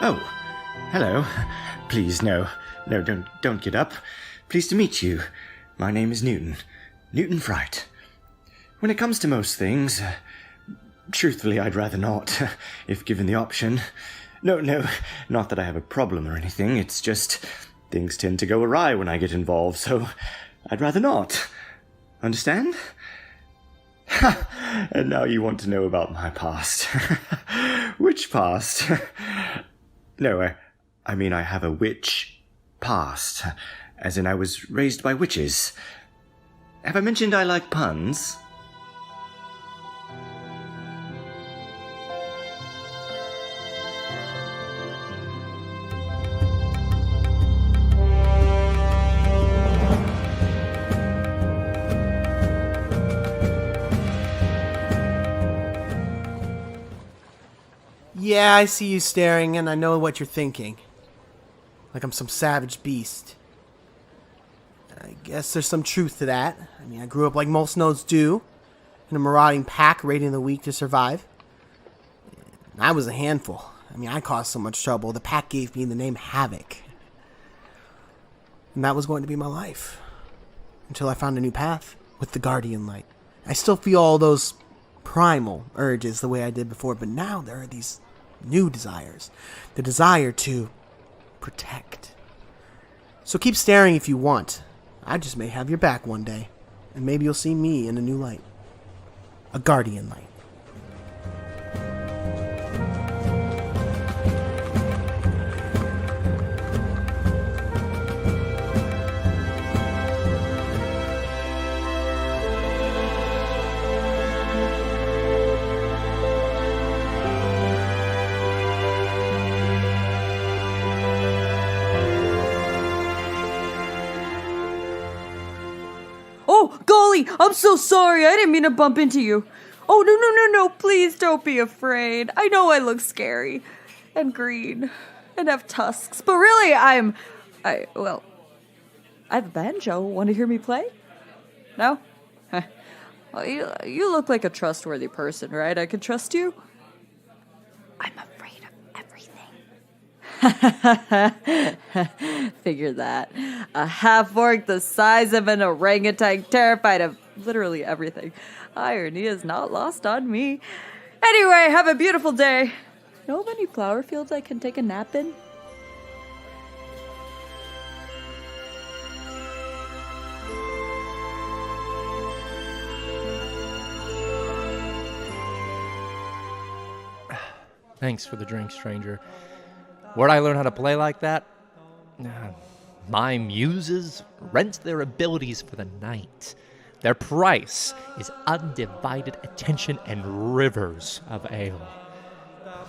Oh, hello. Please, no. No, don't get up. Pleased to meet you. My name is Newton. Newton Fright. When it comes to most things, truthfully, I'd rather not, if given the option. No, not that I have a problem or anything, it's just things tend to go awry when I get involved, so I'd rather not. Understand? Ha! And now you want to know about my past. Which past? No, I mean I have a witch past, as in I was raised by witches. Have I mentioned I like puns? Yeah, I see you staring, and I know what you're thinking. Like I'm some savage beast. I guess there's some truth to that. I mean, I grew up like most nodes do, in a marauding pack raiding the weak to survive. And I was a handful. I mean, I caused so much trouble, the pack gave me the name Havok. And that was going to be my life. Until I found a new path with the Guardian Light. I still feel all those primal urges the way I did before, but now there are these new desires. The desire to protect. So keep staring if you want. I just may have your back one day. And maybe you'll see me in a new light. A Guardian Light. Oh, golly, I'm so sorry. I didn't mean to bump into you. Oh, no, please don't be afraid. I know I look scary and green and have tusks, but really I have a banjo. Want to hear me play? No? Well, you look like a trustworthy person, right? I can trust you? I'm afraid of everything. Figure that. A half-orc the size of an orangutan, terrified of literally everything. Irony is not lost on me. Anyway, have a beautiful day. Know of any flower fields I can take a nap in? Thanks for the drink, stranger. Where'd I learn how to play like that? My muses rent their abilities for the night. Their price is undivided attention and rivers of ale.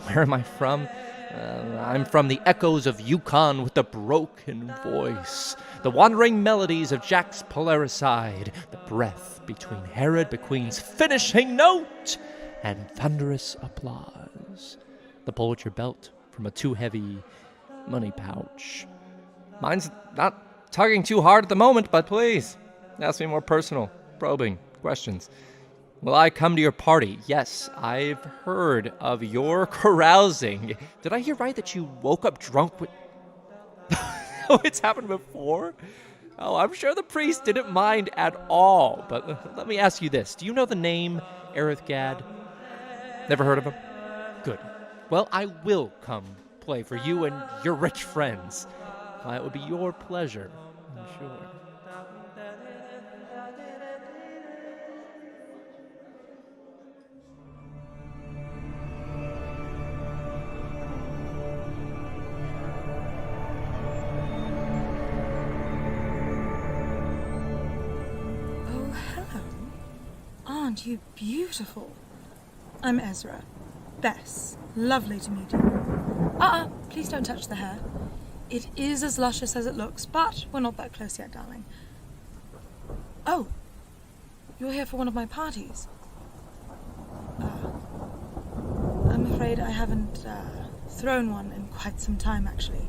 Where am I from? I'm from the echoes of Yukon with the broken voice, the wandering melodies of Jack's Polaricide, the breath between Herod McQueen's finishing note and thunderous applause, the pull at your belt from a too-heavy money pouch. Mine's not tugging too hard at the moment, but please, ask me more personal, probing questions. Will I come to your party? Yes, I've heard of your carousing. Did I hear right that you woke up drunk with... Oh, it's happened before? Oh, I'm sure the priest didn't mind at all, but let me ask you this. Do you know the name Gaad? Never heard of him? Good. Well, I will come play for you and your rich friends. It would be your pleasure, I'm sure. Oh, hello. Aren't you beautiful? I'm Ezra. Bess. Lovely to meet you. Please don't touch the hair. It is as luscious as it looks, but we're not that close yet, darling. Oh, you're here for one of my parties. I'm afraid I haven't thrown one in quite some time, actually.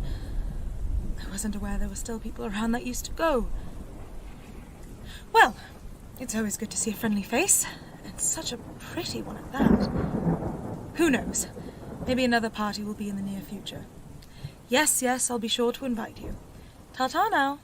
I wasn't aware there were still people around that used to go. Well, it's always good to see a friendly face, and such a pretty one at that. Who knows? Maybe another party will be in the near future. Yes, yes, I'll be sure to invite you. Ta-ta now.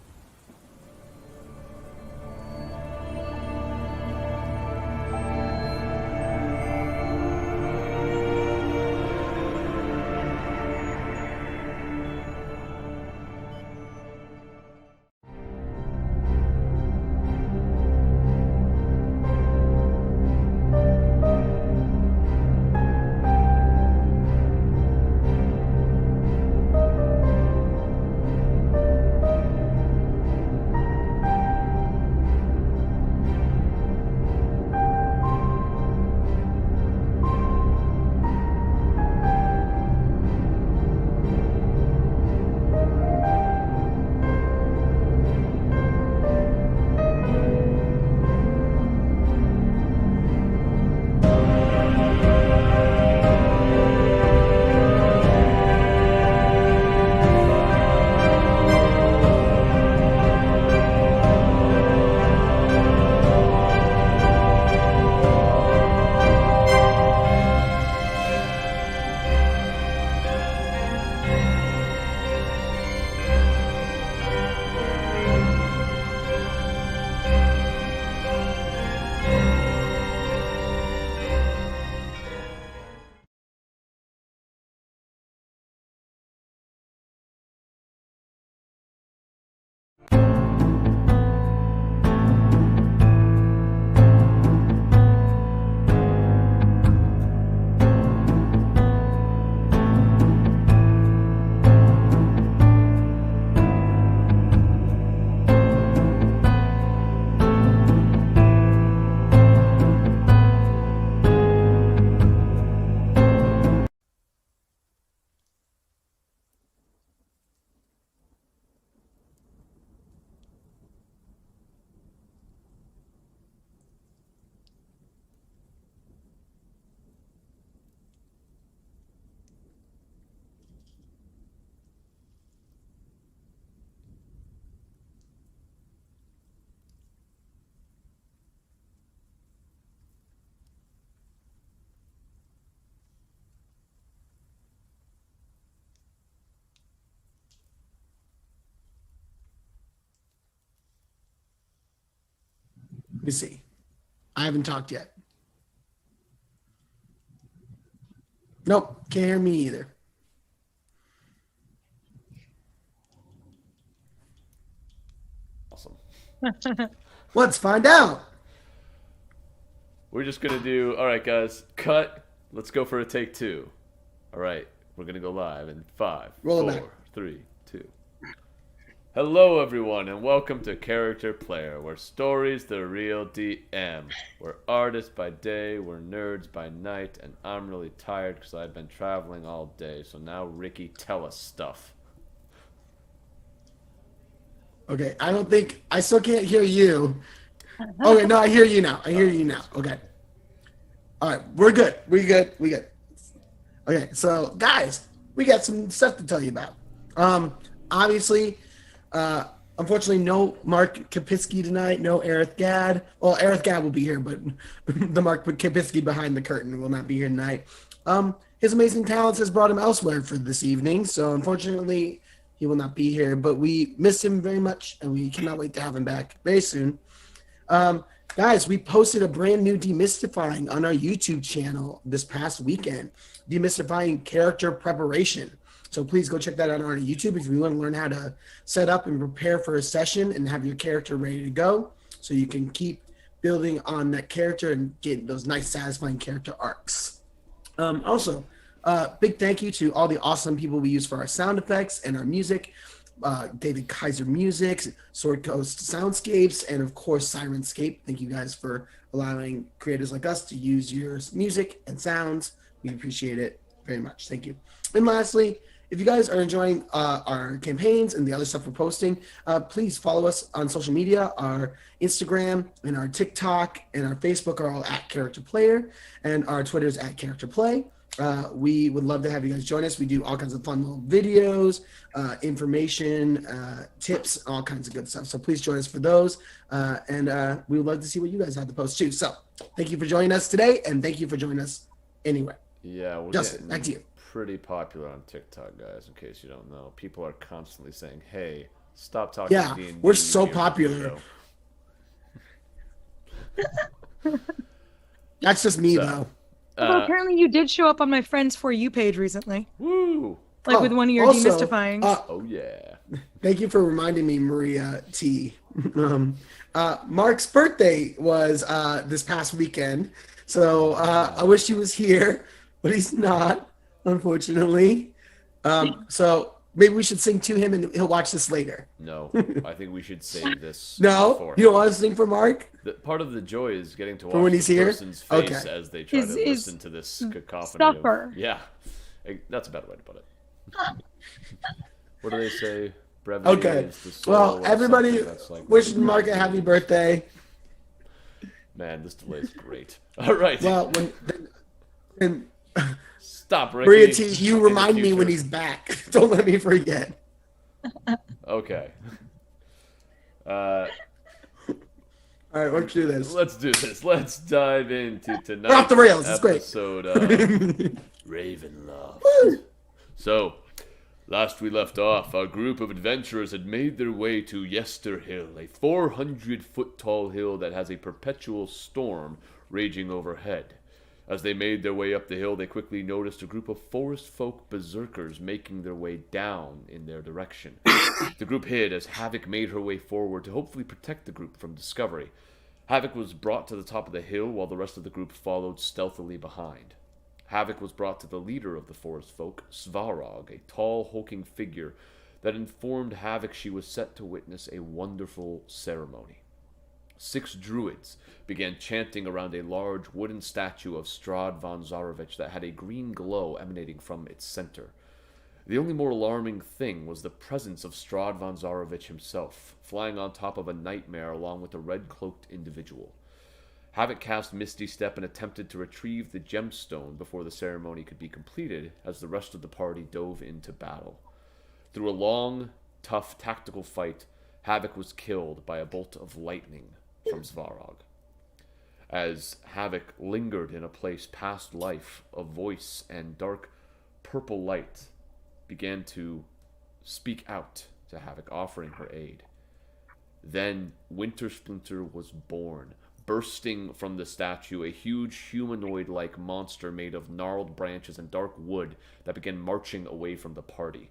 Let me see. I haven't talked yet. Nope, can't hear me either. Awesome. Let's find out. We're just going to do, all right, guys, cut. Let's go for a take 2. All right, we're going to go live in 5, Roll it 4, back. 3, 2. Hello, everyone, and welcome to Character Player, where story's the real DM. We're artists by day, we're nerds by night, and I'm really tired because I've been traveling all day. So now, Ricky, tell us stuff. Okay, I still can't hear you. Okay, no, I hear you now. Okay. All right, we're good. We good. Okay, so guys, we got some stuff to tell you about. Obviously, unfortunately, no Mark Kopitzke tonight, no Aerith Gaad. Well, Aerith Gaad will be here, but the Mark Kopitzke behind the curtain will not be here tonight. His amazing talents has brought him elsewhere for this evening, so unfortunately, he will not be here, but we miss him very much, and we cannot wait to have him back very soon. Guys, we posted a brand new demystifying on our YouTube channel this past weekend, demystifying character preparation. So please go check that out on our YouTube if you want to learn how to set up and prepare for a session and have your character ready to go so you can keep building on that character and get those nice, satisfying character arcs. Also, big thank you to all the awesome people we use for our sound effects and our music. David Kaiser Music, SwordCoastSoundscapes, and of course Syrinscape. Thank you guys for allowing creators like us to use your music and sounds. We appreciate it very much. Thank you. And lastly, if you guys are enjoying our campaigns and the other stuff we're posting, please follow us on social media. Our Instagram and our TikTok and our Facebook are all at Character Player, and our Twitter is at Character Play. We would love to have you guys join us. We do all kinds of fun little videos, information, tips, all kinds of good stuff. So please join us for those. And we would love to see what you guys have to post too. So thank you for joining us today, and thank you for joining us anyway. Yeah, we're Justin, getting back to you. pretty popular on TikTok, guys, in case you don't know. People are constantly saying, hey, stop talking D&D. We're so here on the popular. show." That's just me, though. Although apparently you did show up on my Friends For You page recently. Woo! Like with one of your also, demystifying. Oh, yeah. Thank you for reminding me, Maria T. Mark's birthday was this past weekend, so I wish he was here, but he's not, unfortunately. So maybe we should sing to him, and he'll watch this later. No, I think we should save this. No, for you don't want to sing for Mark? Part of the joy is getting to watch when he's the here? person's face Okay. as they try to Is listen to this cacophony. suffer. Yeah, that's a better way to put it. What do they say? Brevity Okay. is the soul Well, of everybody something that's like- wishing Mark a happy birthday. Man, this delay is great. All right. Well, when Stop, Ricky. Maria T, you In the remind me when future. he's back. Don't let me forget. Okay. All right, let's do this. Let's do this. Let's dive into tonight's We're off the rails. It's great. episode of Ravenloft. So, last we left off, our group of adventurers had made their way to Yesterhill, a 400-foot-tall hill that has a perpetual storm raging overhead. As they made their way up the hill, they quickly noticed a group of forest folk berserkers making their way down in their direction. The group hid as Havok made her way forward to hopefully protect the group from discovery. Havok was brought to the top of the hill while the rest of the group followed stealthily behind. Havok was brought to the leader of the forest folk, Svarog, a tall, hulking figure that informed Havok she was set to witness a wonderful ceremony. 6 druids began chanting around a large wooden statue of Strahd von Zarovich that had a green glow emanating from its center. The only more alarming thing was the presence of Strahd von Zarovich himself, flying on top of a nightmare along with a red-cloaked individual. Havok cast Misty Step and attempted to retrieve the gemstone before the ceremony could be completed as the rest of the party dove into battle. Through a long, tough tactical fight, Havok was killed by a bolt of lightning from Svarog. As Havok lingered in a place past life, a voice and dark purple light began to speak out to Havok, offering her aid. Then Winter Splinter was born, bursting from the statue, a huge humanoid-like monster made of gnarled branches and dark wood that began marching away from the party.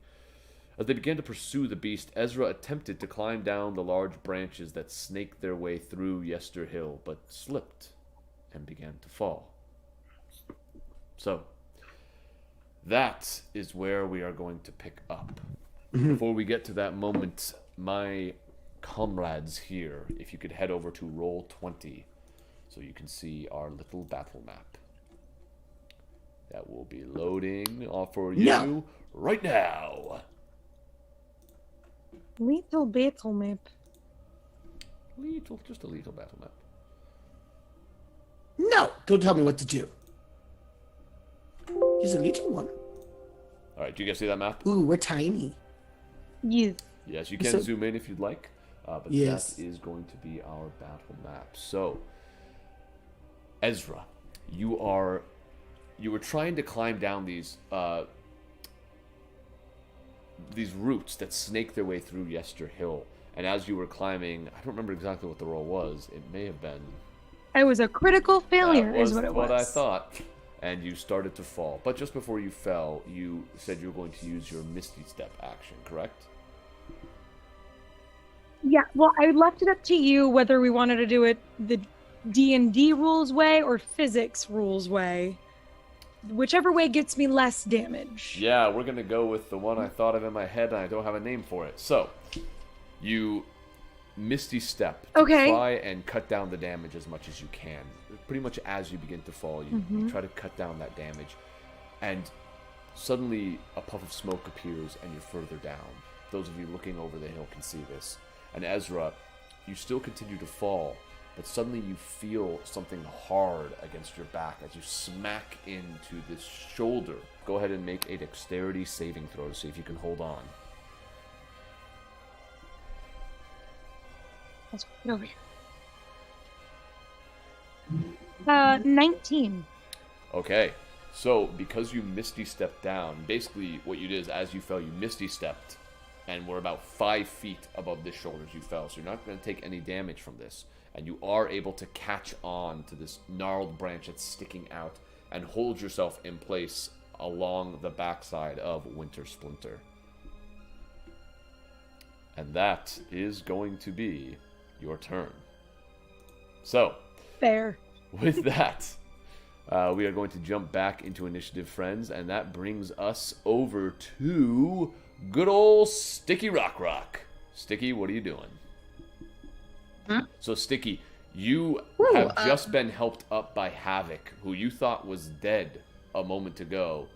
As they began to pursue the beast, Ezra attempted to climb down the large branches that snaked their way through Yesterhill, but slipped and began to fall. So, that is where we are going to pick up. Before we get to that moment, my comrades here, if you could head over to Roll20 so you can see our little battle map. That will be loading for you right now. Little battle map. Just a little battle map. No, don't tell me what to do. He's a little one. Alright, do you guys see that map? Ooh, we're tiny. Yes. Yes, you can So- zoom in if you'd like. But Yes. that is going to be our battle map. So, Ezra, you were trying to climb down these roots that snake their way through Yesterhill. And as you were climbing, I don't remember exactly what the roll was. It may have been... I was a critical failure, That was is what it was. what I thought. And you started to fall. But just before you fell, you said you were going to use your Misty Step action, correct? Yeah, well, I left it up to you whether we wanted to do it the D&D rules way or physics rules way. Whichever way gets me less damage. Yeah, we're going to go with the one I thought of in my head, and I don't have a name for it. So, you Misty Step to try and cut down the damage as much as you can. Pretty much as you begin to fall, you try to cut down that damage. And suddenly, a puff of smoke appears, and you're further down. Those of you looking over the hill can see this. And Ezra, you still continue to fall, but suddenly you feel something hard against your back as you smack into this shoulder. Go ahead and make a dexterity saving throw to see if you can hold on. Let's get over here. 19. Okay. So, because you misty stepped down, basically what you did is as you fell, you misty stepped, and were about 5 feet above the shoulders you fell. So you're not going to take any damage from this. And you are able to catch on to this gnarled branch that's sticking out and hold yourself in place along the backside of Winter Splinter. And that is going to be your turn. So, Fair. with that, we are going to jump back into initiative, friends, and that brings us over to good old Stiki Rock. Stiki, what are you doing? So, Stiki, you have just been helped up by Havok, who you thought was dead a moment ago.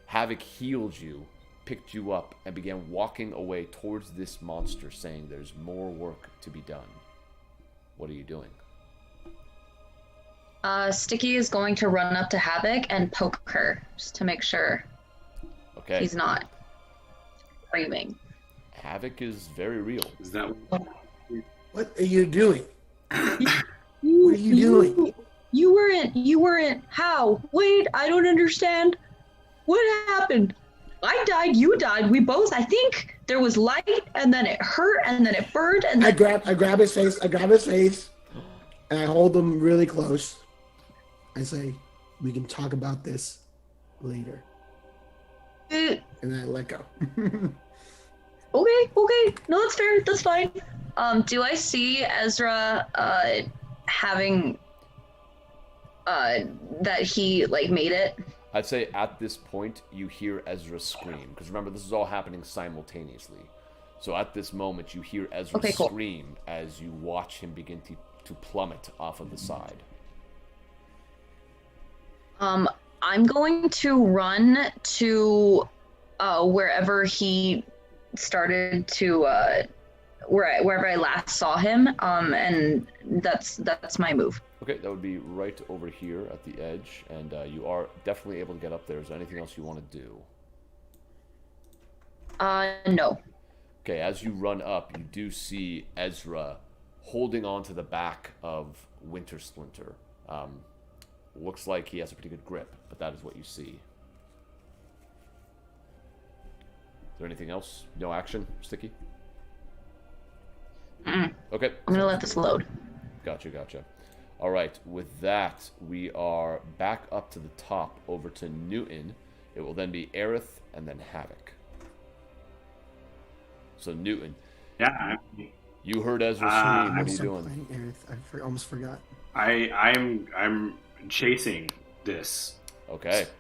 Havok healed you, picked you up, and began walking away towards this monster, saying there's more work to be done. What are you doing? Stiki is going to run up to Havok and poke her, just to make sure he's not screaming. Havok is very real. Is that What are you doing? What are you doing? You weren't. How? Wait, I don't understand. What happened? I died, you died, we both, I think there was light, and then it hurt, and then it burned, and then... I grab his face, and I hold him really close. I say, we can talk about this later. And then I let go. Okay. No, that's fair. That's fine. Do I see Ezra having that he made it? I'd say at this point you hear Ezra scream, because remember this is all happening simultaneously. So at this moment you hear Ezra scream as you watch him begin to plummet off of the side. I'm going to run to wherever he started to wherever I last saw him, and that's my move. Okay, that would be right over here at the edge, and you are definitely able to get up there. Is there anything else you want to do? No. Okay, as you run up, you do see Ezra holding on to the back of Winter Splinter. Looks like he has a pretty good grip, but that is what you see. Is there anything else? No action, Stiki? Okay. I'm gonna let this load. Gotcha. All right, with that, we are back up to the top over to Newton. It will then be Aerith and then Havok. So Newton. Yeah. You heard Ezra scream. What are you doing? Aerith, I almost forgot. I'm chasing this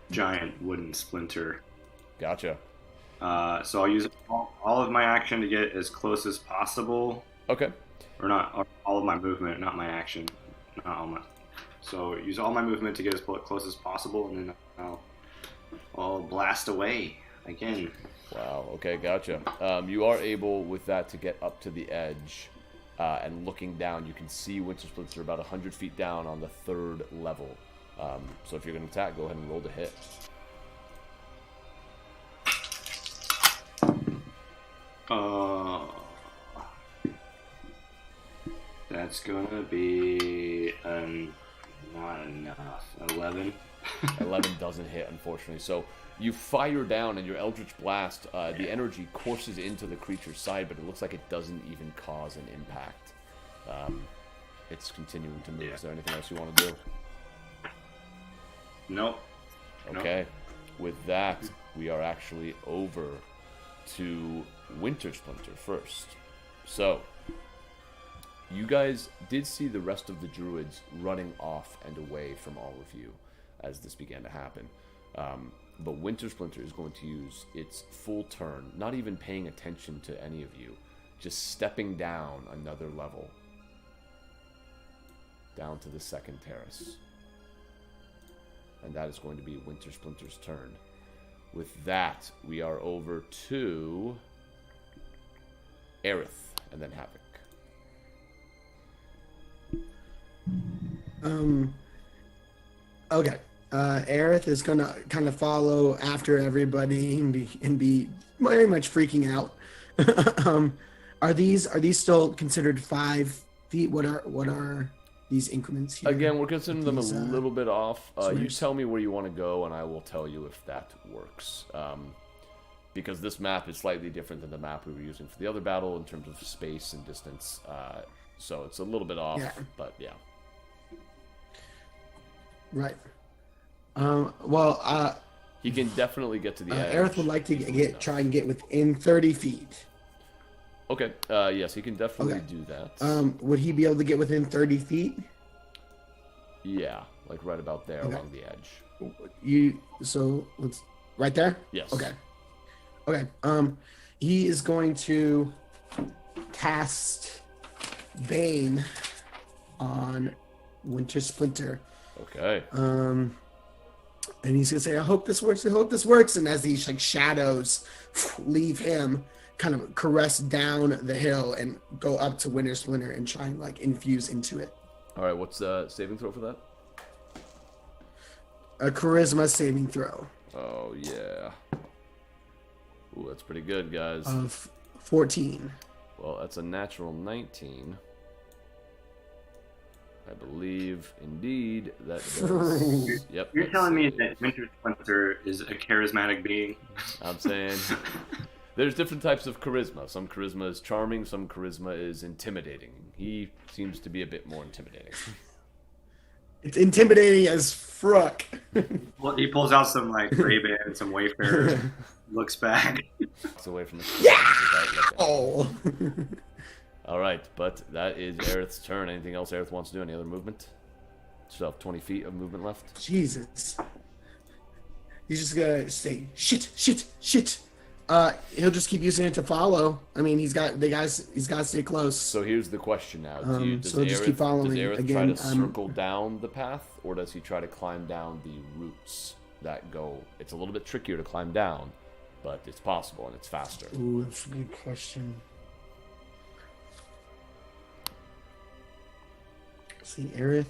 giant wooden splinter. Gotcha. So I'll use all of my action to get as close as possible. Okay. Or not, or all of my movement, not my action. Not all my. So use all my movement to get as close as possible, and then I'll blast away again. Wow. Okay, gotcha. You are able with that to get up to the edge, and looking down, you can see Winter Splinter about 100 feet down on the 3rd level. So if you're going to attack, go ahead and roll to hit. That's gonna be not enough. 11. 11 doesn't hit, unfortunately. So you fire down, and your Eldritch Blast, the energy courses into the creature's side, but it looks like it doesn't even cause an impact. It's continuing to move. Yeah. Is there anything else you want to do? Nope. Okay. With that, we are actually over to Winter Splinter first. So, you guys did see the rest of the druids running off and away from all of you as this began to happen. But Winter Splinter is going to use its full turn, not even paying attention to any of you, just stepping down another level. Down to the 2nd terrace. And that is going to be Winter Splinter's turn. With that, we are over to Aerith and then Havok. Okay. Aerith is gonna kind of follow after everybody and be very much freaking out. Are these still considered 5 feet? What are these increments here. Again, we're considering them a These, little bit off. You squares. tell me where you want to go, and I will tell you if that works. Because this map is slightly different than the map we were using for the other battle in terms of space and distance. So it's a little bit off, but yeah. Right. He can definitely get to the edge. Aerith would like to try and get within 30 feet. Okay. Yes, he can definitely do that. Would he be able to get within 30 feet? Yeah, like right about there along the edge. Let's right there? Yes. Okay. He is going to cast Bane on Winter Splinter. Okay. And he's gonna say, I hope this works, and as these like shadows leave him, kind of caress down the hill and go up to Winter Splinter and try and like infuse into it. Alright, what's saving throw for that? A charisma saving throw. Oh yeah. Ooh, that's pretty good, guys. Of 14. Well, that's a natural 19. I believe, indeed, that does. Yep. You're telling me that Winter Splinter is a charismatic being? I'm saying there's different types of charisma. Some charisma is charming, some charisma is intimidating. He seems to be a bit more intimidating. It's intimidating as fruck. Well, he pulls out some like Ray-Ban and some Wayfarer, looks back. It's away from the Oh. All right, but that is Aerith's turn. Anything else Aerith wants to do? Any other movement? Still have 20 feet of movement left. Jesus. He's just gonna say shit. He'll just keep using it to follow. I mean, he's got to stay close. So here's the question now: does so just keep following. Does Aerith Again, try to circle down the path, or does he try to climb down the roots that go? It's a little bit trickier to climb down, but it's possible and it's faster. Ooh, that's a good question. See, Aerith.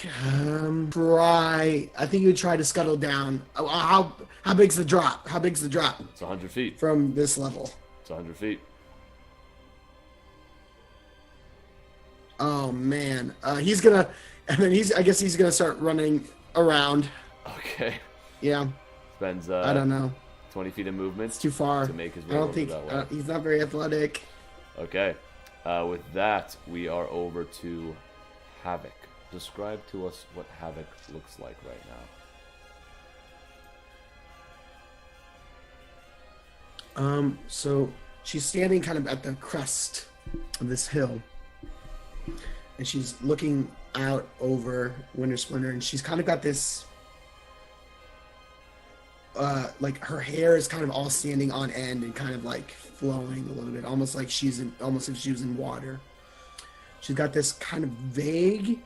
I think you would try to scuttle down. How big's the drop? It's 100 feet. From this level. It's 100 feet. Oh man, I guess he's gonna start running around. Okay. Yeah. Spends I don't know. 20 feet of movement. It's too far. To make his way I don't over think that way. he's not very athletic. Okay. With that, we are over to Havok. Describe to us what Havok looks like right now. So she's standing kind of at the crest of this hill, and she's looking out over Winter Splinter, and she's kind of got this, like her hair is kind of all standing on end and kind of like flowing a little bit, almost like almost if she was in water. She's got this kind of vague,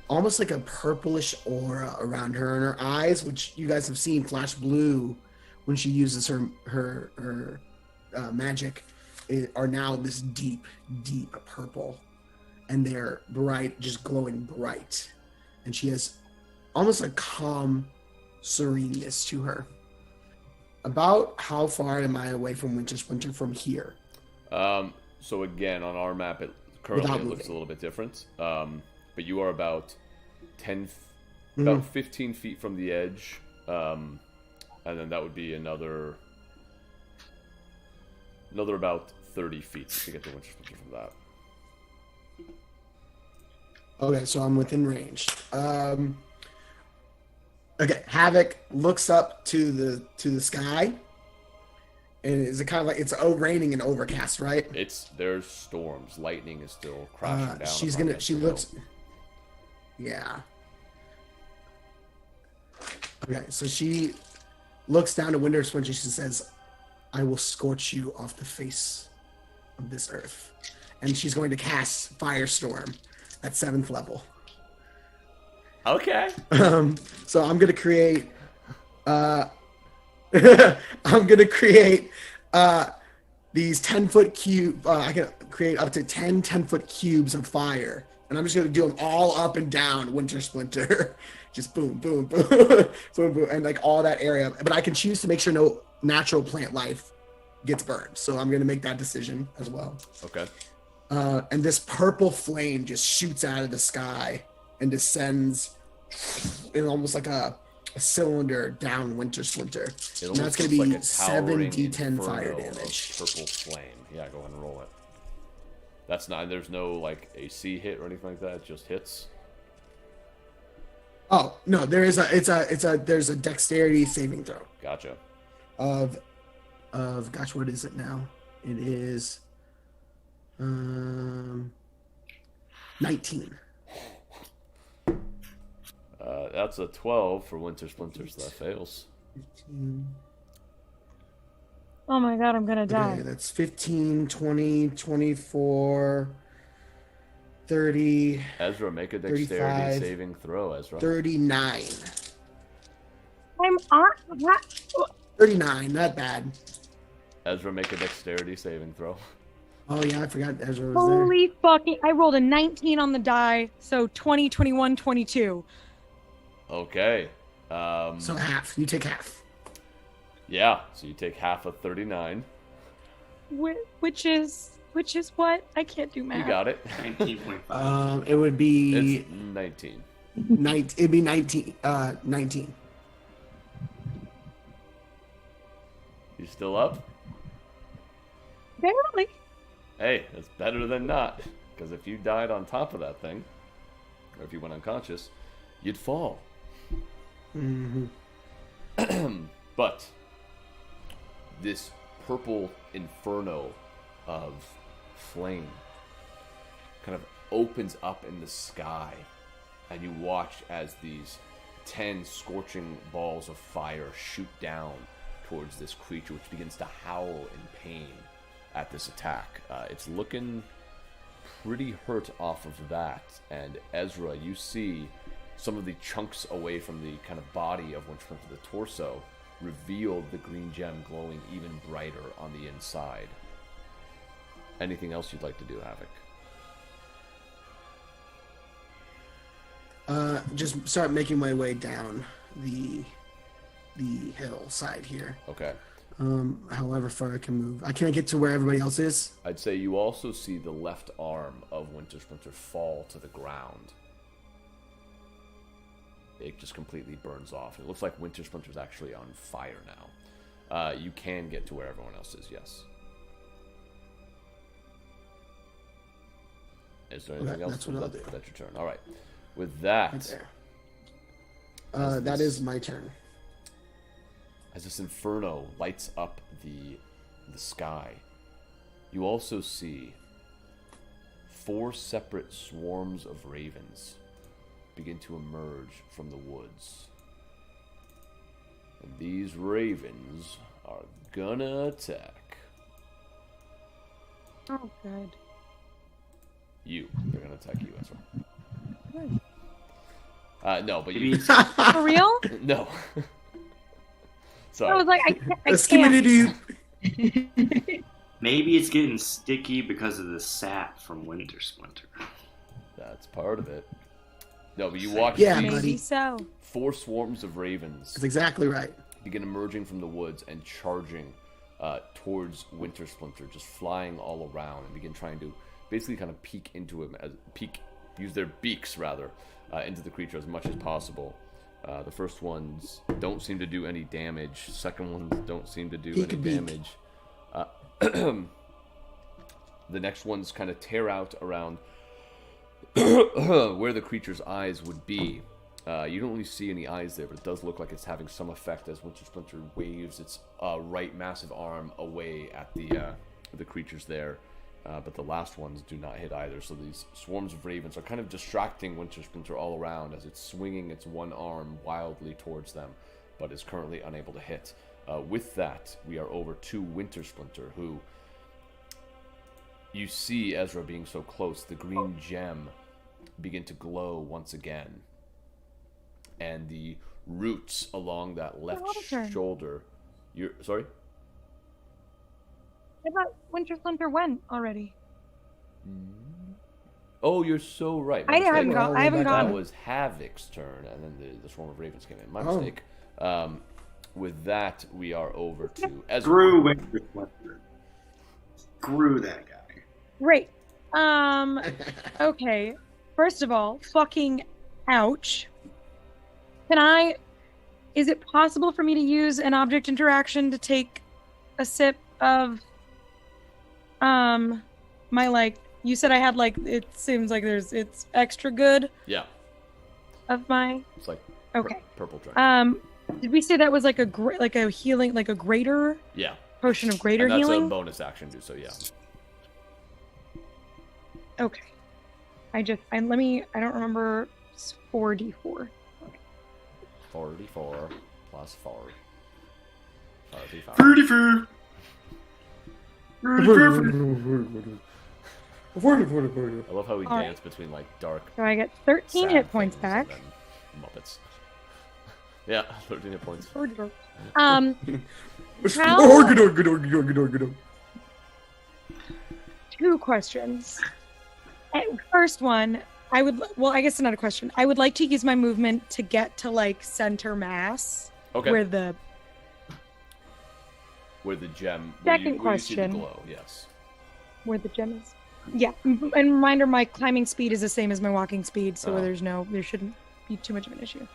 almost like a purplish aura around her, and her eyes, which you guys have seen flash blue when she uses her magic, are now this deep purple, and they're bright, just glowing bright, and she has almost a calm sereneness to her. About how far am I away from Winter Splinter from here? So again, on our map, currently it looks a little bit different. But you are about 15 feet from the edge, and then that would be another about 30 feet to get to Winter Splinter from that. Okay, so I'm within range. Okay, Havok looks up to the sky, and is it kind of like it's raining and overcast, right? There's storms. Lightning is still crashing down. She looks. Yeah. Okay, so she looks down to Winter Splinter. She says, "I will scorch you off the face of this earth," and she's going to cast Firestorm at 7th level. Okay. So I'm gonna create. These 10-foot cube. I can create up to 10 10-foot cubes of fire, and I'm just gonna do them all up and down Winter Splinter. Just boom, boom, boom, boom, boom, and like all that area. But I can choose to make sure no natural plant life gets burned. So I'm gonna make that decision as well. Okay. and this purple flame just shoots out of the sky and descends in almost like a cylinder down Winter Splinter. And that's going to be 7d10 fire damage. Purple flame. Yeah, go ahead and roll it. That's not. There's no like AC hit or anything like that. It just hits. Oh no, there's a dexterity saving throw. Gotcha. Of gosh, what is it now? It is 19. That's a 12 for Winter Splinters. That fails. 15. Oh my god, I'm gonna die. Okay, that's 15, 20, 24, 30. Ezra, make a dexterity 35, saving throw, Ezra. 39. I'm on. 39, not bad. Ezra, make a dexterity saving throw. Oh yeah, I forgot Ezra was Holy fucking. I rolled a 19 on the die, so 20, 21, 22. Okay. there. So half. You take half. Yeah, so you take half of 39. Which is what? I can't do math. You got it. 19.5. It would be It's 19. it'd be 19. 19. You still up? Barely. Hey, it's better than not. Because if you died on top of that thing, or if you went unconscious, you'd fall. But this purple inferno of flame kind of opens up in the sky, and you watch as these 10 scorching balls of fire shoot down towards this creature, which begins to howl in pain at this attack. It's looking pretty hurt off of that, and Ezra, you see some of the chunks away from the kind of body of Winter Splinter, the torso, revealed the green gem glowing even brighter on the inside. Anything else you'd like to do, Havok? Just start making my way down the hillside here. Okay. However far I can move. I can't get to where everybody else is. I'd say you also see the left arm of Winter Splinter fall to the ground. It just completely burns off. It looks like Winter Splinter's actually on fire now. You can get to where everyone else is, yes. Is there anything else? That's what I'll do. That's your turn. All right. With that, Right there. That is my turn. as this inferno lights up the sky, you also see 4 separate swarms of ravens begin to emerge from the woods. And these ravens are gonna attack Oh, good. you. They're gonna attack you, Ezra. Good. No, but you... For real? No. Sorry. I was like, I can't. Skibidi-doo. Maybe it's getting sticky because of the sap from Winter Splinter. That's part of it. No, but you watch Yeah, these buddy. Maybe so. 4 swarms of ravens That's exactly right. begin emerging from the woods and charging towards Winter Splinter, just flying all around, and begin trying to basically kind of peek into him, use their beaks rather, into the creature as much as possible. The first ones don't seem to do any damage. Second ones don't seem to do any damage. The next ones kind of tear out around where the creature's eyes would be. You don't really see any eyes there, but it does look like it's having some effect as Winter Splinter waves its right massive arm away at the creatures there. But the last ones do not hit either. So these swarms of ravens are kind of distracting Winter Splinter all around as it's swinging its one arm wildly towards them, but is currently unable to hit. With that, we are over to Winter Splinter, who you see Ezra being so close. The green gem begin to glow once again, and the roots along that left shoulder. You're sorry. I thought Winter Splinter went already. Oh, you're so right. I haven't gone. That was Havok's turn, and then the swarm of ravens came in. My mistake. With that, we are over to Ezra. Screw Winter Splinter. Screw that guy. Great. Okay. First of all, fucking ouch. Is it possible for me to use an object interaction to take a sip of, my, like, you said I had, like, it seems like it's extra good Yeah. of my, It's like okay. purple drink. Did we say that was like a healing, like a greater Yeah. potion of greater And that's healing? a bonus action too, so yeah. Okay. I don't remember. It's 4d4. 44 plus 4. 35. 34. I love how we All dance between like dark. So I get 13 sad hit points things back. and then Muppets. Yeah, 13 hit points. How- Two questions. First one, I guess it's not a question. I would like to use my movement to get to like center mass. Okay. Where the gem. Second where you see the question. glow, yes. Where the gem is. Yeah. And reminder, my climbing speed is the same as my walking speed, so there shouldn't be too much of an issue.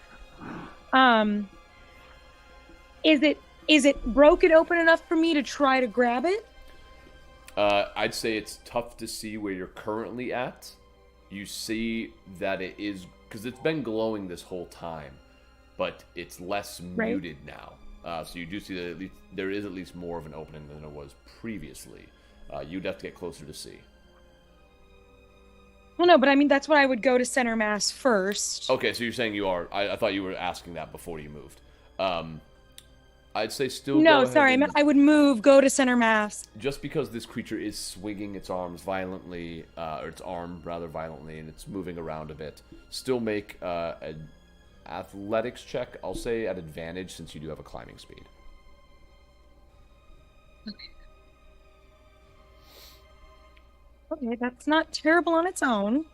Is it broken open enough for me to try to grab it? I'd say it's tough to see where you're currently at. You see that it is, because it's been glowing this whole time, but it's less muted now. So you do see that there is at least more of an opening than there was previously. You'd have to get closer to see. Well, no, but I mean, that's what I would go to center mass first. Okay, so you're saying you are. I thought you were asking that before you moved. I'd say still. No, go sorry, ahead and, I would move, go to center mass. just because this creature is swinging its arms violently, or its arm rather violently, and it's moving around a bit, still make an athletics check. I'll say at advantage since you do have a climbing speed. Okay, that's not terrible on its own.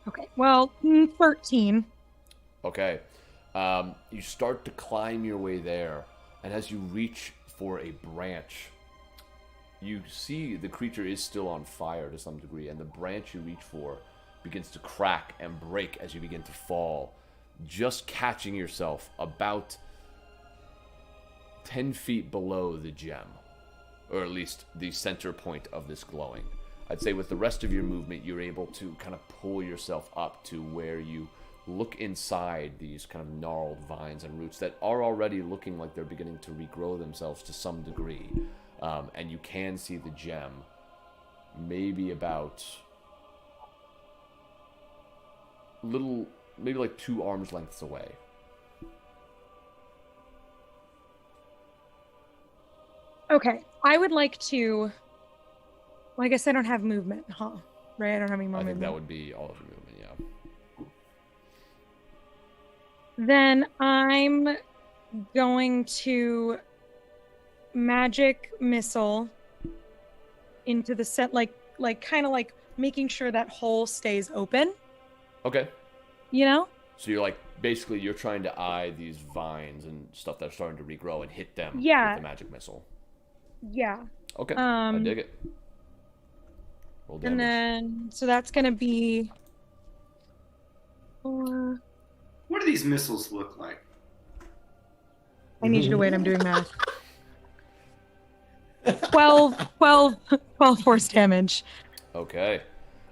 Okay, well, 13. Okay. You start to climb your way there, and as you reach for a branch, you see the creature is still on fire to some degree, and the branch you reach for begins to crack and break as you begin to fall, just catching yourself about 10 feet below the gem, or at least the center point of this glowing. I'd say with the rest of your movement, you're able to kind of pull yourself up to where you look inside these kind of gnarled vines and roots that are already looking like they're beginning to regrow themselves to some degree. And you can see the gem maybe about maybe like 2 arms lengths away. Okay, I would like to... Well, I guess I don't have movement, huh? Right, I don't have any more I think movement. that would be all of the movement, yeah. Then I'm going to magic missile into the set, like kind of like making sure that hole stays open. Okay. You know? So you're like, basically you're trying to eye these vines and stuff that are starting to regrow and hit them with the magic missile. Yeah. Okay, I dig it. Roll damage. And then, so that's gonna be 4. What do these missiles look like? I need you to wait, I'm doing math. 12 force damage. Okay.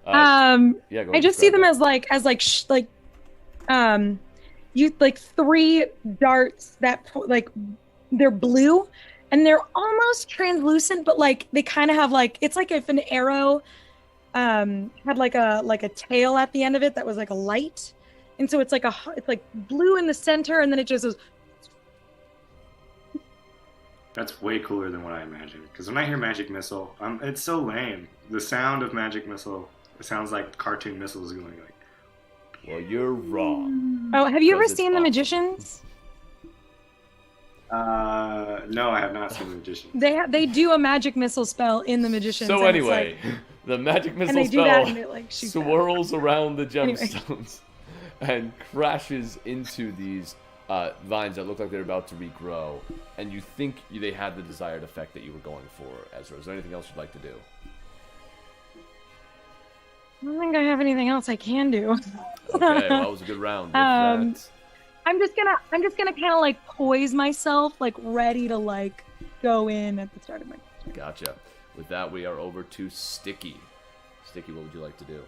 Yeah, go ahead, I just see them describe as you like 3 darts that they're blue and they're almost translucent, but like they kind of have like, it's like if an arrow had like a tail at the end of it that was like a light, and so it's like blue in the center, and then it just goes. That's way cooler than what I imagined. Because when I hear magic missile, it's so lame. The sound of magic missile, it sounds like cartoon missiles going like. Well, you're wrong. Oh, have you ever Because it's seen The awesome. Magicians? No, I have not seen The Magician. They do a magic missile spell in The Magicians. So and it's anyway, the magic missile they do spell that and it, like, shoots swirls around the Anyway. gemstones and crashes into these vines that look like they're about to regrow. And you think they had the desired effect that you were going for, Ezra. Is there anything else you'd like to do? don't think I have anything else I can do. Okay, well, that was a good round. With that, I'm just gonna kind of like poise myself, like ready to like go in at the start of my. gotcha. With that, we are over to Stiki. Stiki, what would you like to do?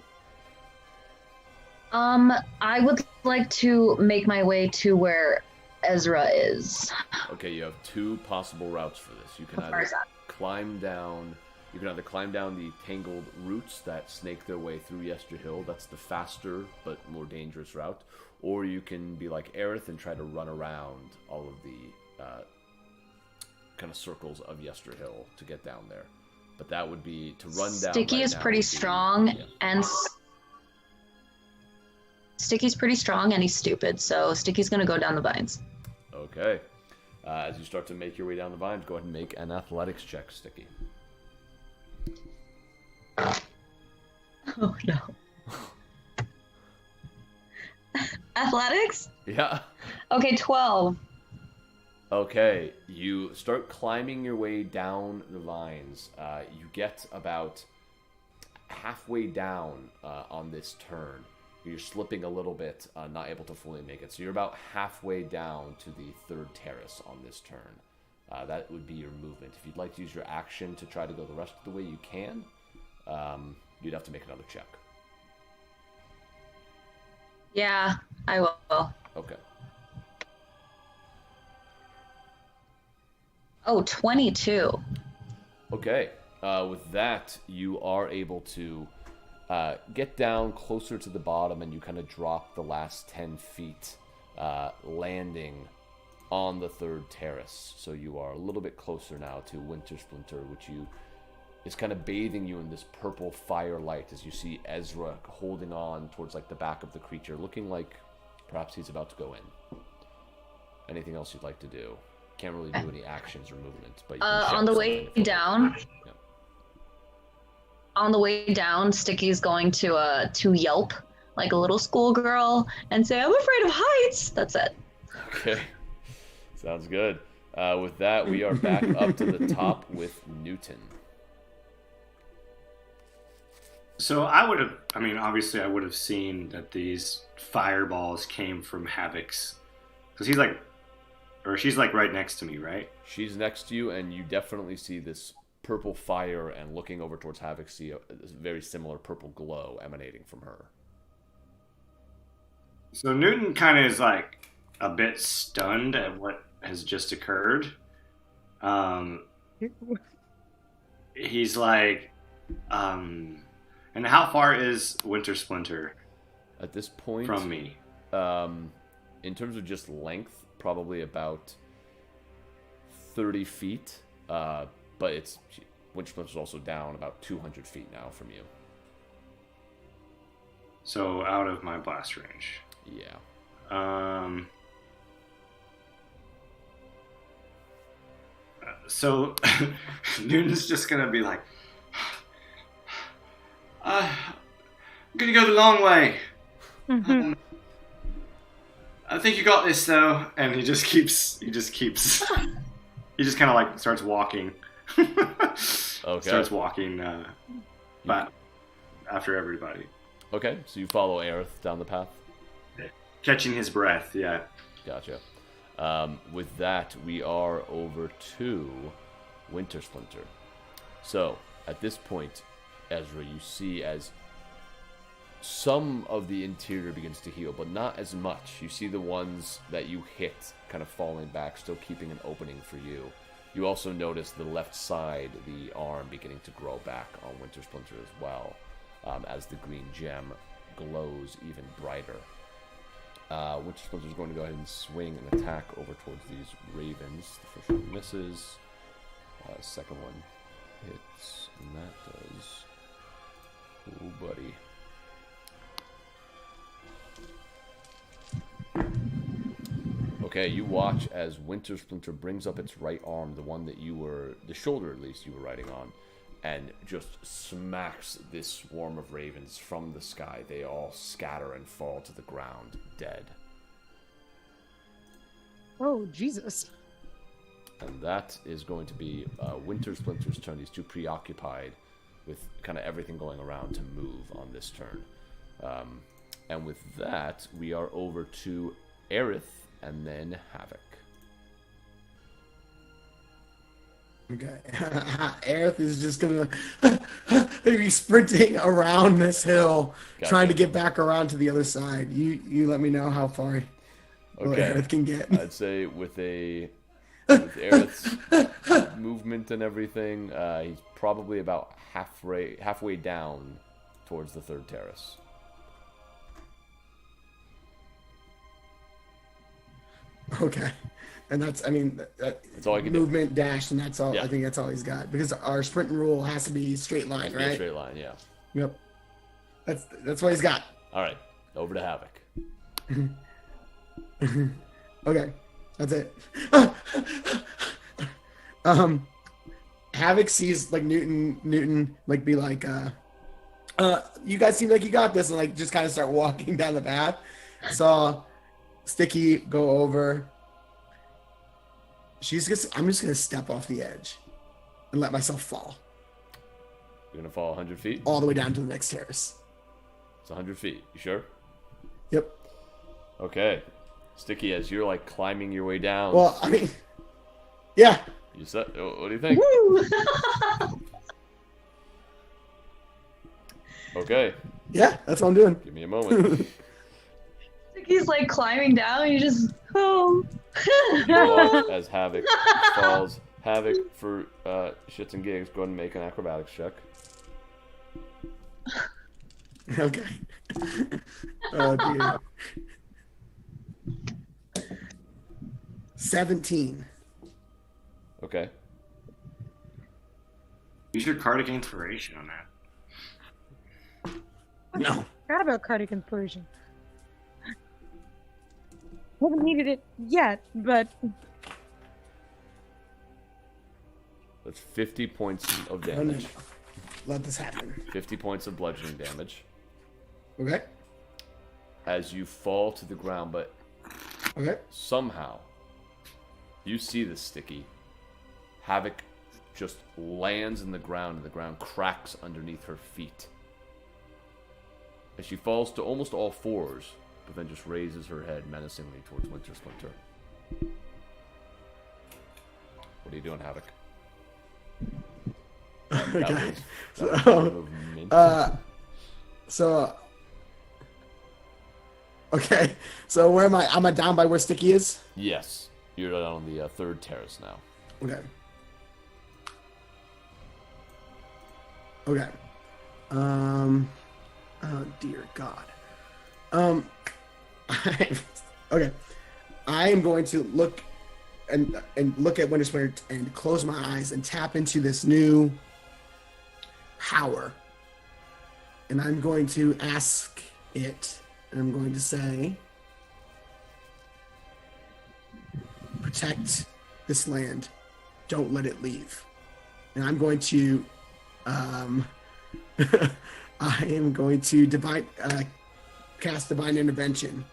I would like to make my way to where Ezra is. Okay, you have two possible routes for this. You can How far is either that? climb down. You can either climb down the tangled roots that snake their way through Yesterhill. That's the faster but more dangerous route. Or you can be like Aerith and try to run around all of the kind of circles of Yesterhill to get down there. But that would be to run down. Sticky right is now pretty would be- strong, yeah. and Sticky's pretty strong, and he's stupid. So Sticky's gonna go down the vines. Okay. As you start to make your way down the vines, go ahead and make an athletics check, Sticky. Oh no. Athletics? Yeah. Okay, 12. Okay, you start climbing your way down the vines. You get about halfway down on this turn. You're slipping a little bit, not able to fully make it. So you're about halfway down to the third terrace on this turn. That would be your movement. If you'd like to use your action to try to go the rest of the way, you can. You'd have to make another check. Yeah, I will. Okay. Oh, 22. Okay. With that, you are able to get down closer to the bottom, and you kind of drop the last 10 feet, landing on the third terrace. So you are a little bit closer now to Winter Splinter, which is kind of bathing you in this purple firelight as you see Ezra holding on towards like the back of the creature, looking like perhaps he's about to go in. Anything else you'd like to do? Can't really do any actions or movement, but you can On shout the something way if you down, want. Yeah. on the way down, Sticky's going to yelp like a little schoolgirl and say, "I'm afraid of heights." That's it. Okay. Sounds good. With that, we are back up to the top with Newton. So obviously I would have seen that these fireballs came from Havok's, because she's like right next to me, right? She's next to you, and you definitely see this purple fire, and looking over towards Havok, see a very similar purple glow emanating from her. So Newton kind of is like a bit stunned at what has just occurred. He's like, and how far is Winter Splinter At this point, from me? in terms of just length, probably about 30 feet. But Winter Splinter's also down about 200 feet now from you. So out of my blast range. Yeah. So Newton's just gonna be like, I'm gonna go the long way. I think you got this though. And he just kind of like starts walking. Okay. Starts walking back after everybody. Okay, so you follow Aerith down the path? Catching his breath, yeah. Gotcha. With that, we are over to Winter Splinter. So, at this point, Ezra, you see as some of the interior begins to heal, but not as much. You see the ones that you hit kind of falling back, still keeping an opening for you. You also notice the left side, the arm beginning to grow back on Winter Splinter as well, as the green gem glows even brighter. Winter Splinter is going to go ahead and swing an attack over towards these ravens. The first one misses. Second one hits, and that does... Oh, buddy. Okay, you watch as Winter Splinter brings up its right arm, the one that the shoulder at least, you were riding on, and just smacks this swarm of ravens from the sky. They all scatter and fall to the ground, dead. Oh, Jesus. And that is going to be Winter Splinter's turn. He's too preoccupied with kind of everything going around to move on this turn. And with that, we are over to Aerith and then Havok. Okay. Aerith is just gonna be sprinting around this hill, trying to get back around to the other side. You let me know how far Aerith can get. I'd say with Aerith's movement and everything, he's probably about halfway down towards the third terrace. Okay. And that's all I can do. Movement, dash, and that's all. Yeah. I think that's all he's got. Because our sprint rule has to be straight line, right? Straight line, yeah. Yep. That's what he's got. All right, over to Havok. Okay, that's it. Havok sees like Newton like be like, you guys seem like you got this, and like just kind of start walking down the path. Saw Stiki go over. I'm just gonna step off the edge and let myself fall. You're gonna fall 100 feet? All the way down to the next terrace. It's 100 feet. You sure? Yep. Okay. Stiki, as you're like climbing your way down. Well, I mean, yeah. You said, what do you think? Okay. Yeah, that's what I'm doing. Give me a moment. He's like climbing down. You just As Havok falls. Havok, for shits and gigs, go ahead and make an acrobatics check. Okay. Oh dear. 17. Okay. Use your Cardic Inspiration on that. No. Forgot about Cardiac Inspiration. Haven't needed it yet, but That's 50 points of No. damage. Let this happen. 50 points of bludgeoning damage. Okay. As you fall to the ground, but Okay. somehow you see this Stiki. Havok just lands in the ground, and the ground cracks underneath her feet. As she falls to almost all fours, but then just raises her head menacingly towards Winter Splinter. What are you doing, Havok? Okay. That was movement. Okay. So where am I? Am I down by where Stiki is? Yes, you're on the third terrace now. Okay. Okay. Oh dear God. Okay. I am going to look and look at Winter Splinter and close my eyes and tap into this new power. And I'm going to ask it, and I'm going to say, protect this land. Don't let it leave. And I'm going to, I am going to cast Divine Intervention.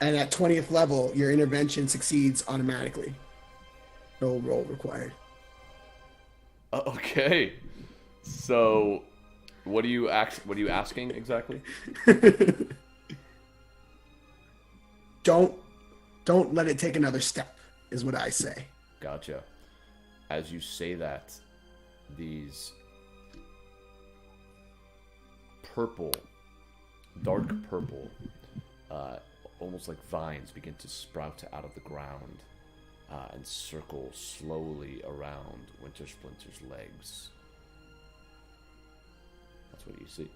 And at 20th level, your intervention succeeds automatically. No roll required. Okay. So, what are you asking exactly? Don't let it take another step, is what I say. Gotcha. As you say that, these dark purple, almost like vines begin to sprout out of the ground and circle slowly around Winter Splinter's legs. That's what you see.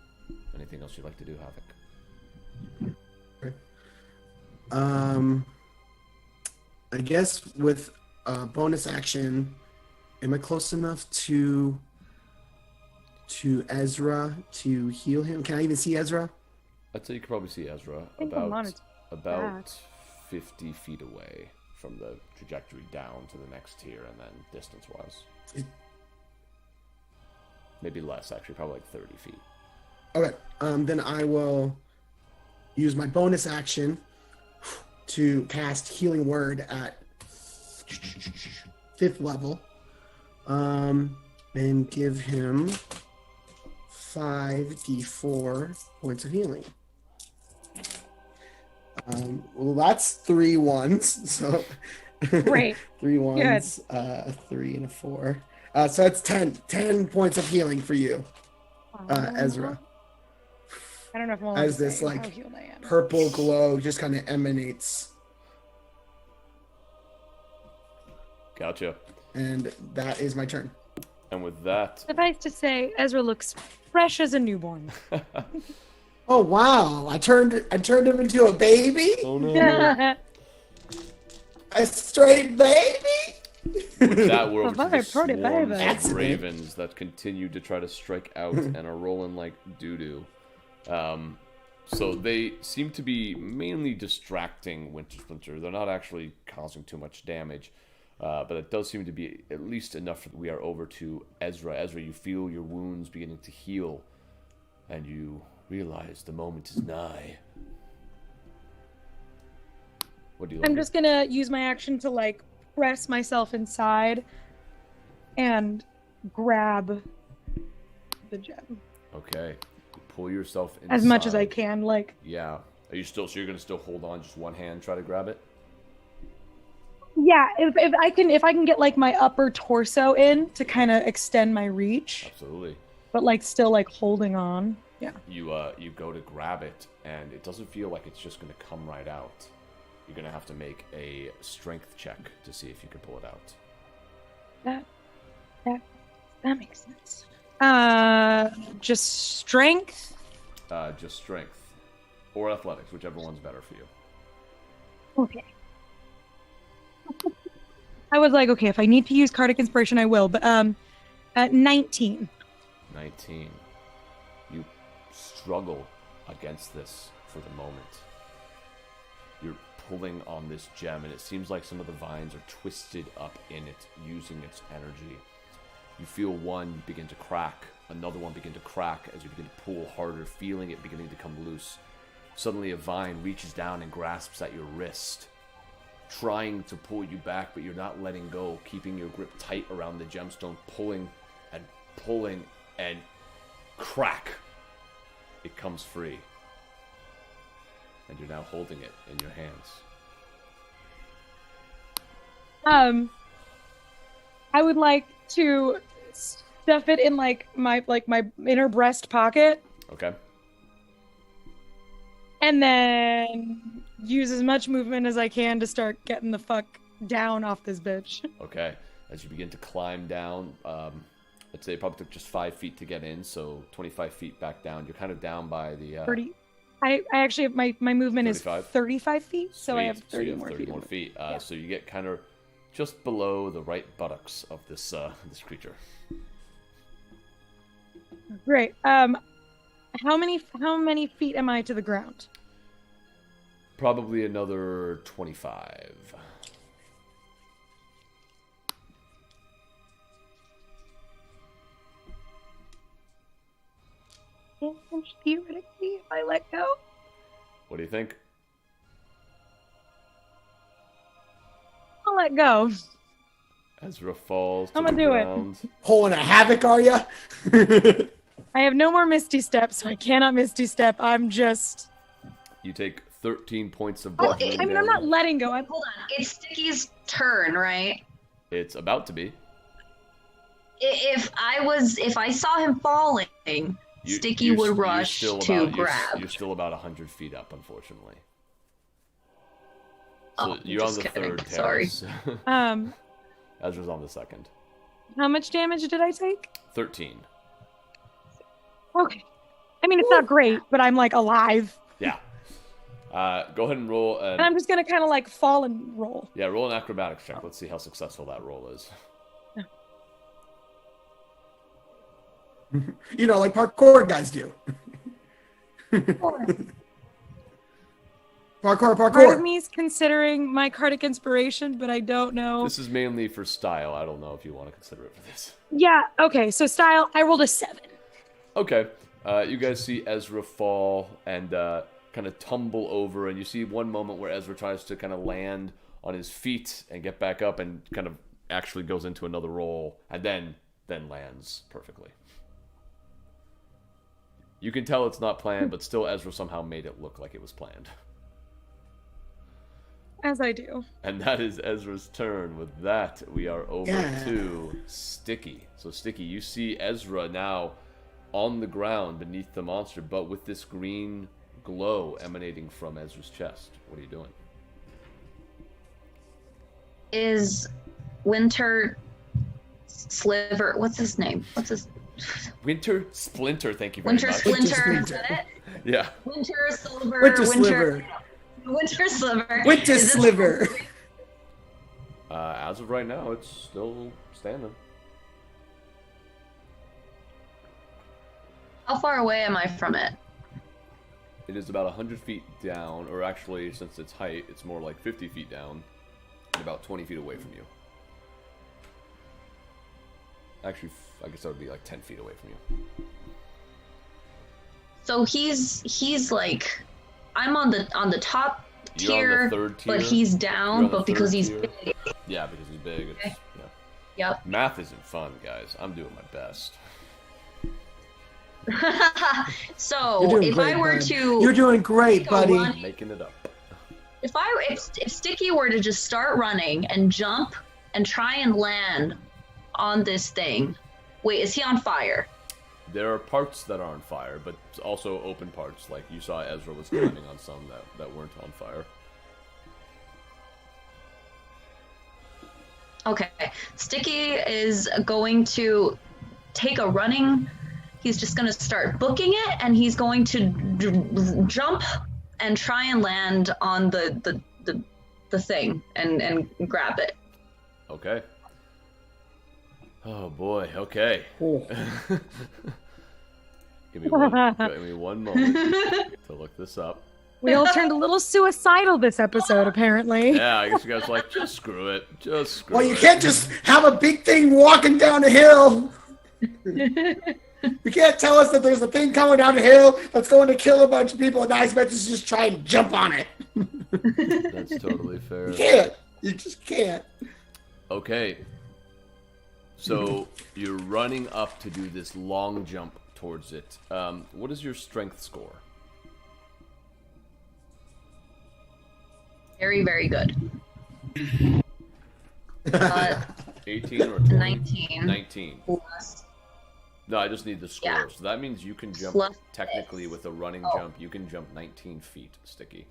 Anything else you'd like to do, Havok? I guess with a bonus action, am I close enough to Ezra to heal him? Can I even see Ezra? I'd say you could probably see Ezra think I'm on it. about 50 feet away from the trajectory down to the next tier, and then distance-wise. Maybe less, actually, probably like 30 feet. Okay, then I will use my bonus action to cast Healing Word at 5th level. And and give him 5d4 points of healing. Well, that's 3 ones. So Great. 3 ones, 3 and a 4. So that's 10 points of healing for you, Ezra. I don't know if I'm As this like purple glow just kind of emanates. Gotcha. And that is my turn. And with that, Suffice to say, Ezra looks fresh as a newborn. Oh wow! I turned him into a baby. oh no. A straight baby. With that, we're over to the very pretty swarms baby. of Excellent. ravens that continue to try to strike out and are rolling like doo-doo. So they seem to be mainly distracting Winter Splinter. They're not actually causing too much damage, but it does seem to be at least enough that we are over to Ezra. Ezra, you feel your wounds beginning to heal, and you realize the moment is nigh. What do you like? I'm just gonna use my action to like press myself inside and grab the gem Okay. Pull yourself inside. as much as I can. Like, Yeah. Are you still? So you're gonna still hold on just one hand, try to grab it? yeah, if I can get like my upper torso in to kind of extend my reach, Absolutely. but like still like holding on. Yeah. You go to grab it, and it doesn't feel like it's just gonna come right out. You're gonna have to make a strength check to see if you can pull it out. That makes sense. Just strength. Just strength or athletics, whichever one's better for you. Okay. I was like, okay, if I need to use Cardic Inspiration, I will. But 19. 19. You struggle against this for the moment. You're pulling on this gem, and it seems like some of the vines are twisted up in it, using its energy. You feel one begin to crack, another one begin to crack as you begin to pull harder, feeling it beginning to come loose. Suddenly a vine reaches down and grasps at your wrist, trying to pull you back, but you're not letting go, keeping your grip tight around the gemstone, pulling, and crack. It comes free. And you're now holding it in your hands. I would like to stuff it in my inner breast pocket, Okay. and then use as much movement as I can to start getting the fuck down off this bitch. Okay. As you begin to climb down, let's say it probably took just 5 feet to get in, so 25 feet back down. You're kind of down by the... 30. I actually have my movement 35? is 35 feet, so I Sweet. have 30 So you have more 30 feet. more feet. So you get kind of just below the right buttocks of this this creature. Great. How many feet am I to the ground? Probably another 25. And theoretically, if I let go. What do you think? I'll let go. Ezra falls to I'm the gonna do it. ground. Pulling a havoc, are ya? I have no more Misty Step, so I cannot Misty Step. I'm just... You take 13 points of Oh, bludgeoning I mean, I'm damage. not letting go. Hold on. It's Stiki's turn, right? It's about to be. If I saw him falling, Stiki would rush to grab. You're still about 100 feet up, unfortunately. So Oh, you're on just the kidding. third Sorry. terrace. Ezra's on the second. How much damage did I take? 13. Okay. I mean, it's not great, but I'm like alive. Yeah. Go ahead and roll. And I'm just gonna kind of like fall and roll. Yeah, roll an acrobatics check. Let's see how successful that roll is. You know, like parkour guys do. Parkour. Part of me is considering my Cardic Inspiration, but I don't know. This is mainly for style. I don't know if you want to consider it for this. Yeah, okay, so style, I rolled a 7. Okay. You guys see Ezra fall and kind of tumble over, and you see one moment where Ezra tries to kind of land on his feet and get back up and kind of actually goes into another roll, and then then lands perfectly. You can tell it's not planned, but still Ezra somehow made it look like it was planned. As I do. And that is Ezra's turn. With that, we are over to Stiki. So Stiki, you see Ezra now on the ground beneath the monster, but with this green glow emanating from Ezra's chest. What are you doing? Is Winter Sliver? What's his name? What's his? Winter Splinter. Thank you very Winter much. Splinter. Is that it? Yeah. Winter Silver. Winter Sliver. Winter Sliver. Winter Sliver. As of right now, it's still standing. How far away am I from it? It is about 100 feet down, or actually, since its height, it's more like 50 feet down, and about 20 feet away from you. Actually, I guess that would be like 10 feet away from you. So he's like, I'm on the top You're on tier, the third tier, but he's You're down, on the but because third he's tier. big. Yeah, because he's big. It's, Okay. yeah. Yep. Math isn't fun, guys. I'm doing my best. So You're doing if great, I were bud. to, You're doing great, take a buddy. run- Making it up. if Stiki were to just start running and jump and try and land on this thing, wait, is he on fire? There are parts that are on fire, but also open parts. Like you saw Ezra was climbing on some that weren't on fire. Okay, Stiki is going to take a running. He's just going to start booking it, and he's going to jump and try and land on the thing and grab it. Okay. Oh boy. Okay. Oh. give me one moment to look this up. We all turned a little suicidal this episode, apparently. Yeah, I guess you guys are like, just screw it. Just screw Well, it. you can't just have a big thing walking down a hill. You can't tell us that there's a thing coming down a hill that's going to kill a bunch of people, and I expect us to just try and jump on it. That's totally fair. You can't. You just can't. Okay. So you're running up to do this long jump towards it. What is your strength score? Very, very good. 18 or 20? 19. 19. Plus. No, I just need the score. Yeah. So that means you can jump, Plus technically this. with a running Oh. jump, you can jump 19 feet, Stiki.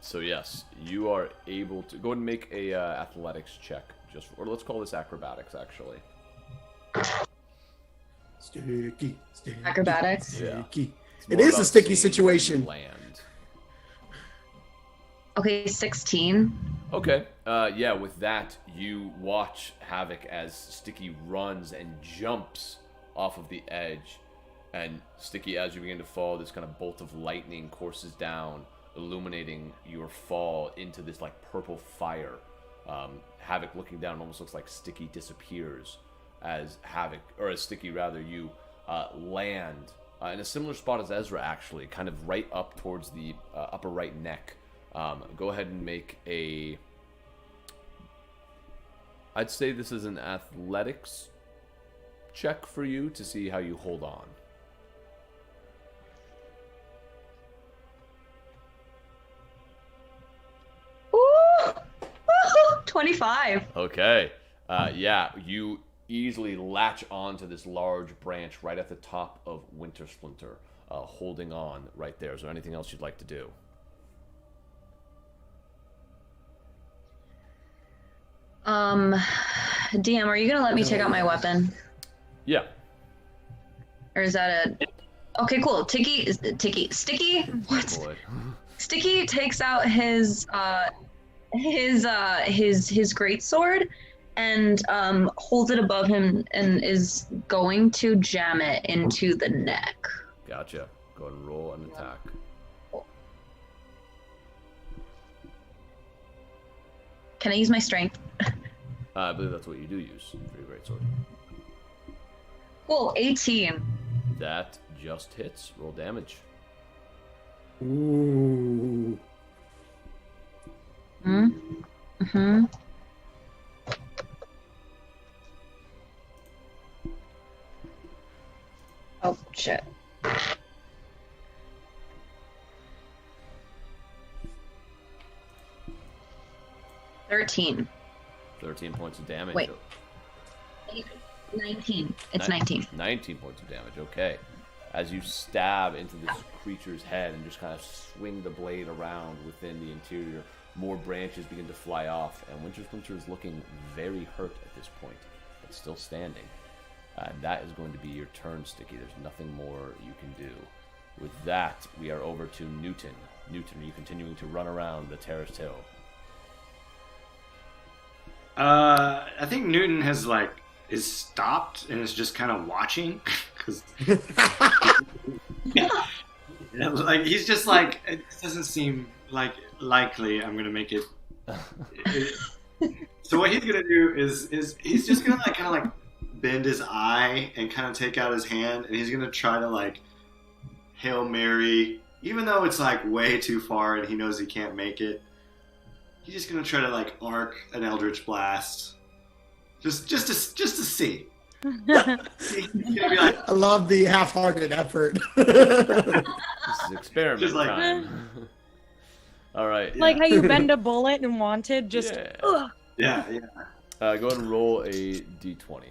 So yes, you are able to go ahead and make a athletics check, or let's call this acrobatics, actually. Sticky. Acrobatics. Yeah. Sticky. It's It more is a about sticky seeing situation. Land. Okay, 16. Okay. Yeah, with that, you watch Havok as Stiki runs and jumps off of the edge. And Stiki, as you begin to fall, this kind of bolt of lightning courses down, illuminating your fall into this like purple fire. Havok looking down, almost looks like Stiki disappears as Stiki rather, you land in a similar spot as Ezra, actually, kind of right up towards the upper right neck. Go ahead and make a... I'd say this is an athletics check for you to see how you hold on. Ooh! 25. Okay. Yeah, you easily latch onto this large branch right at the top of Winter Splinter, holding on right there. Is there anything else you'd like to do? DM, are you gonna let me check out my weapon? Yeah. Or is that a... Okay, cool. Stiki? What? Boy. Stiki takes out his greatsword and holds it above him and is going to jam it into the neck. Gotcha. Go ahead and roll an attack. Can I use my strength? I believe that's what you do use for your greatsword. Cool, 18. That just hits. Roll damage. Ooh. Mm-hmm. shit. $13. 13 points of damage. Wait. 19. It's 19. 19 points of damage, okay. As you stab into this creature's head and just kind of swing the blade around within the interior, more branches begin to fly off, and Winter Splinter is looking very hurt at this point, but still standing. That is going to be your turn, Stiki. There's nothing more you can do. With that, we are over to Newton. Newton, are you continuing to run around the terraced hill? I think Newton is stopped and is just kind of watching because he's just like, it doesn't seem like likely I'm gonna make it. So what he's gonna do is he's just gonna kind of bend his eye and kind of take out his hand, and he's gonna try to Hail Mary, even though it's way too far and he knows he can't make it. He's just gonna try to arc an Eldritch Blast, just to see. I love the half-hearted effort. This is experiment Just time. All right. Like how you bend a bullet and wanted just. Yeah. Ugh. Yeah. Go ahead and roll a d20.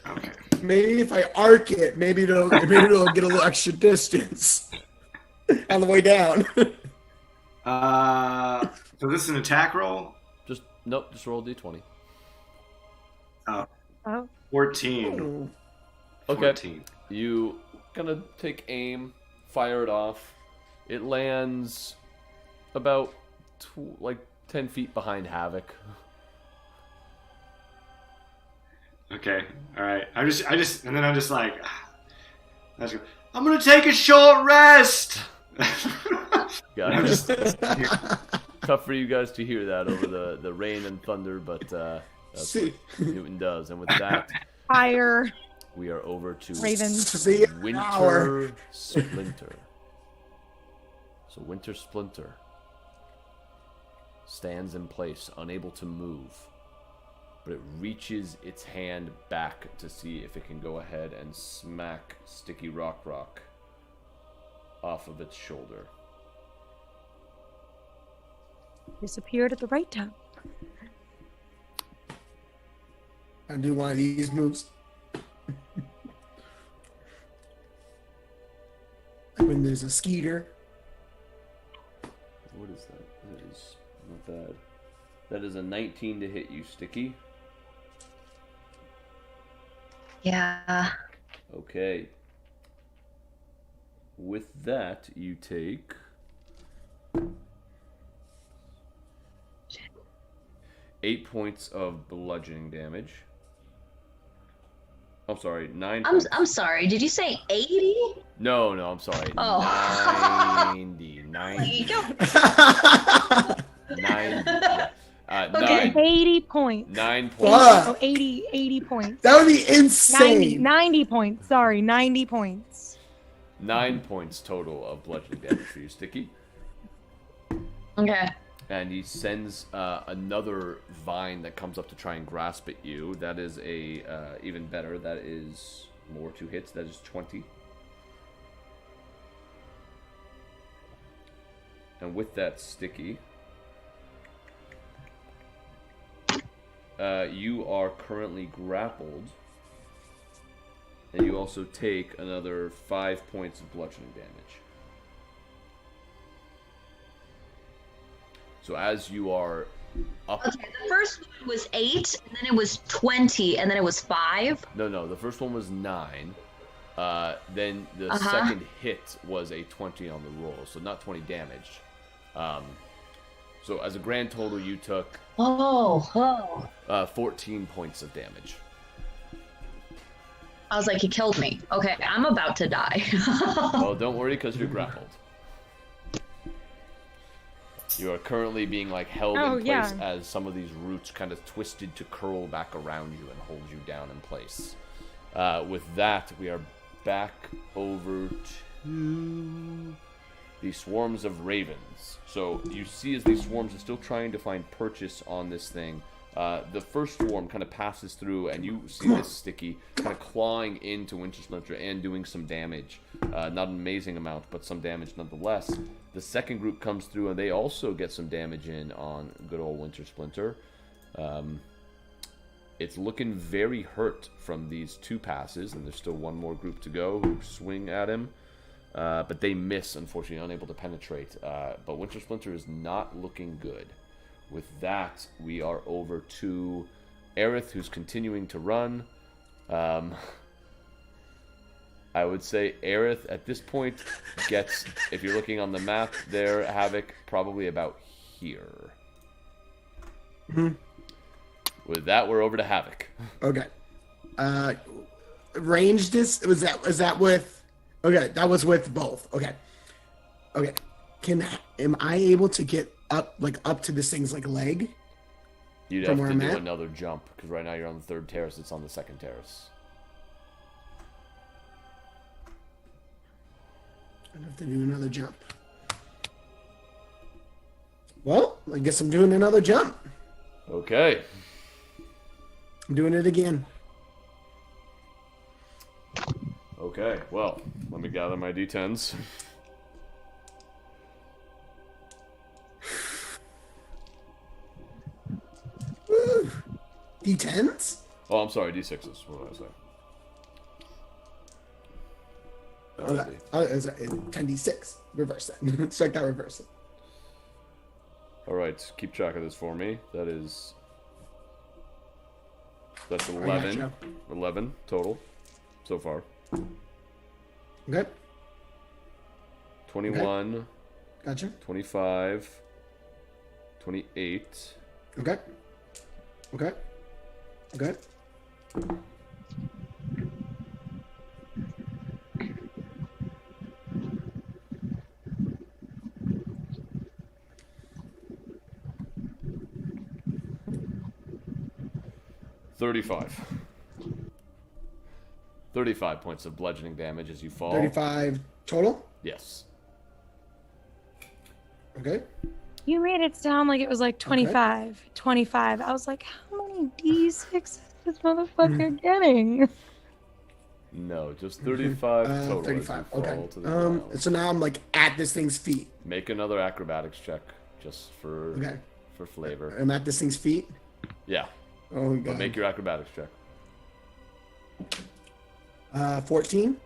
Okay. Maybe if I arc it, maybe it'll get a little extra distance on the way down. So this is an attack roll? Just roll a d20. Oh. 14. Okay. 14. You gonna take aim, fire it off. It lands about 10 feet behind Havok. Okay. All right. I'm gonna take a short rest. Yeah, tough for you guys to hear that over the rain and thunder, but that's what Newton does. And with that, Fire. we are over to Ravens. Winter Splinter. So Winter Splinter stands in place, unable to move, but it reaches its hand back to see if it can go ahead and smack Stiki Rock off of its shoulder. Disappeared at the right time. I do one of these moves. When there's a skeeter. What is that? That is not bad. That is a 19 to hit you, Stiki. Yeah. Okay. With that, you take 8 points of bludgeoning damage. I'm sorry, 9 points. I'm sorry. Did you say 80? No, I'm sorry. Oh. 90. Okay, 80 points. 9 points. Wow. Oh, 80 points. That would be insane. 90 points. Sorry, 90 points. 9 points total of bludgeoning damage for you, Stiki. Okay. And he sends another vine that comes up to try and grasp at you. That is even better. That is more 2 hits. That is 20. And with that, Stiki, you are currently grappled. And you also take another 5 points of bludgeoning damage. So as you are up... Okay, the first one was 8, and then it was 20, and then it was 5. No, the first one was 9. Then the second hit was a 20 on the roll, so not 20 damage. So as a grand total, you took 14 points of damage. I was like, he killed me. Okay, I'm about to die. Well, don't worry, because you're grappled. You are currently being held in place as some of these roots kind of twisted to curl back around you and hold you down in place. With that, we are back over to the swarms of ravens. So you see as these swarms are still trying to find purchase on this thing, The first swarm kind of passes through, and you see this Stiki kind of clawing into Winter Splinter and doing some damage. Not an amazing amount, but some damage nonetheless. The second group comes through, and they also get some damage in on good old Winter Splinter. It's looking very hurt from these 2 passes, and there's still one more group to go who swing at him. But they miss, unfortunately, unable to penetrate. But Winter Splinter is not looking good. With that, we are over to Aerith, who's continuing to run. I would say Aerith, at this point, gets, if you're looking on the map there, Havok, probably about here. Mm-hmm. With that, we're over to Havok. Okay. Range is that with? Okay, that was with both. Okay. Am I able to get up to this thing's leg? You'd have to do another jump, because right now you're on the 3rd terrace, it's on the 2nd terrace. I'd have to do another jump. Well, I guess I'm doing another jump. Okay. I'm doing it again. Okay, well, let me gather my d10s. D10s? Oh, I'm sorry, d6s. What did I say? 10d6. Reverse that. Strike that, reverse it. Alright, keep track of this for me. That's 11. Gotcha. 11 total so far. Okay. 21. Okay. Gotcha. 25. 28. Okay. 35. 35 points of bludgeoning damage as you fall. 35 total? Yes. Okay. You made it sound like it was like 25. Okay. 25. I was like, how many D6 is this motherfucker getting? No, just 35 total. 35. Okay. So now I'm at this thing's feet. Make another acrobatics check just for flavor. I'm at this thing's feet? Yeah. Oh, God. But make your acrobatics check. 14.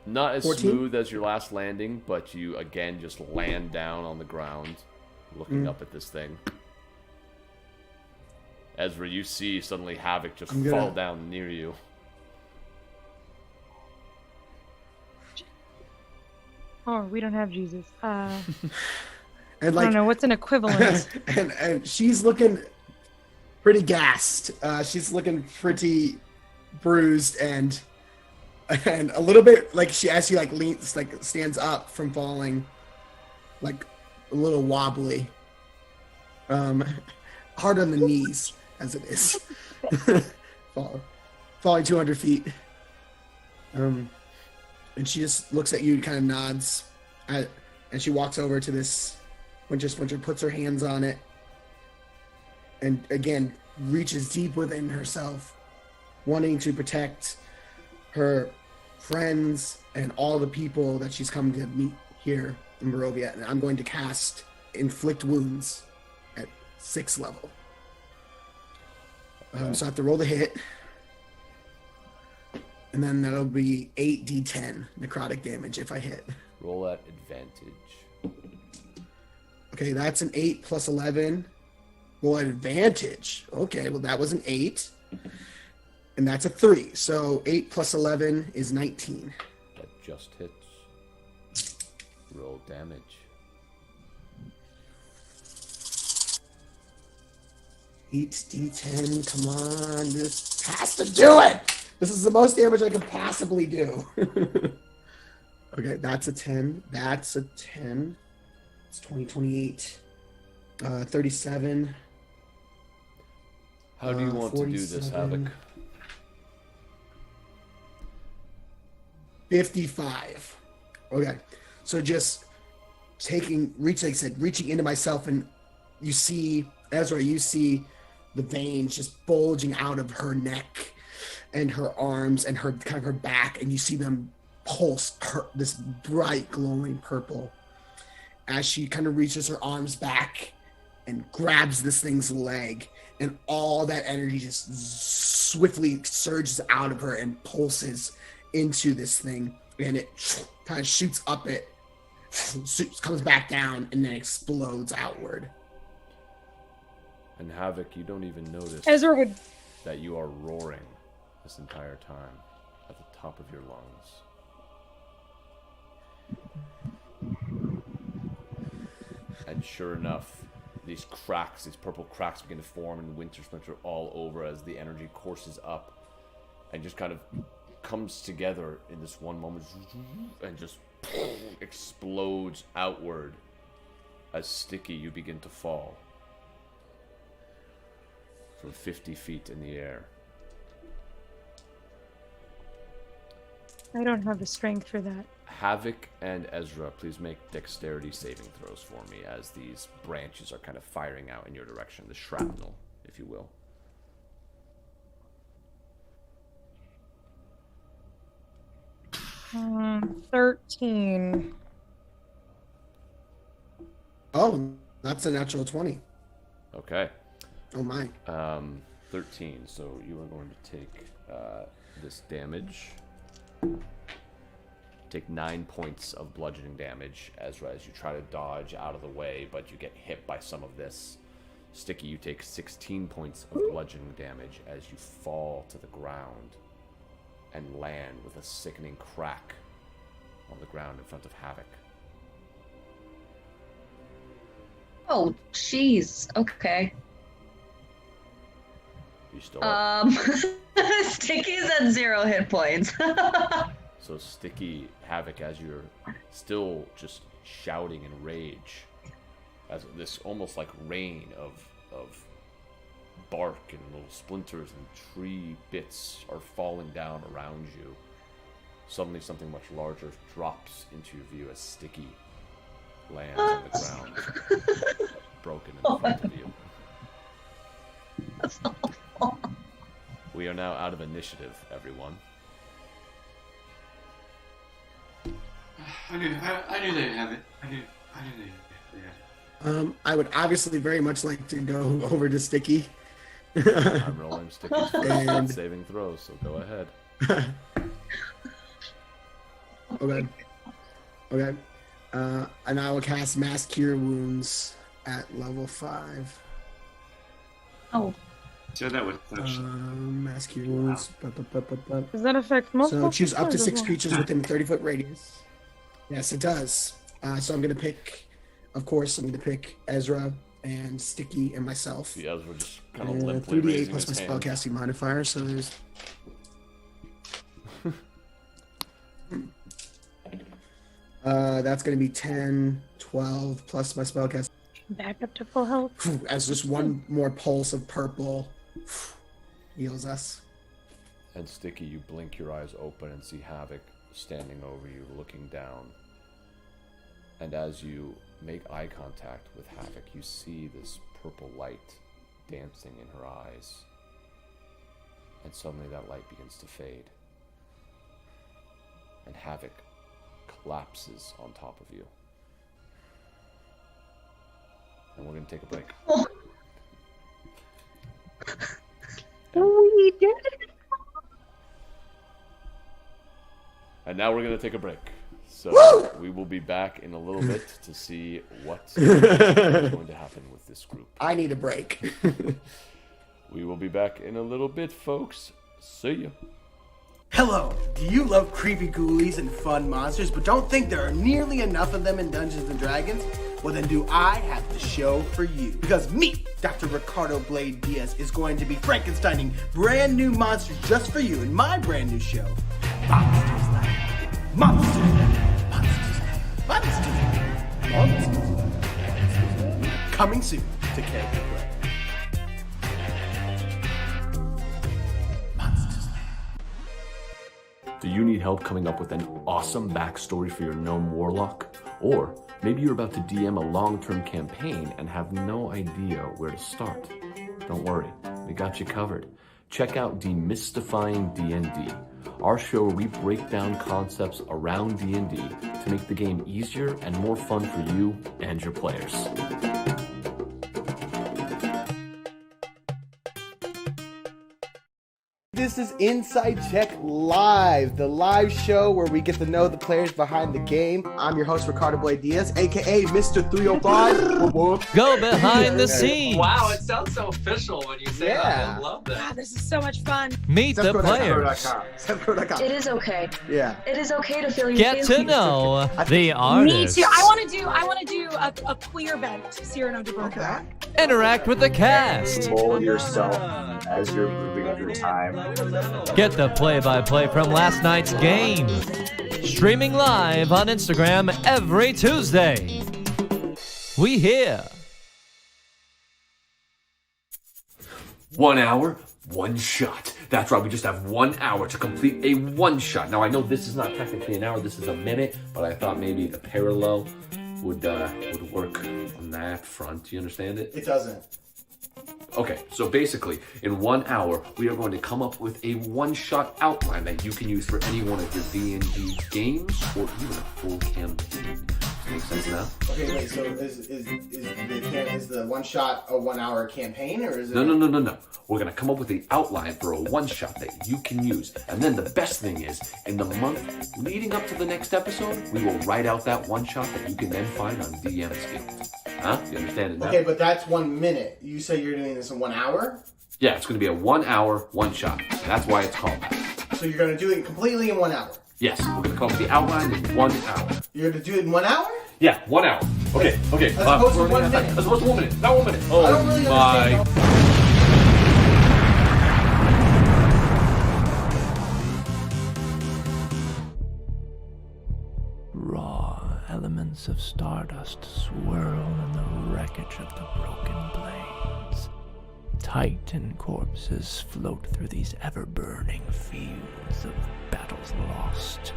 Not as 14? smooth as your last landing, but you again just land down on the ground, looking up at this thing. Ezra, you see suddenly Havok just fall down near you. Oh, we don't have Jesus. And I don't know what's an equivalent. and she's looking pretty gassed. She's looking pretty bruised and a little bit as she leans, stands up from falling, a little wobbly. Hard on the knees as it is. Falling 200 feet. And she just looks at you and kind of nods, and she walks over to this Winter Splinter, puts her hands on it, and again reaches deep within herself, wanting to protect her friends and all the people that she's come to meet here in Barovia. And I'm going to cast Inflict Wounds at 6th level. So I have to roll the hit. And then that'll be 8d10 necrotic damage if I hit. Roll at advantage. Okay, that's an 8 plus 11. Roll at advantage. Okay, well that was an 8. And that's a 3. So 8 plus 11 is 19. That just hits. Roll damage. Eight d10. Come on, this has to do it. This is the most damage I can possibly do. Okay, that's a 10. That's a 10. It's 20, 28. 37. How do you want to do this, Havok? 55. Okay. So just reaching into myself, and you see, Ezra, you see the veins just bulging out of her neck and her arms and her kind of her back, and you see them pulse this bright glowing purple as she kind of reaches her arms back and grabs this thing's leg, and all that energy just swiftly surges out of her and pulses into this thing, and it kind of shoots up it, comes back down, and then explodes outward. And Havok, you don't even notice Ezra would. that you are roaring this entire time at the top of your lungs. And sure enough, these cracks, these purple cracks begin to form and winter splinter all over as the energy courses up and just kind of comes together in this one moment and just explodes outward as Stiki, you begin to fall from 50 feet in the air. I don't have the strength for that. Havok and Ezra, please make dexterity saving throws for me as these branches are kind of firing out in your direction. The shrapnel, if you will. 13. Oh, that's a natural 20. Okay. Oh my. 13. So you are going to take this damage. Take 9 points of bludgeoning damage, Ezra, as you try to dodge out of the way, but you get hit by some of this. Stiki, you take 16 points of bludgeoning damage as you fall to the ground and land with a sickening crack on the ground in front of Havok. Oh, jeez. Okay. You still up? Stiki's at 0 hit points. So Stiki, Havok, as you're still just shouting in rage, as this almost like rain of bark and little splinters and tree bits are falling down around you, suddenly something much larger drops into your view as Stiki lands on the ground, broken in front of you. That's awful. We are now out of initiative, everyone. I knew they'd have it. I knew they'd have it. I would obviously very much like to go over to Stiki. I'm rolling Stiki's first And- saving throws, so go ahead. Okay. And I will cast Mass Cure Wounds at level 5. Oh, So that would touch. Mass Cure Wounds. Does that affect multiple? So choose up to creatures 6 as well? creatures within 30-foot radius. Yes, it does. So I'm going to pick, of course, I'm going to pick Ezra and Stiki and myself. The Ezra just kind of And limply 3d8 raising plus my his hand. spellcasting modifier, so there's... that's going to be 10, 12 plus my spellcasting. Back up to full health. As just one more pulse of purple heals us. And Stiki, you blink your eyes open and see Havok standing over you, looking down. And as you make eye contact with Havok, you see this purple light dancing in her eyes. And suddenly that light begins to fade. And Havok collapses on top of you. And we're going to take a break. We did it. And now we're going to take a break. So we will be back in a little bit to see what is going to happen with this group. I need a break. We will be back in a little bit, folks. See ya. Hello, do you love creepy ghoulies and fun monsters, but don't think there are nearly enough of them in Dungeons & Dragons? Well then do I have the show for you. Because me, Dr. Ricardo Blayde Diaz, is going to be Frankensteining brand new monsters just for you in my brand new show, Monsters Lab. Monsters Lab. Monsters Lab. Monsters Lab. Coming soon to Character Play. Do you need help coming up with an awesome backstory for your gnome warlock? Or maybe you're about to DM a long-term campaign and have no idea where to start? Don't worry. we got you covered. Check out Demystifying D&D, our show where we break down concepts around D&D to make the game easier and more fun for you and your players. This is Inside Check Live, the live show where we get to know the players behind the game. I'm your host, Ricardo Blayde Diaz, aka Mr. 305. Go behind the scenes. Wow, it sounds so official when you say that. I love that. Wow, this is so much fun. Meet the players. SwordCoastSoundscapes. It is okay. Yeah. It is okay to feel your Get to feelings. know the Me artists. too. I want to do a queer bent Cyrano de Bergerac. Interact with the cast. Mold yourself as you're moving through time. Get the play-by-play from last night's game. Streaming live on Instagram every Tuesday. We here. 1 hour, one shot. That's right, we just have 1 hour to complete a one shot. Now I know this is not technically an hour, this is a minute, but I thought maybe the parallel would work on that front. Do you understand it? It doesn't. Okay, so basically, in 1 hour, we are going to come up with a one-shot outline that you can use for any one of your D&D games or even a full campaign. Makes sense now? Okay, wait, so is the one shot a 1 hour campaign, or is it? No. We're going to come up with the outline for a one-shot that you can use. And then the best thing is, in the month leading up to the next episode, we will write out that one-shot that you can then find on DM's Guild. Huh? You understand it now? Okay, but that's 1 minute. You say you're doing this in 1 hour? Yeah, it's going to be a 1 hour, one shot. That's why it's called that. So you're going to do it completely in 1 hour? Yes, we're going to come up with the outline in 1 hour. You're going to do it in 1 hour? Yeah, 1 hour. Okay. As opposed to 1 minute. As opposed to 1 minute. Not 1 minute. Oh, I don't really my. understand. Raw elements of stardust swirl in the wreckage of the broken blades. Titan corpses float through these ever-burning fields of battles lost.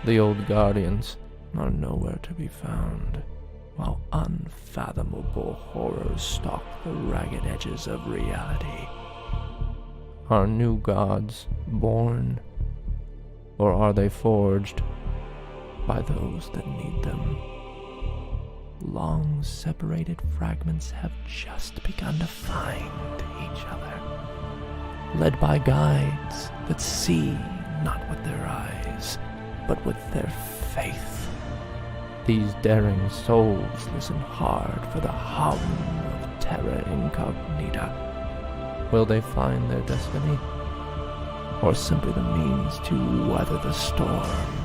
The old guardians are nowhere to be found, while unfathomable horrors stalk the ragged edges of reality. Are new gods born, or are they forged by those that need them? Long separated fragments have just begun to find each other, led by guides that see not with their eyes, but with their faith. These daring souls listen hard for the hum of terra incognita. Will they find their destiny, or simply the means to weather the storm?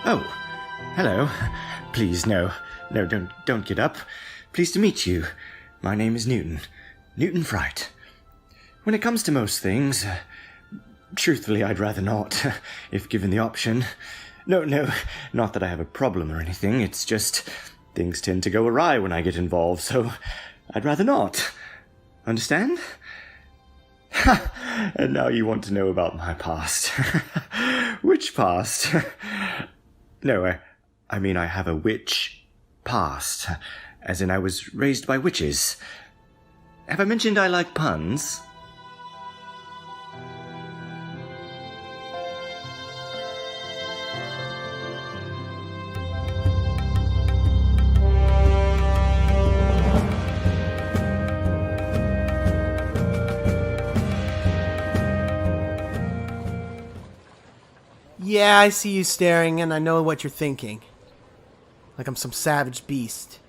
Oh, hello. Please, no, don't get up. Pleased to meet you. My name is Newton Fright. When it comes to most things, truthfully, I'd rather not, if given the option. No, not that I have a problem or anything, it's just things tend to go awry when I get involved, so I'd rather not. Understand? And now you want to know about my past. Which past? No, I mean I have a witch past, as in I was raised by witches. Have I mentioned I like puns? Yeah, I see you staring, and I know what you're thinking. Like I'm some savage beast.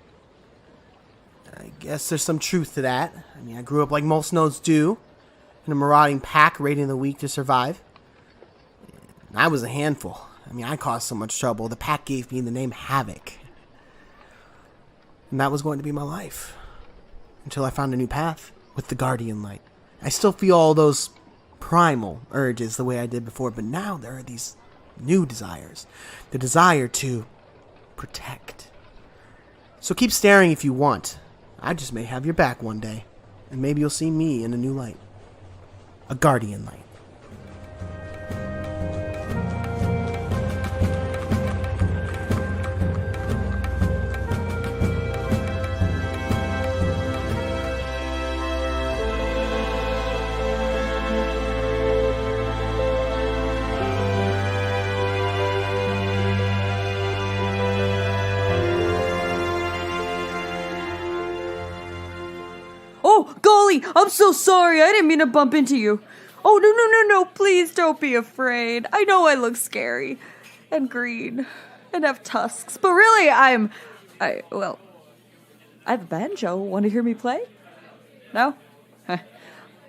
I guess there's some truth to that. I mean, I grew up like most Gnols do, in a marauding pack raiding the weak to survive. And I was a handful. I mean, I caused so much trouble, the pack gave me the name Havok. And that was going to be my life. Until I found a new path with the Guardian Light. I still feel all those primal urges the way I did before, but now there are these new desires. The desire to protect. So keep staring if you want. I just may have your back one day. And maybe you'll see me in a new light. A guardian light. Oh, golly, I'm so sorry. I didn't mean to bump into you. Oh, no. Please don't be afraid. I know I look scary and green and have tusks, but really I have a banjo. Want to hear me play? No?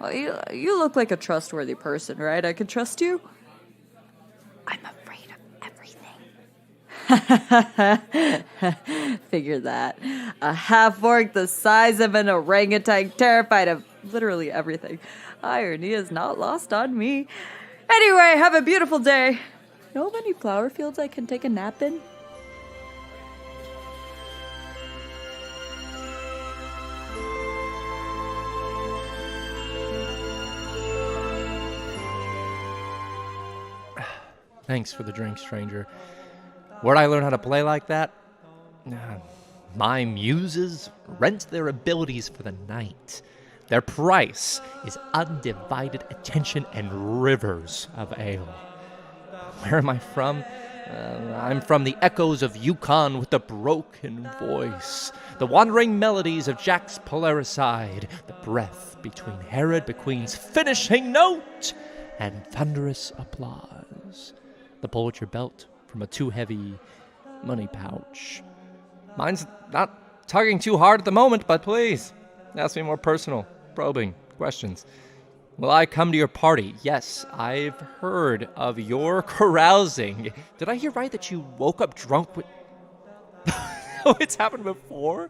Well, you look like a trustworthy person, right? I can trust you? I'm afraid of everything. Figure that. A half-orc the size of an orangutan, terrified of literally everything. Irony is not lost on me. Anyway, have a beautiful day. Know of any flower fields I can take a nap in? Thanks for the drink, stranger. Where'd I learn how to play like that? My muses rent their abilities for the night. Their price is undivided attention and rivers of ale. Where am I from? I'm from the echoes of Yukon with the broken voice, the wandering melodies of Jack's Polaricide, the breath between Herod McQueen's finishing note and thunderous applause. The pull at your belt from a too heavy money pouch. Mine's not tugging too hard at the moment, but please, ask me more personal, probing questions. Will I come to your party? Yes, I've heard of your carousing. Did I hear right that you woke up drunk with... Oh, it's happened before?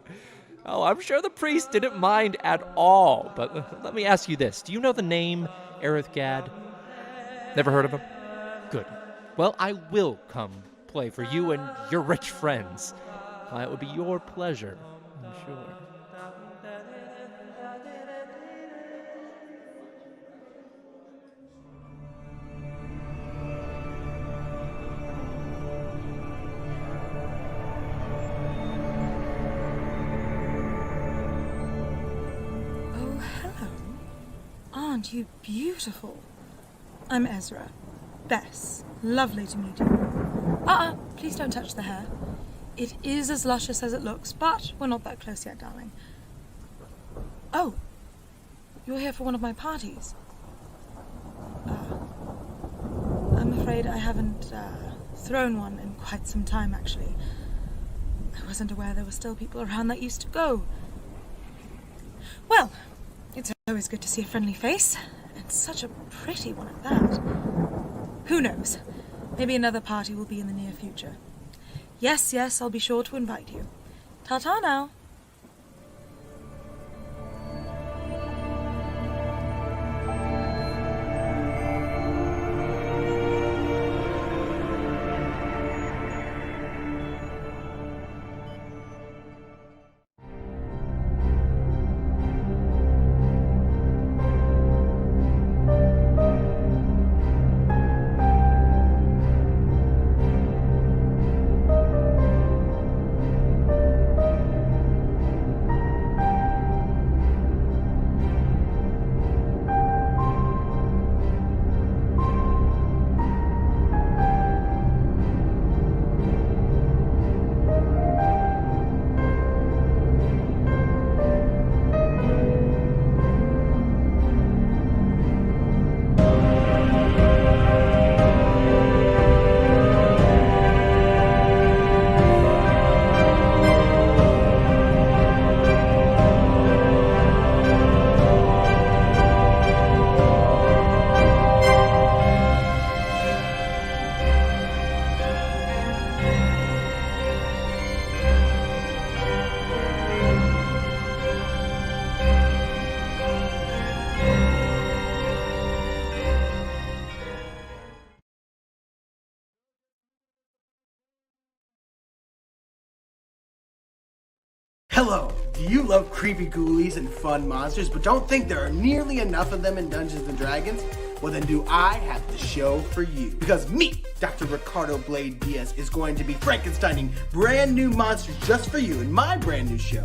Oh, I'm sure the priest didn't mind at all, but let me ask you this. Do you know the name Gaad? Never heard of him? Good. Well, I will come play for you and your rich friends. It would be your pleasure, I'm sure. Oh, hello. Aren't you beautiful? I'm Ezra. Bess. Lovely to meet you. Please don't touch the hair. It is as luscious as it looks, but we're not that close yet, darling. Oh, you're here for one of my parties. I'm afraid I haven't thrown one in quite some time, actually. I wasn't aware there were still people around that used to go. Well, it's always good to see a friendly face, and such a pretty one at that. Who knows? Maybe another party will be in the near future. Yes, I'll be sure to invite you. Ta-ta now. Hello! Do you love creepy ghoulies and fun monsters, but don't think there are nearly enough of them in Dungeons & Dragons? Well then do I have the show for you. Because me, Dr. Ricardo Blayde Diaz, is going to be Frankensteining brand new monsters just for you in my brand new show,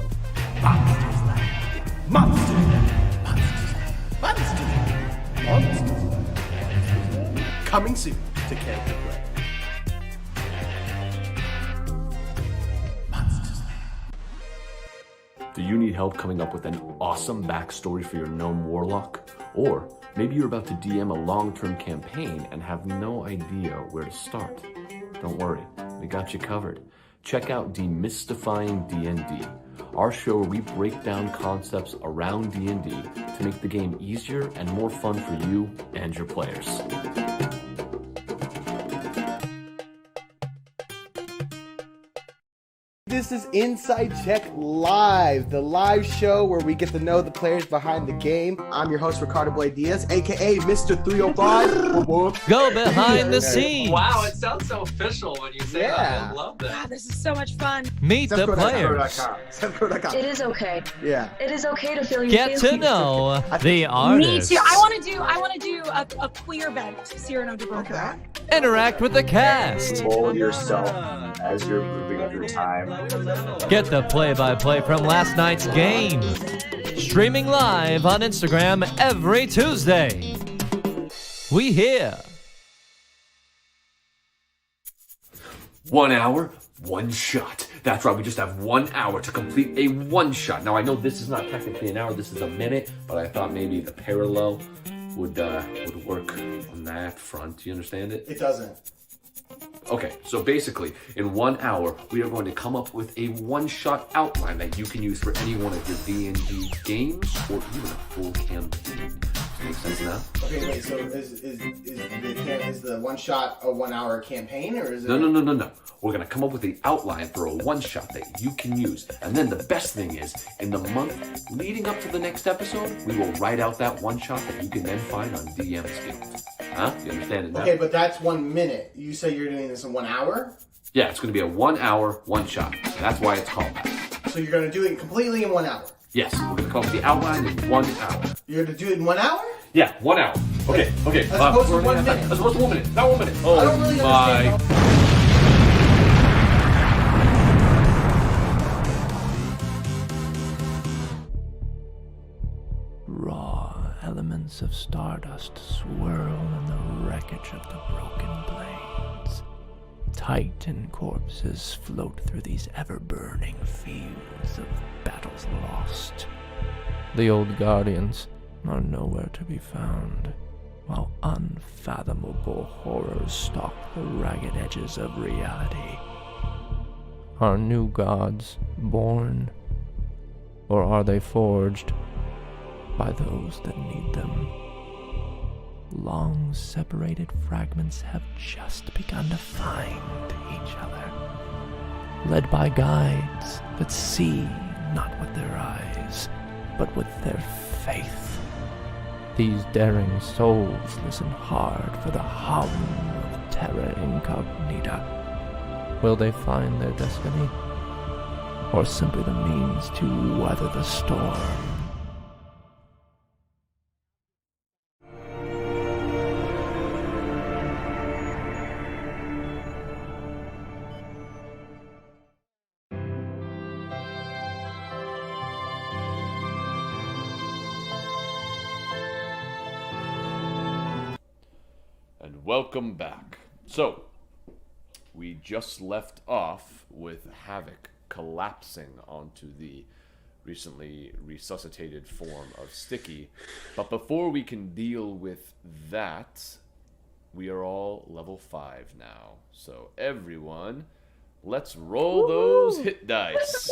Monsters Lab. Monsters Lab. Monsters Lab. Monsters Lab. Coming soon to Character Play. Do you need help coming up with an awesome backstory for your gnome warlock? Or maybe you're about to DM a long-term campaign and have no idea where to start? Don't worry, we got you covered. Check out Demystifying D&D, our show where we break down concepts around D&D to make the game easier and more fun for you and your players. This is Inside Check Live, the live show where we get to know the players behind the game. I'm your host, Ricardo Blayde Diaz, aka Mr. 305. Go behind the scenes. Wow, it sounds so official when you say that. I love that. Wow, this is so much fun. Meet the players. SwordCoastSoundscapes. It is okay. Yeah. It is okay to feel your Get to feelings. know the Me artists. too. I want to do a queer bent Cyrano de Bergerac. Interact with the cast. Roll yourself as you're moving through time. Get the play-by-play from last night's game. Streaming live on Instagram every Tuesday. We here. 1 hour, one shot. That's right, we just have 1 hour to complete a one shot. Now I know this is not technically an hour, this is a minute, but I thought maybe the parallel would work on that front. Do you understand it? It doesn't. Okay, so basically, in 1 hour, we are going to come up with a one-shot outline that you can use for any one of your D&D games or even a full campaign. Makes sense now? Okay, wait, so is the one shot a 1 hour campaign, or is it? No. We're going to come up with the outline for a one-shot that you can use. And then the best thing is, in the month leading up to the next episode, we will write out that one-shot that you can then find on DM's Guild. Huh? You understand it now? Okay, but that's 1 minute. You say you're doing this in 1 hour? Yeah, it's going to be a 1 hour, one shot. That's why it's called that. So you're going to do it completely in 1 hour? Yes, we're going to come up with the outline in 1 hour. You're going to do it in 1 hour? Yeah, 1 hour. Okay. As opposed to 1 minute. As opposed to 1 minute. Not 1 minute. Oh, I don't really understand. Raw elements of stardust swirl in the wreckage of the broken blades. Titan corpses float through these ever-burning fields of battles lost. The old guardians are nowhere to be found, while unfathomable horrors stalk the ragged edges of reality. Are new gods born, or are they forged by those that need them? Long separated fragments have just begun to find each other, led by guides that see not with their eyes, but with their faith. These daring souls listen hard for the hum of terra incognita. Will they find their destiny, or simply the means to weather the storm? Welcome back. So, we just left off with Havok collapsing onto the recently resuscitated form of Stiki. But before we can deal with that, we are all level 5 now. So everyone, let's roll those hit dice.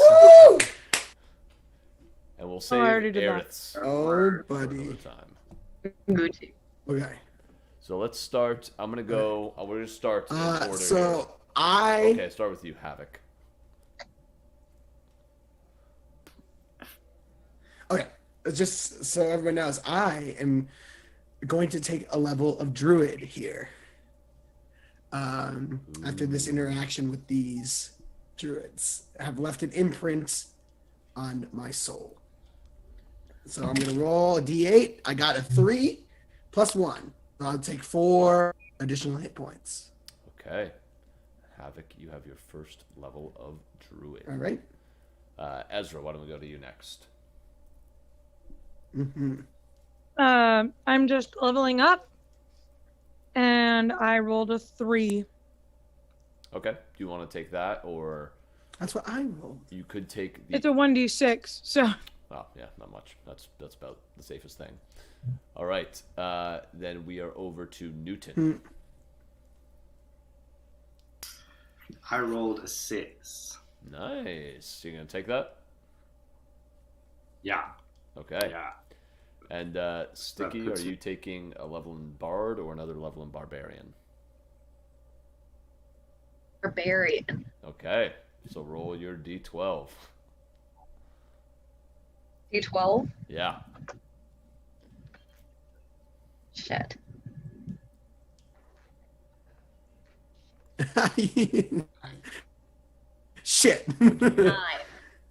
And we'll save Aerith's buddy. time. Gucci. Okay. So let's start. I'm gonna go. We're gonna start in order. Okay, start with you, Havok. Okay, just so everyone knows, I am going to take a level of druid here. After this interaction with these druids, I have left an imprint on my soul. So I'm going to roll a d8. I got a 3 plus 1. So I'll take 4 additional hit points. Okay. Havok, you have your first level of Druid. All right. Ezra, why don't we go to you next? Mm-hmm. I'm just leveling up, and I rolled a 3. Okay. Do you want to take that, or That's what I rolled. you could take the... It's a 1d6, so... Oh, yeah, not much. That's about the safest thing. All right. Then we are over to Newton. I rolled a 6. Nice. You gonna take that? Yeah. Okay. Yeah. And Stiki, are you taking a level in Bard or another level in Barbarian? Barbarian. Okay. So roll your D12. D12? Yeah. Shit. Shit. 9.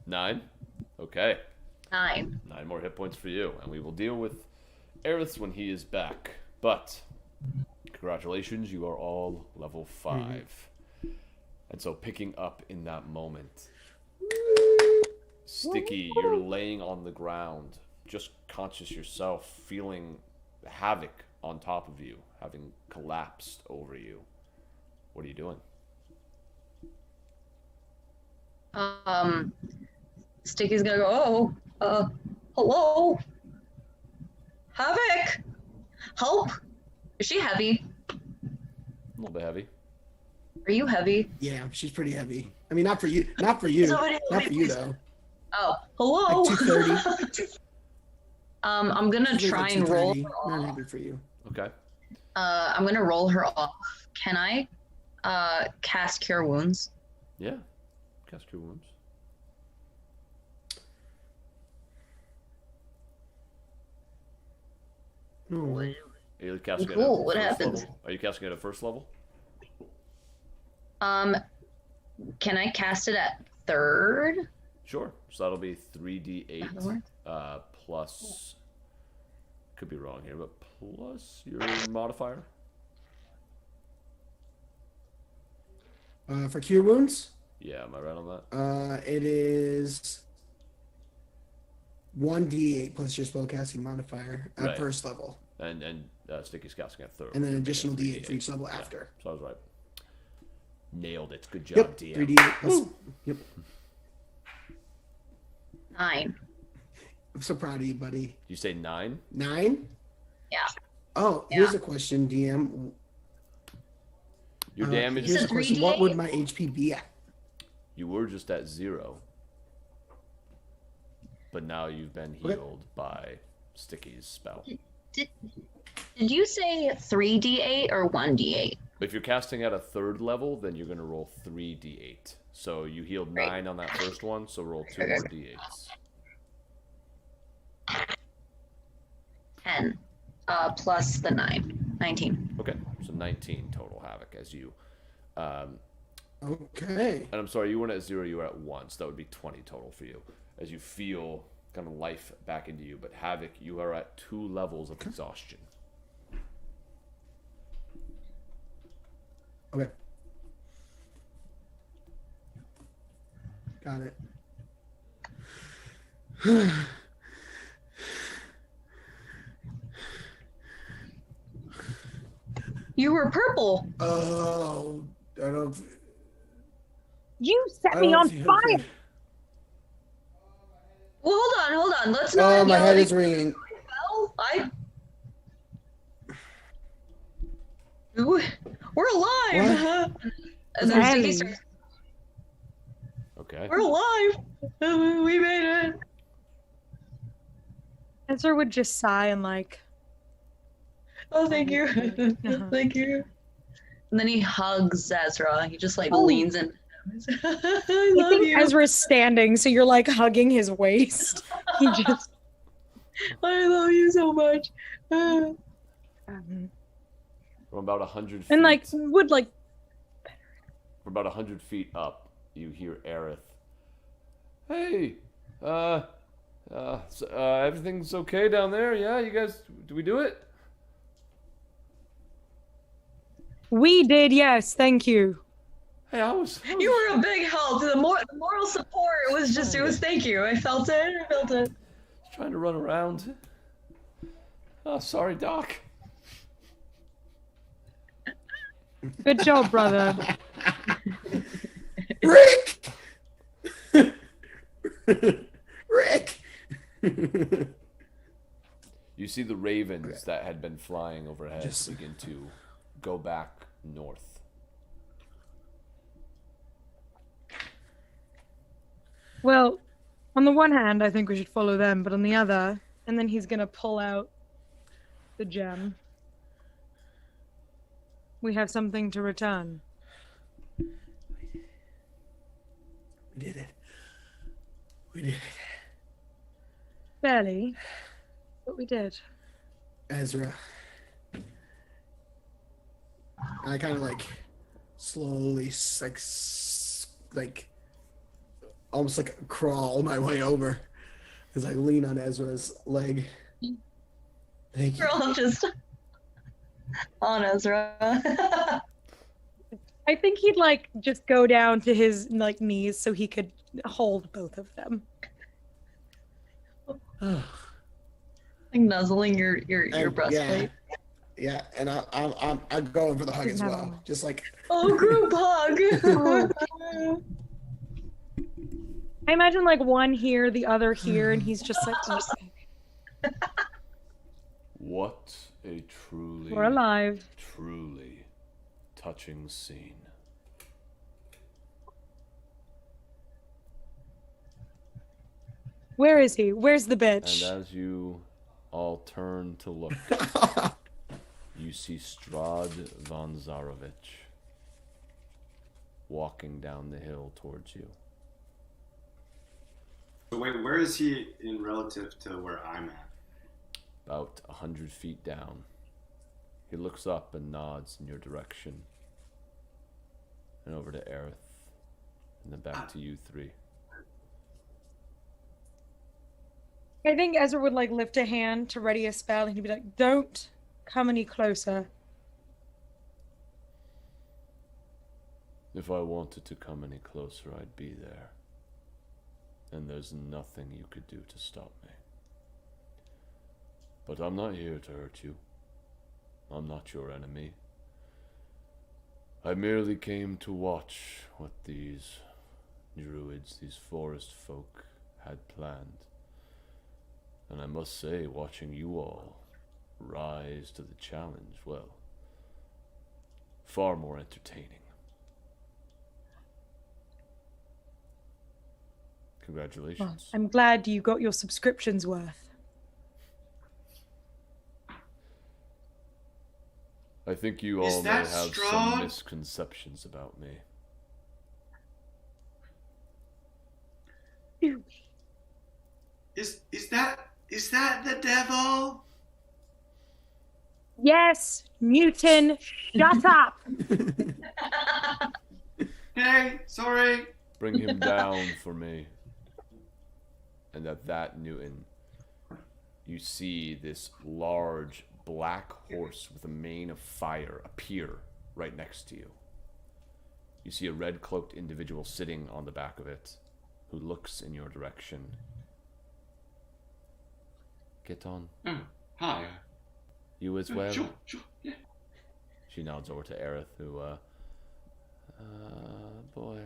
9? Okay. 9. 9 more hit points for you. And we will deal with Aerith's when he is back. But, congratulations, you are all level 5. And so picking up in that moment, Stiki, you're laying on the ground, just conscious yourself, feeling Havok on top of you, having collapsed over you. What are you doing? Stiki's gonna go, hello? Havok! Help! Is she heavy? A little bit heavy. Are you heavy? Yeah, she's pretty heavy. I mean, not for you. Not for you. Somebody Not for you, though. Oh, hello? Like 230. I'm gonna try and roll her Not off. heavy for you. Okay. I'm gonna roll her off. Can I cast Cure Wounds? Yeah. Cast Cure Wounds. No. Are you casting it Cool, at what first happens? level? Are you casting it at first level? Can I cast it at 3rd? Sure. So that'll be 3d8 That'll work. plus... Could be wrong here, but plus your modifier? For cure wounds, Yeah, am I right on that? it is 1d8 plus your spellcasting modifier at Right. first level, And Stiki's casting at third. and then an additional d8 for each level after. So I was right. Nailed it. Good job, Yep, DM. 3d8 plus. Yep. 9. I'm so proud of you, buddy. You say 9? 9? Yeah. Oh, here's a question, DM. Your damage... Here's a question. What would my HP be at? You were just at 0. But now you've been healed by Stiki's spell. Did you say 3d8 or 1d8? If you're casting at a 3rd level, then you're going to roll 3d8. So you healed 9 on that first one, so roll 2 more d8s. 10. Plus the 9. 19. Okay, so 19 total Havok as you... Okay. And I'm sorry, you weren't at 0, you were at 1, so that would be 20 total for you. As you feel kind of life back into you. But Havok, you are at 2 levels of exhaustion. Okay. Got it. You were purple. Oh, I don't. You set I me don't on feel fire! good. Well, hold on. Let's not. Oh, my yell head at is ringing. Well, we're alive. And then Hey. Stiki starts, Okay. we're alive. We made it. Ezra would just sigh and like, Oh, thank you. Uh-huh. Thank you. And then he hugs Ezra. He just like Oh. leans in. I I love think you. Ezra's standing, so you're like hugging his waist. He just. I love you so much. From about 100 feet... And like, would like. From about 100 feet up, you hear Aerith. Hey, Everything's okay down there? Yeah, you guys, do we do it? We did, yes, thank you. Hey, I was You were a big help. The moral support was just, it was thank you. I felt it. trying to run around. Oh, sorry, Doc. Good job, brother. Rick! Rick! You see the ravens that had been flying overhead begin to go back north. Well, on the one hand, I think we should follow them, but on the other, and then he's gonna pull out the gem. We have something to return. We did it. We did it. Barely, but we did. Ezra. I kind of like slowly, like almost like crawl my way over as I lean on Ezra's leg. Thank you. We're all just on Ezra. I think he'd like just go down to his like knees so he could hold both of them. Like nuzzling your breastplate. Yeah, and I'm going for the hug as well. Just like group hug. I imagine like one here, the other here, and he's just like, oh, What a we're alive. truly touching scene. Where is he? Where's the bitch? And as you all turn to look, you see Strahd von Zarovich walking down the hill towards you. So wait, where is he in relative to where I'm at? About 100 feet down. He looks up and nods in your direction. And over to Aerith. And then back to you three. I think Ezra would like lift a hand to ready a spell, and he'd be like, "Don't come any closer." If I wanted to come any closer, I'd be there. And there's nothing you could do to stop me. But I'm not here to hurt you. I'm not your enemy. I merely came to watch what these druids, these forest folk, had planned. And I must say, watching you all rise to the challenge, well, far more entertaining. Congratulations. Well, I'm glad you got your subscription's worth. I think you all may have some misconceptions about me. Is that the devil? Yes, Newton, shut up. Hey, sorry. Bring him down for me. And at that, Newton, you see this large black horse with a mane of fire appear right next to you. You see a red-cloaked individual sitting on the back of it, who looks in your direction. Get on. Hi. You as well? Sure, yeah. She nods over to Aerith, who, boy,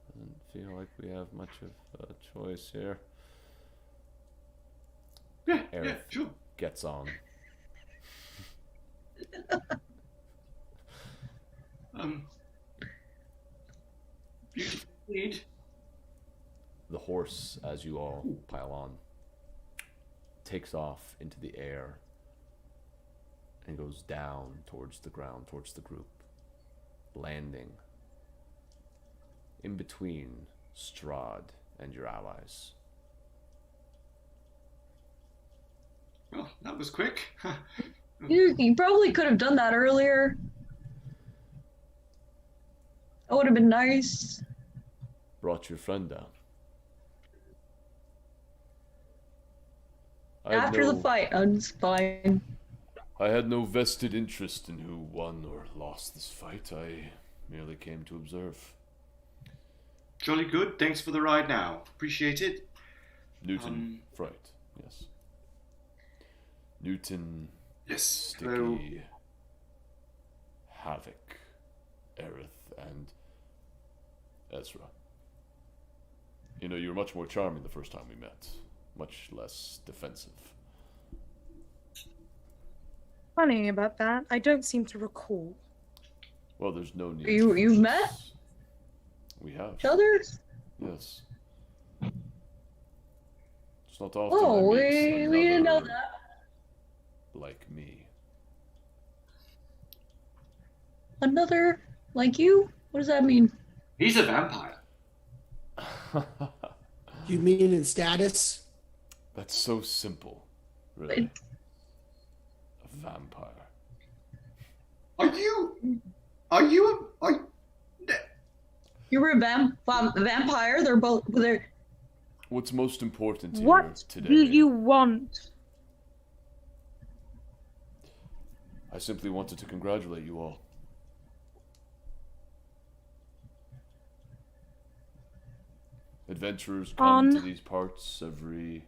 doesn't feel like we have much of a choice here. Aerith sure. gets on. Lead. The horse, as you all pile on, takes off into the air and goes down towards the ground, towards the group, landing in between Strahd and your allies. Well, that was quick. You probably could have done that earlier. That would have been nice. Brought your friend down. After the fight, it's fine. I had no vested interest in who won or lost this fight. I merely came to observe. Jolly good. Thanks for the ride now. Appreciate it. Newton Fright, yes. Newton, yes. Stiki, Havok, Aerith, and Ezra. You know, you were much more charming the first time we met. Much less defensive. Funny about that. I don't seem to recall. Well, there's no need. You've met? We have. Each other? Yes. It's not often I meet we didn't know another that. like me. Another like you? What does that mean? He's a vampire. You mean in status? That's so simple, really. A vampire. You were a vampire. They're. What's most important here What today? do you want? I simply wanted to congratulate you all. Adventurers come to these parts every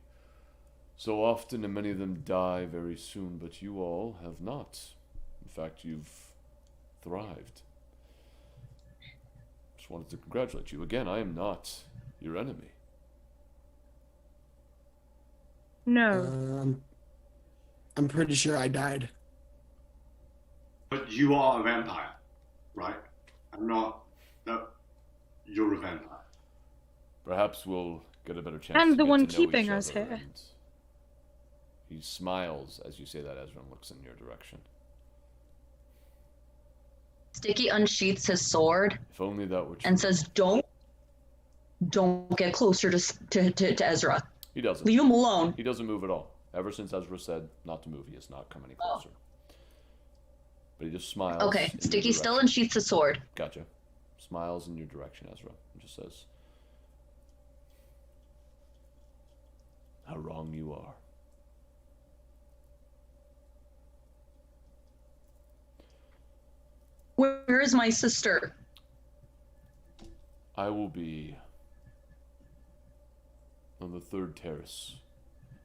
so often, and many of them die very soon, but you all have not. In fact, you've thrived. Just wanted to congratulate you. Again, I am not your enemy. No. I'm pretty sure I died. But you are a vampire, right? I'm not. No, you're a vampire. Perhaps we'll get a better chance. And to the get one to know keeping each us other, here. and he smiles as you say that, Ezra, and looks in your direction. Stiki unsheaths his sword. If only that were true. And says, "Don't get closer to Ezra. He doesn't. Leave him alone." He doesn't move at all. Ever since Ezra said not to move, he has not come any closer. But he just smiles. Okay, Stiki still unsheaths his sword. Gotcha. Smiles in your direction, Ezra, and just says, "How wrong you are." Where is my sister? I will be on the third terrace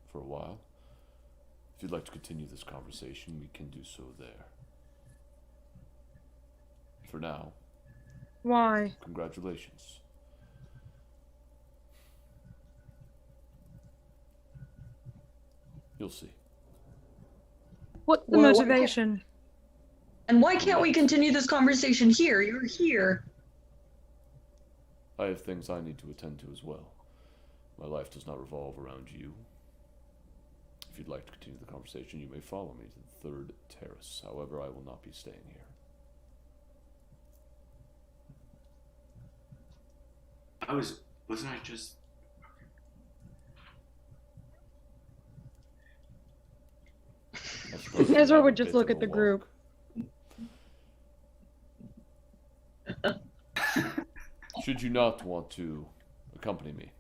for a while. If you'd like to continue this conversation, we can do so there. For now, Why? congratulations. You'll see. What's the Well, motivation? And why can't we continue this conversation here? You're here. I have things I need to attend to as well. My life does not revolve around you. If you'd like to continue the conversation, you may follow me to the third terrace. However, I will not be staying here. Wasn't I just... Ezra would just look at the group. Should you not want to accompany me?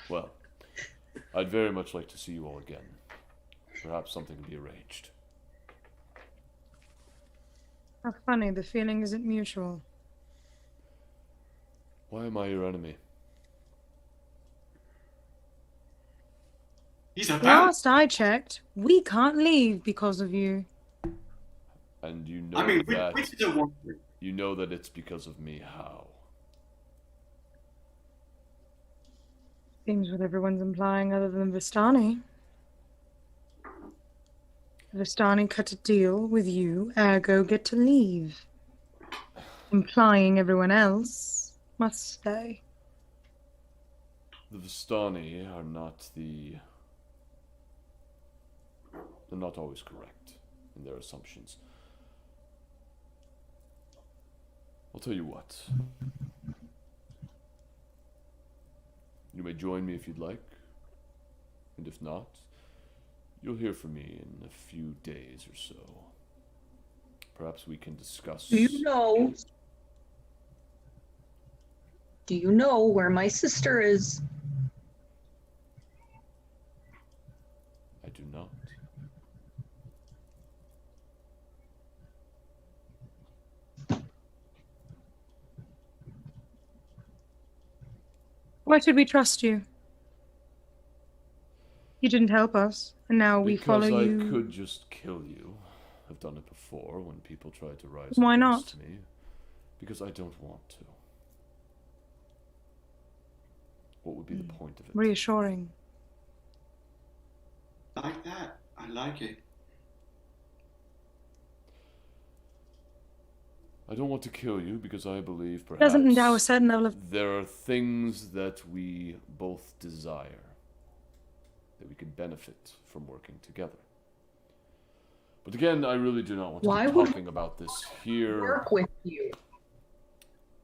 Well, I'd very much like to see you all again. Perhaps something can be arranged. How funny, the feeling isn't mutual. Why am I your enemy? Last I checked, we can't leave because of you. And you know you know that it's because of me. How? Seems what everyone's implying other than Vistani. Vistani cut a deal with you, ergo get to leave. Implying everyone else must stay. The Vistani are not they're not always correct in their assumptions. I'll tell you what. You may join me if you'd like. And if not, you'll hear from me in a few days or so. Perhaps we can discuss... Do you know where my sister is? Why should we trust you? You didn't help us, and now we follow you. Because I could just kill you. I've done it before when people tried to rise Why against not? me. Because I don't want to. What would be the point of it? Reassuring. Like that. I like it. I don't want to kill you because I believe perhaps Doesn't endow a certain level of... there are things that we both desire, that we can benefit from working together. But again, I really do not want to be talking about this here. Work with you.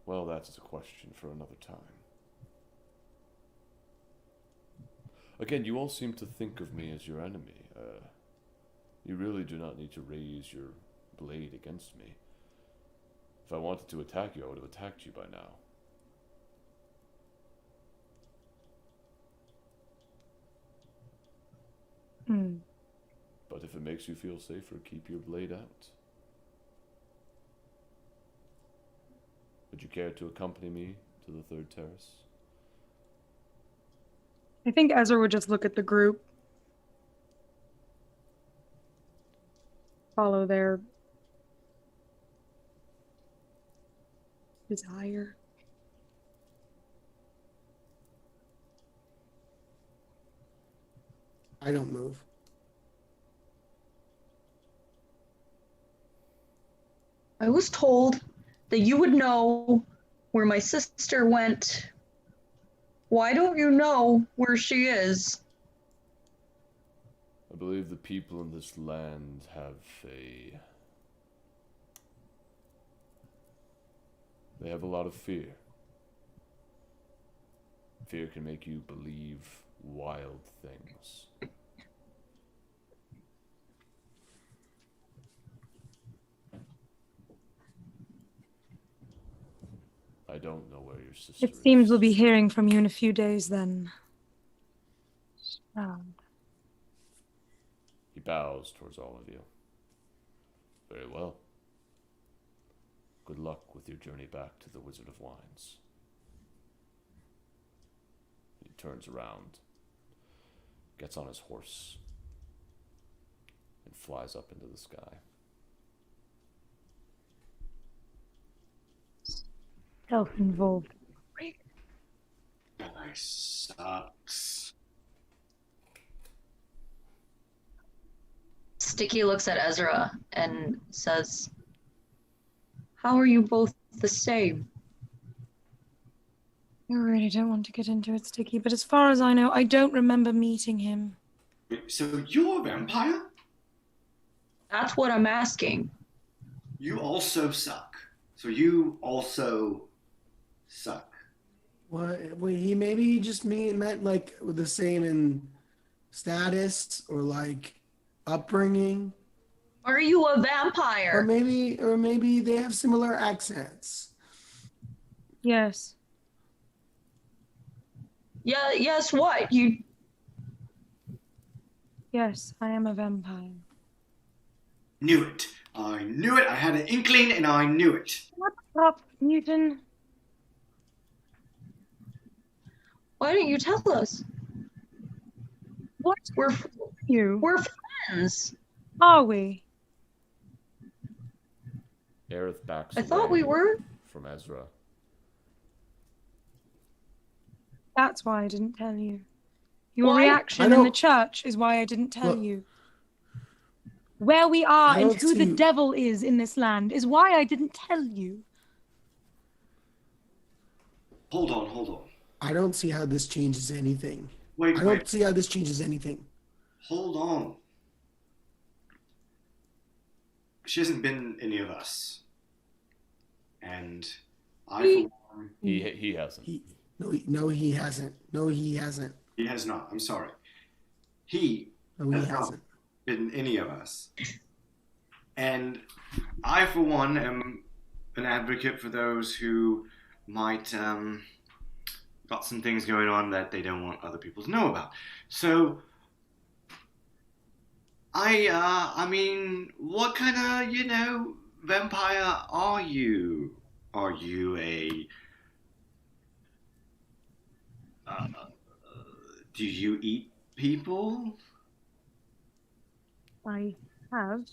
Well, that's a question for another time. Again, you all seem to think of me as your enemy. You really do not need to raise your blade against me. If I wanted to attack you, I would have attacked you by now. But if it makes you feel safer, keep your blade out. Would you care to accompany me to the third terrace? I think Ezra would just look at the group. Follow their desire. I don't move. I was told that you would know where my sister went. Why don't you know where she is? I believe the people in this land have they have a lot of fear. Fear can make you believe wild things. I don't know where your sister It seems we'll be hearing from you in a few days then. He bows towards all of you. Very well. Good luck with your journey back to the Wizard of Wines. He turns around, gets on his horse, and flies up into the sky. Self-involved. That sucks. Stiki looks at Ezra and says, "How are you both the same?" I really don't want to get into it, Stiki, but as far as I know, I don't remember meeting him. So you're a vampire? That's what I'm asking. You also suck. So you also suck. What? Wait, he just meant like the same in status or like upbringing. Are you a vampire? Or maybe they have similar accents. Yes. Yeah. Yes. What? Yes, I am a vampire. Knew it. I knew it. I had an inkling and I knew it. What's up, Newton? Why didn't you tell us? What? We're friends. Are we? Aerith backs I thought away we were. from Ezra. That's why I didn't tell you. Your Why? reaction in the church is why I didn't tell you. Where we are and who the devil is in this land is why I didn't tell you. Hold on. I don't see how this changes anything. Wait. I don't see how this changes anything. Hold on. She hasn't been any of us. And I, for one... He hasn't. No, he hasn't. No, he hasn't. He has not. I'm sorry. He has not been any of us. And I, for one, am an advocate for those who might got some things going on that they don't want other people to know about. So, I mean, what kind of, vampire are you? Are you a Do you eat people? I have.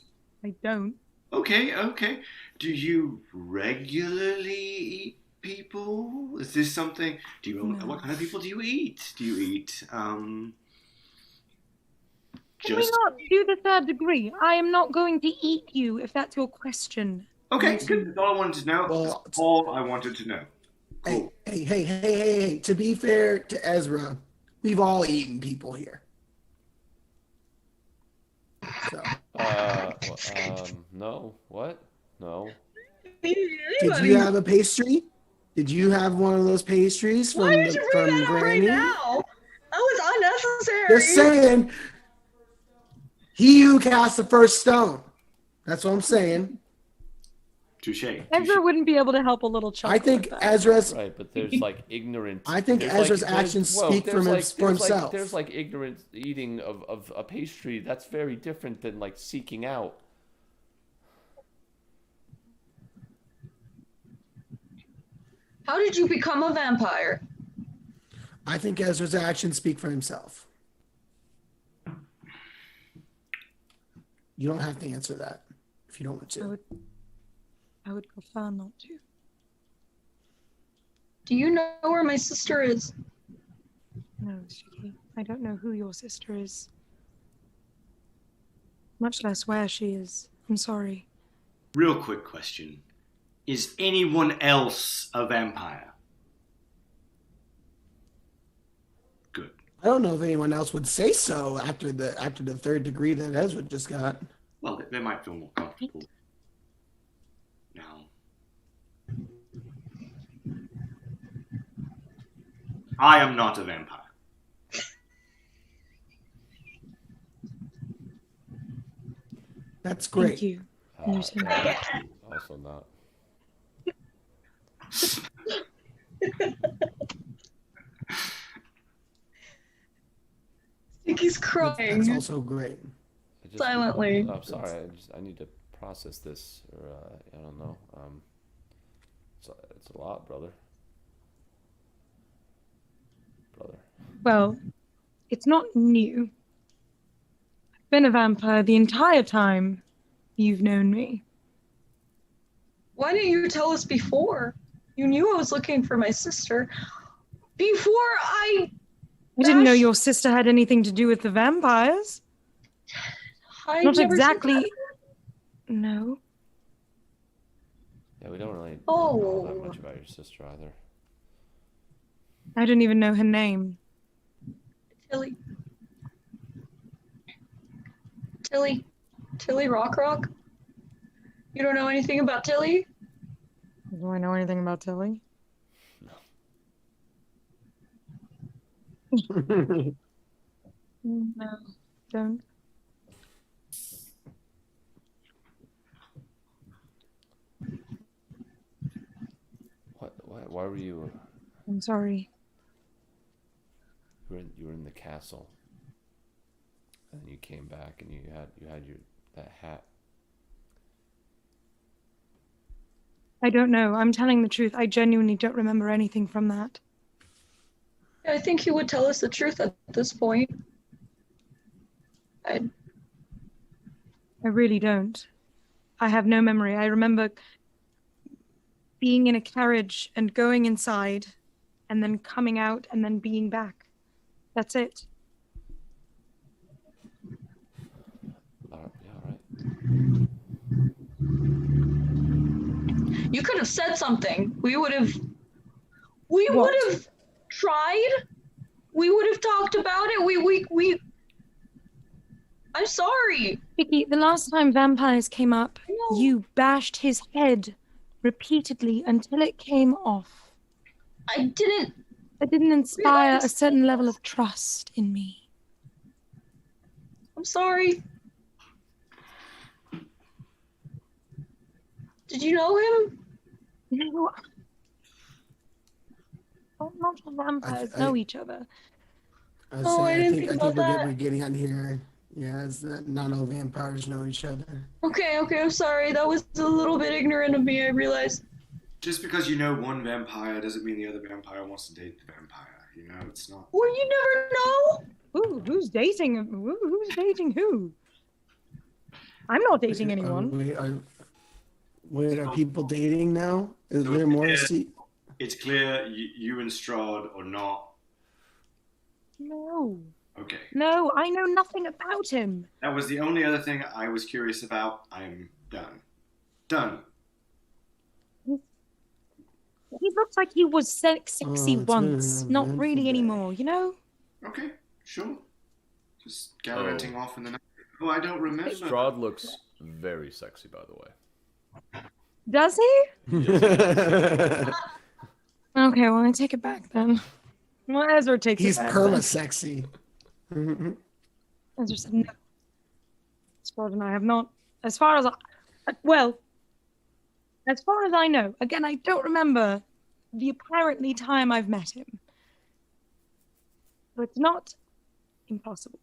I don't. Okay. Do you regularly eat people? Is this something? What kind of people do you eat? Do you eat Can we not do the third degree? I am not going to eat you, if that's your question. Okay, good. That's all I wanted to know. That's all I wanted to know. Cool. Hey. To be fair to Ezra, we've all eaten people here. So. No. What? No. Did you have a pastry? Did you have one of those pastries from Why did you bring that up Granny? right now? That was unnecessary. Just saying. He who cast the first stone. That's what I'm saying. Touche. Ezra wouldn't be able to help a little child. I think Ezra's right, but there's like ignorant. I think Ezra's actions speak for himself. There's like ignorant eating of a pastry. That's very different than like seeking out. How did you become a vampire? I think Ezra's actions speak for himself. You don't have to answer that if you don't want to. I would prefer not to. Do you know where my sister is? No, Stiki. I don't know who your sister is. Much less where she is. I'm sorry. Real quick question. Is anyone else a vampire? Good. I don't know if anyone else would say so after the third degree that Ezra just got. Well, they might feel more comfortable now. I am not a vampire. That's great. Thank you. Also not. Stiki's crying. That's also great. Silently. I'm sorry. I need to process this, or I don't know. It's a lot, brother. Well, it's not new. I've been a vampire the entire time you've known me. Why didn't you tell us before? You knew I was looking for my sister. Before I didn't know your sister had anything to do with the vampires. Not exactly. No. Yeah, we don't really know that much about your sister either. I didn't even know her name. Tilly Rock? You don't know anything about Tilly? Do I know anything about Tilly? No, don't. Why were you? I'm sorry. You were in the castle, and then you came back, and you had that hat. I don't know. I'm telling the truth. I genuinely don't remember anything from that. I think he would tell us the truth at this point. I really don't. I have no memory. I remember being in a carriage and going inside and then coming out and then being back. That's it. All right. You could have said something. We would have tried. We would have talked about it. We I'm sorry. Vicky, the last time vampires came up, you bashed his head repeatedly until it came off. I didn't. It didn't inspire a certain level of trust in me. I'm sorry. Did you know him? No. Not all vampires know each other. I didn't think about that. We're getting on here. Yeah, it's that not all vampires know each other. Okay, I'm sorry. That was a little bit ignorant of me, I realized. Just because you know one vampire doesn't mean the other vampire wants to date the vampire. You know, it's not. Well, you never know. Ooh, who's dating? Who's dating who? I'm not dating anyone. Wait, are people dating now? Is there more to see? It's clear you and Strahd are not. No. Okay. No, I know nothing about him. That was the only other thing I was curious about. I'm done. Done. He looks like he was sexy it's once, been an not eventful really day. anymore, you know? Okay, sure. Just gallivanting off in the night. Oh, I don't remember. Strahd looks very sexy, by the way. Does he? Okay, well, I take it back then. Well, Ezra takes He's it back. perma sexy. Ezra said no. Strahd and I have not, as far as I know. Again, I don't remember the apparently time I've met him. But it's not impossible.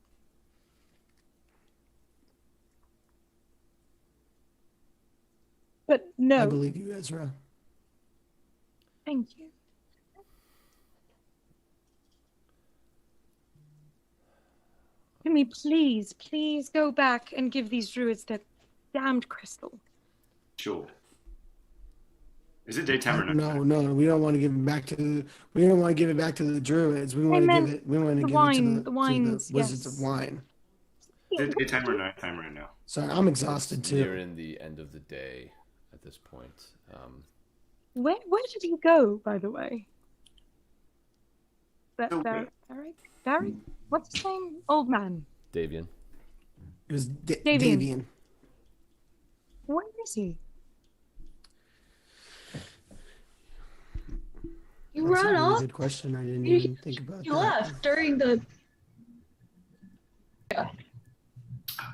But no. I believe you, Ezra. Thank you. Can we please go back and give these druids their damned crystal? Sure. Is it daytime or night? No, we don't want to give it back to the druids. We want to give it to the wizards yes. of wine. Is it daytime or nighttime right now? Sorry, I'm exhausted too. Near in the end of the day at this point. Where did he go, by the way? Barry? What's his name? Old man. Davian. It was Davian. Davian. Where is he? You That's ran a really off. good question. I didn't even think about You that. left during the.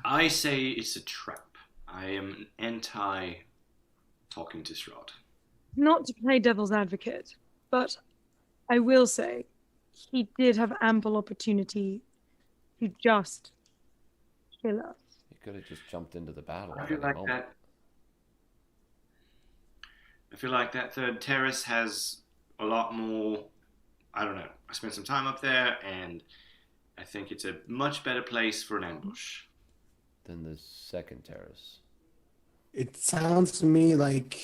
I say it's a trap. I am anti-talking to Strahd. Not to play devil's advocate, but I will say he did have ample opportunity to just kill us. He could have just jumped into the battle. I at feel any like moment. that third terrace has a lot more. I don't know. I spent some time up there, and I think it's a much better place for an ambush. Then the second terrace. It sounds to me like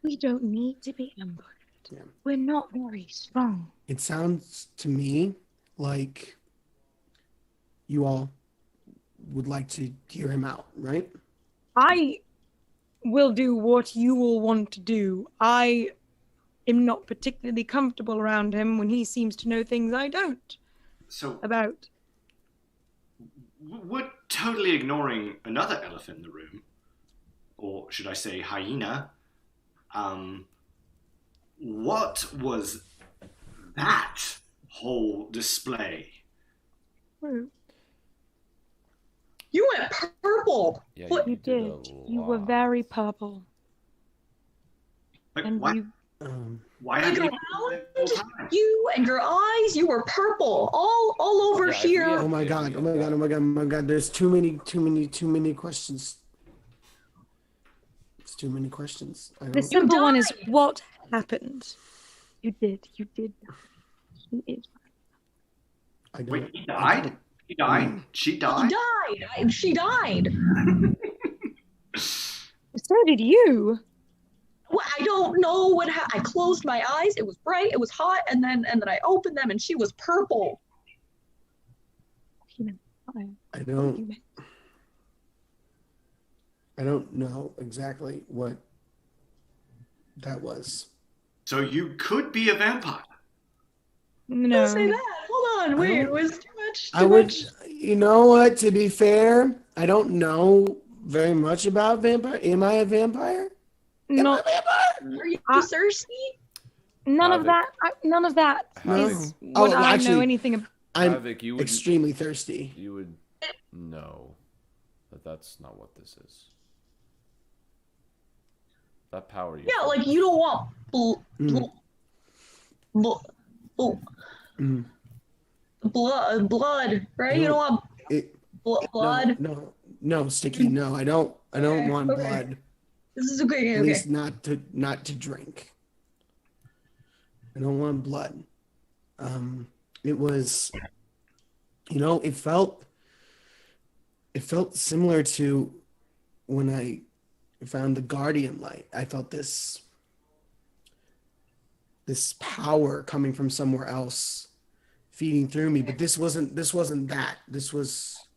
We don't need to be ambushed. Yeah. We're not very strong. it sounds to me like you all would like to hear him out, right? I will do what you will want to do. I am not particularly comfortable around him when he seems to know things I don't So about. we're totally ignoring another elephant in the room, or should I say hyena. What was that whole display? You went purple. Yeah, What? You did. You were very purple. Like, And why? you Why And have your you eyes, you and your eyes, you were purple all over Yeah, here. Oh my god! Oh my god! Oh my god! Oh my god! There's too many questions. It's too many questions. I the don't. simple one is what happened. You did. He is. I don't. Wait, he died? He died? She He died? died. She died. So did you. Well, I don't know what happened. I closed my eyes. It was bright. It was hot, and then I opened them, and she was purple. I don't know exactly what that was. So you could be a vampire. No. Don't say that. Hold on. Wait. It was too much. I would. You know what? To be fair, I don't know very much about vampire. Am I a vampire? Not. Are you thirsty? None of Havok. that. None of that No. is Oh, what I actually, know anything about. I'm Havok, you would extremely thirsty. You would know that that's not what this is. That power you. Yeah, like you don't want blood, right? You don't want blood. No, Stiki. No, I don't want Okay. blood. This is okay. At Okay. least not to drink. I don't want blood. it was, it felt similar to when I found the Guardian Light. I felt this power coming from somewhere else feeding through me, but this wasn't that. This was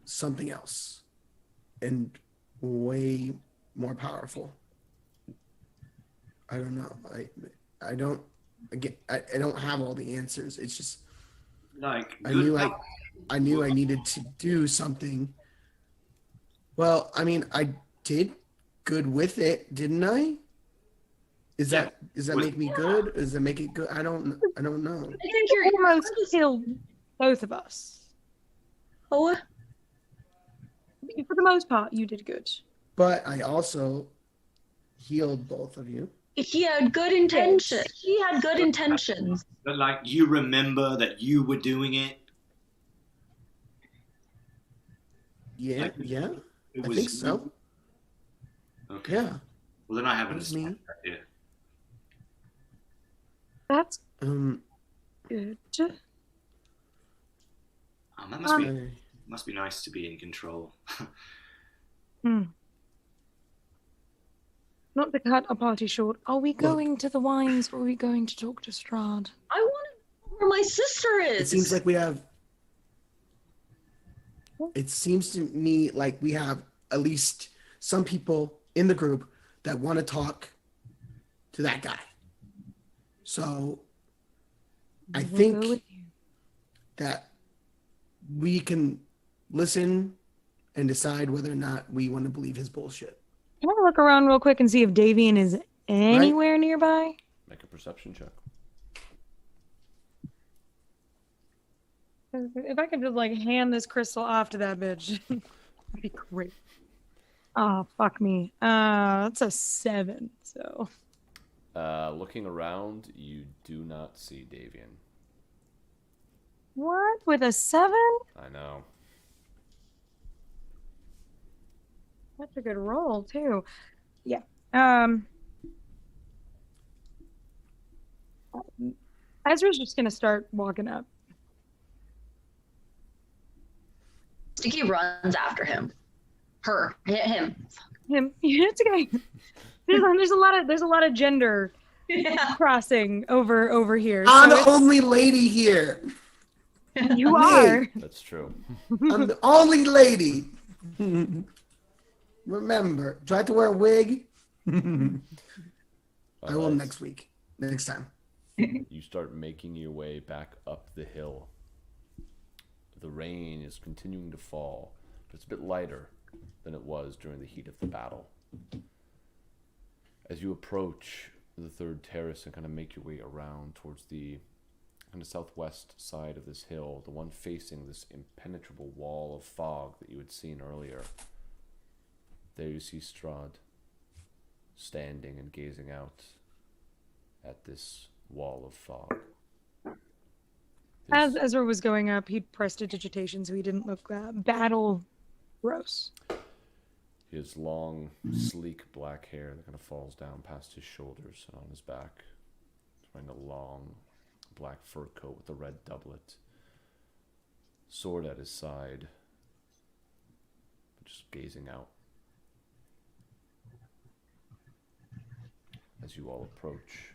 something else and way more powerful. I don't know. I don't have all the answers. It's just Like I knew I needed to do something. Well, I mean, I did good with it, didn't I? Does that make me good? Does that make it good? I don't know. I think you're almost killed both of us. Oh, For the most part, you did good. But I also healed both of you. he had good intentions. He had good intentions. But like, you remember that you were doing it. Yeah, yeah. It I was think so. Okay. Yeah. Well, then I haven't. That was me. Yeah. That's Um. good. That must be nice to be in control. Not to cut a party short, are we going to the wines or are we going to talk to Strahd? I want to know where my sister is. It seems like we have. It seems to me like we have at least some people in the group that want to talk to that guy. So I think that we can listen and decide whether or not we want to believe his bullshit. Can I look around real quick and see if Davian is anywhere nearby? Make a perception check. If I could just like hand this crystal off to that bitch, that'd be great. Oh, fuck me. That's a 7, so. Looking around, you do not see Davian. What? With a 7? I know. That's a good roll, too. Yeah. Ezra's just gonna start walking up. Stiki runs after him. Him. Him. Yeah, it's okay. There's a lot of gender crossing over here. I'm so the only lady here. You are. That's true. I'm the only lady. Remember, do I have to wear a wig? I will next week. Next time. You start making your way back up the hill. The rain is continuing to fall, but it's a bit lighter than it was during the heat of the battle. As you approach the third terrace and kind of make your way around towards the kind of southwest side of this hill, the one facing this impenetrable wall of fog that you had seen earlier, there you see Strahd standing and gazing out at this wall of fog. As Ezra was going up, he pressed a digitation so he didn't look battle gross. He has long, sleek black hair that kind of falls down past his shoulders and on his back. He's wearing a long black fur coat with a red doublet. Sword at his side. Just gazing out. As you all approach.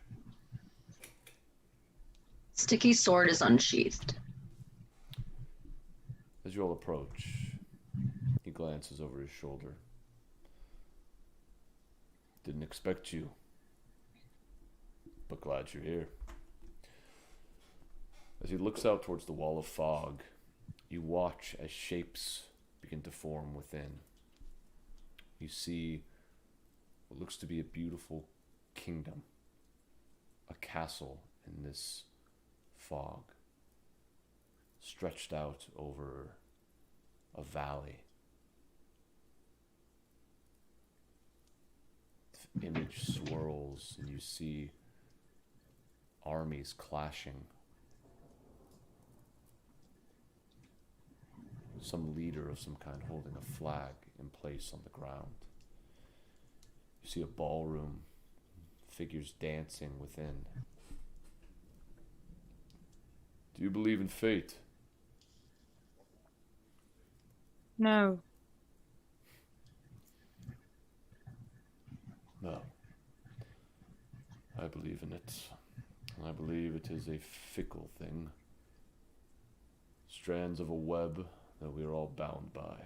Stiki's sword is unsheathed. As you all approach, he glances over his shoulder. Didn't expect you, but glad you're here. As he looks out towards the wall of fog, you watch as shapes begin to form within. You see what looks to be a beautiful kingdom, a castle in this fog, stretched out over a valley. The image swirls and you see armies clashing. Some leader of some kind holding a flag in place on the ground. You see a ballroom, figures dancing within. Do you believe in fate? No. No. I believe in it. I believe it is a fickle thing. Strands of a web that we are all bound by.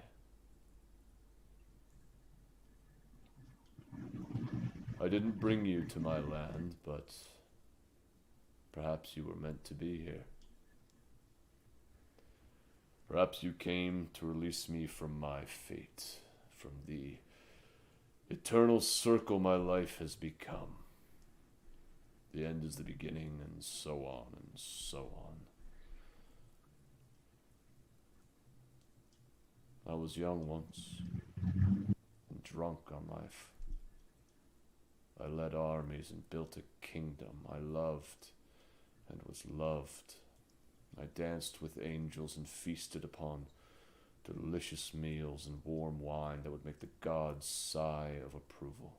I didn't bring you to my land, but perhaps you were meant to be here. Perhaps you came to release me from my fate, from the eternal circle my life has become. The end is the beginning, and so on and so on. I was young once, and drunk on life. I led armies and built a kingdom. I loved and was loved. I danced with angels and feasted upon delicious meals and warm wine that would make the gods sigh of approval.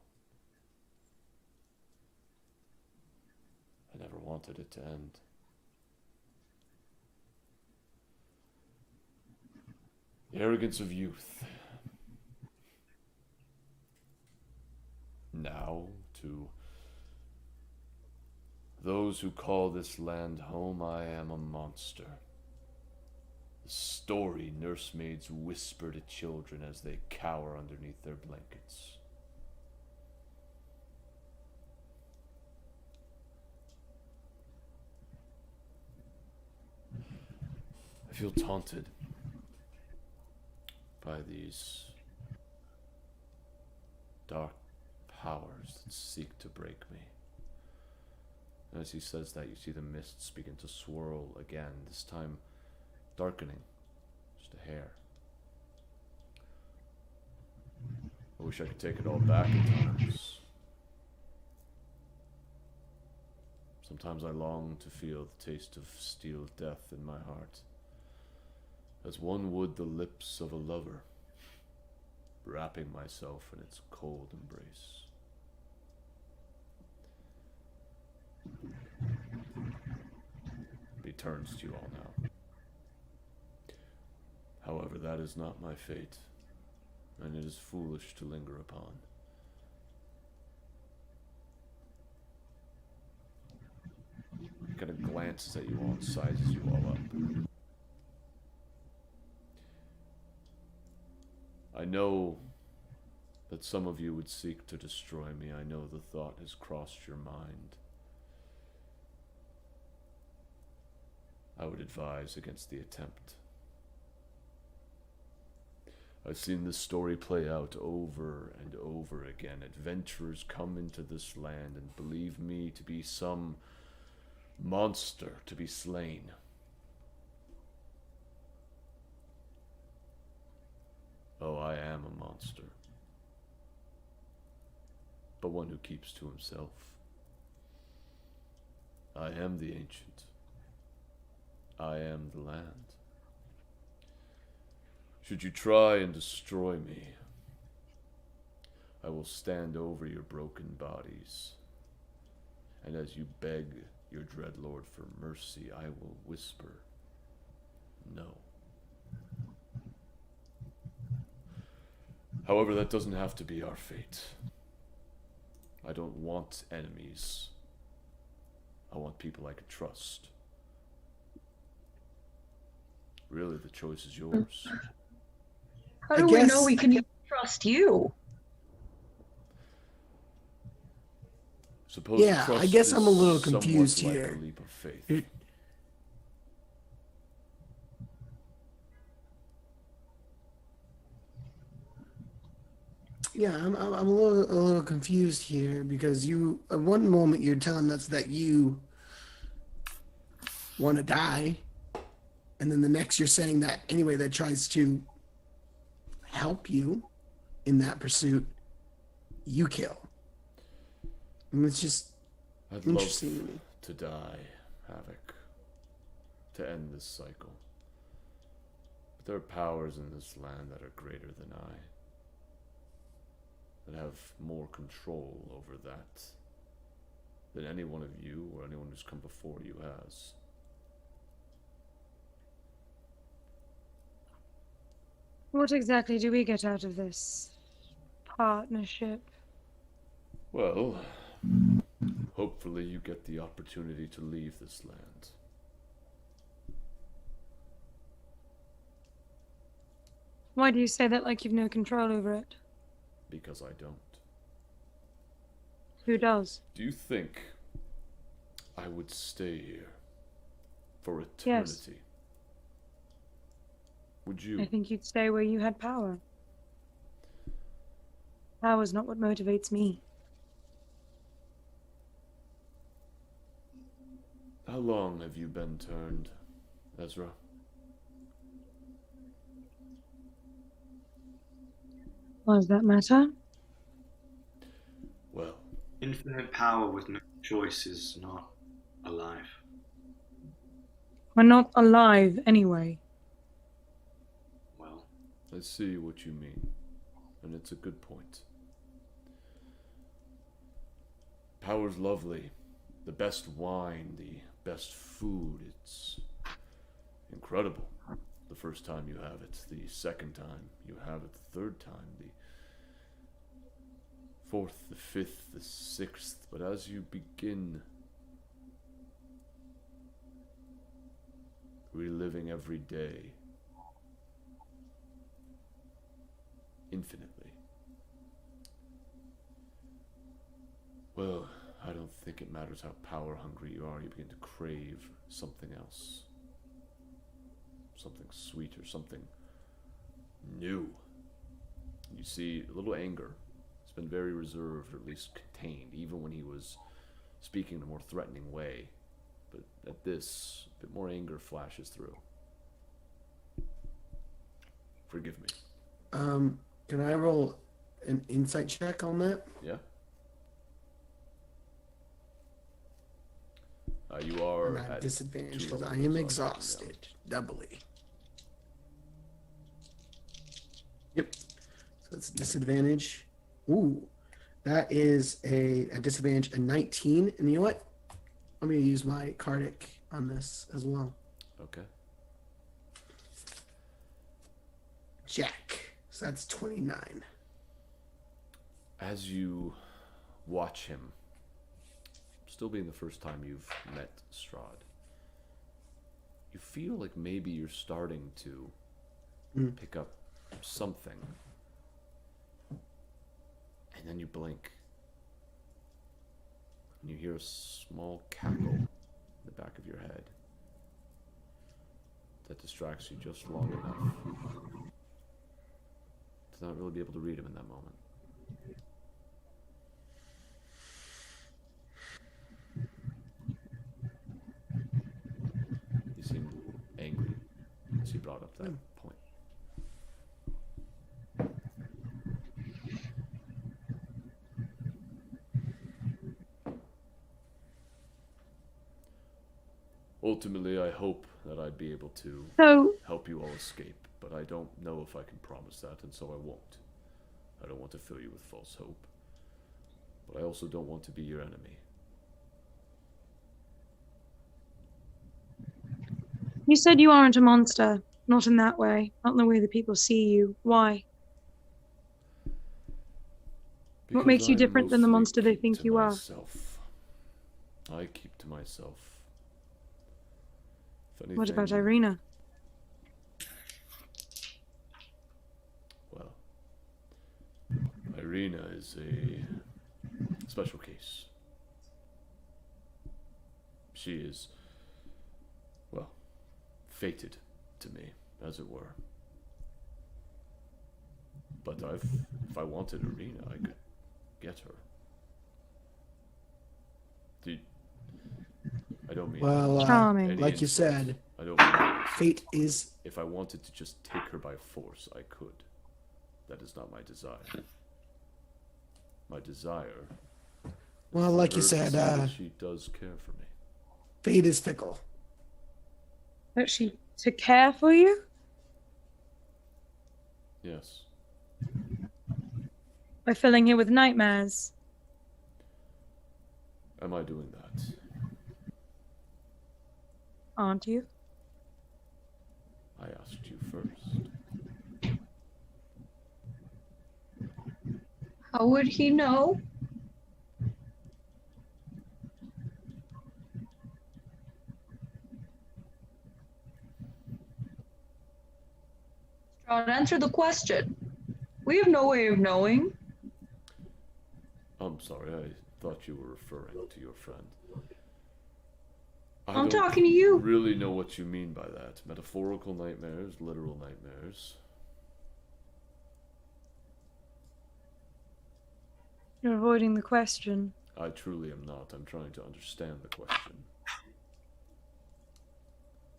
I never wanted it to end. The arrogance of youth. Now, to those who call this land home, I am a monster. The story nursemaids whisper to children as they cower underneath their blankets. I feel taunted by these dark powers that seek to break me. And as he says that, you see the mists begin to swirl again, this time darkening, just a hair. I wish I could take it all back at times. Sometimes I long to feel the taste of steel death in my heart, as one would the lips of a lover, wrapping myself in its cold embrace. He turns to you all now. However, that is not my fate, and it is foolish to linger upon. He kind of glances at you all and sizes you all up. I know that some of you would seek to destroy me. I know the thought has crossed your mind. I would advise against the attempt. I've seen this story play out over and over again. Adventurers come into this land and believe me to be some monster to be slain. Oh, I am a monster, but one who keeps to himself. I am the ancient. I am the land. Should you try and destroy me, I will stand over your broken bodies, and as you beg your dreadlord for mercy, I will whisper, no. However, that doesn't have to be our fate. I don't want enemies. I want people I can trust. Really, the choice is yours. How do we know we can even trust you? Suppose Yeah, trust I guess is I'm a little somewhat confused like here. a leap of faith. Yeah, I'm a little confused here because you at one moment you're telling us that you want to die, and then the next you're saying that anyway that tries to help you in that pursuit, you kill. And it's just I'd interesting love to me. to die, Havok, to end this cycle. But there are powers in this land that are greater than I, that have more control over that than any one of you or anyone who's come before you has. What exactly do we get out of this partnership? Well, hopefully you get the opportunity to leave this land. Why do you say that like you've no control over it? Because I don't. Who does? Do you think I would stay here for eternity? Yes. Would you? I think you'd stay where you had power. Power's not what motivates me. How long have you been turned, Ezra? Why does that matter? Well, infinite power with no choice is not alive. We're not alive anyway. Well, I see what you mean, and it's a good point. Power's lovely. The best wine, the best food, it's incredible. The first time you have it, the second time you have it, the third time, the fourth, the fifth, the sixth. But as you begin reliving every day infinitely, well, I don't think it matters how power hungry you are. You begin to crave something else. Something sweeter, something new. You see a little anger. It's been very reserved, or at least contained, even when he was speaking in a more threatening way. But at this, a bit more anger flashes through. Forgive me. Can I roll an insight check on that? Yeah? You are I'm at at disadvantage 2 because I levels, am so exhausted. Doubly. Yep. So it's disadvantage. Ooh. That is a disadvantage, a 19. And you know what? I'm going to use my Cardic on this as well. Okay. Jack. So that's 29. As you watch him, still being the first time you've met Strahd, you feel like maybe you're starting to pick up something, and then you blink, and you hear a small cackle in the back of your head that distracts you just long enough to not really be able to read him in that moment. He seemed angry as he brought up that point. Ultimately, I hope that I'd be able to help you all escape, but I don't know if I can promise that, and so I won't. I don't want to fill you with false hope, but I also don't want to be your enemy. You said you aren't a monster. Not in that way. Not in the way that people see you. Why? What makes you different than the monster they think you are? I keep to myself. What about Irina? Well, Irina is a special case. She is, well, fated to me, as it were. But if I wanted Irina, I could get her. I don't mean charming. Like you said, I don't mean fate is. If I wanted to just take her by force, I could. That is not my desire. My desire. Well, like you said, she does care for me. Fate is fickle. That she to care for you? Yes. By filling you with nightmares. Am I doing that? Aren't you? I asked you first. How would he know? Strahd, answer the question. We have no way of knowing. I'm sorry, I thought you were referring to your friend. I'm talking to you. I don't really know what you mean by that. Metaphorical nightmares, literal nightmares. You're avoiding the question. I truly am not. I'm trying to understand the question.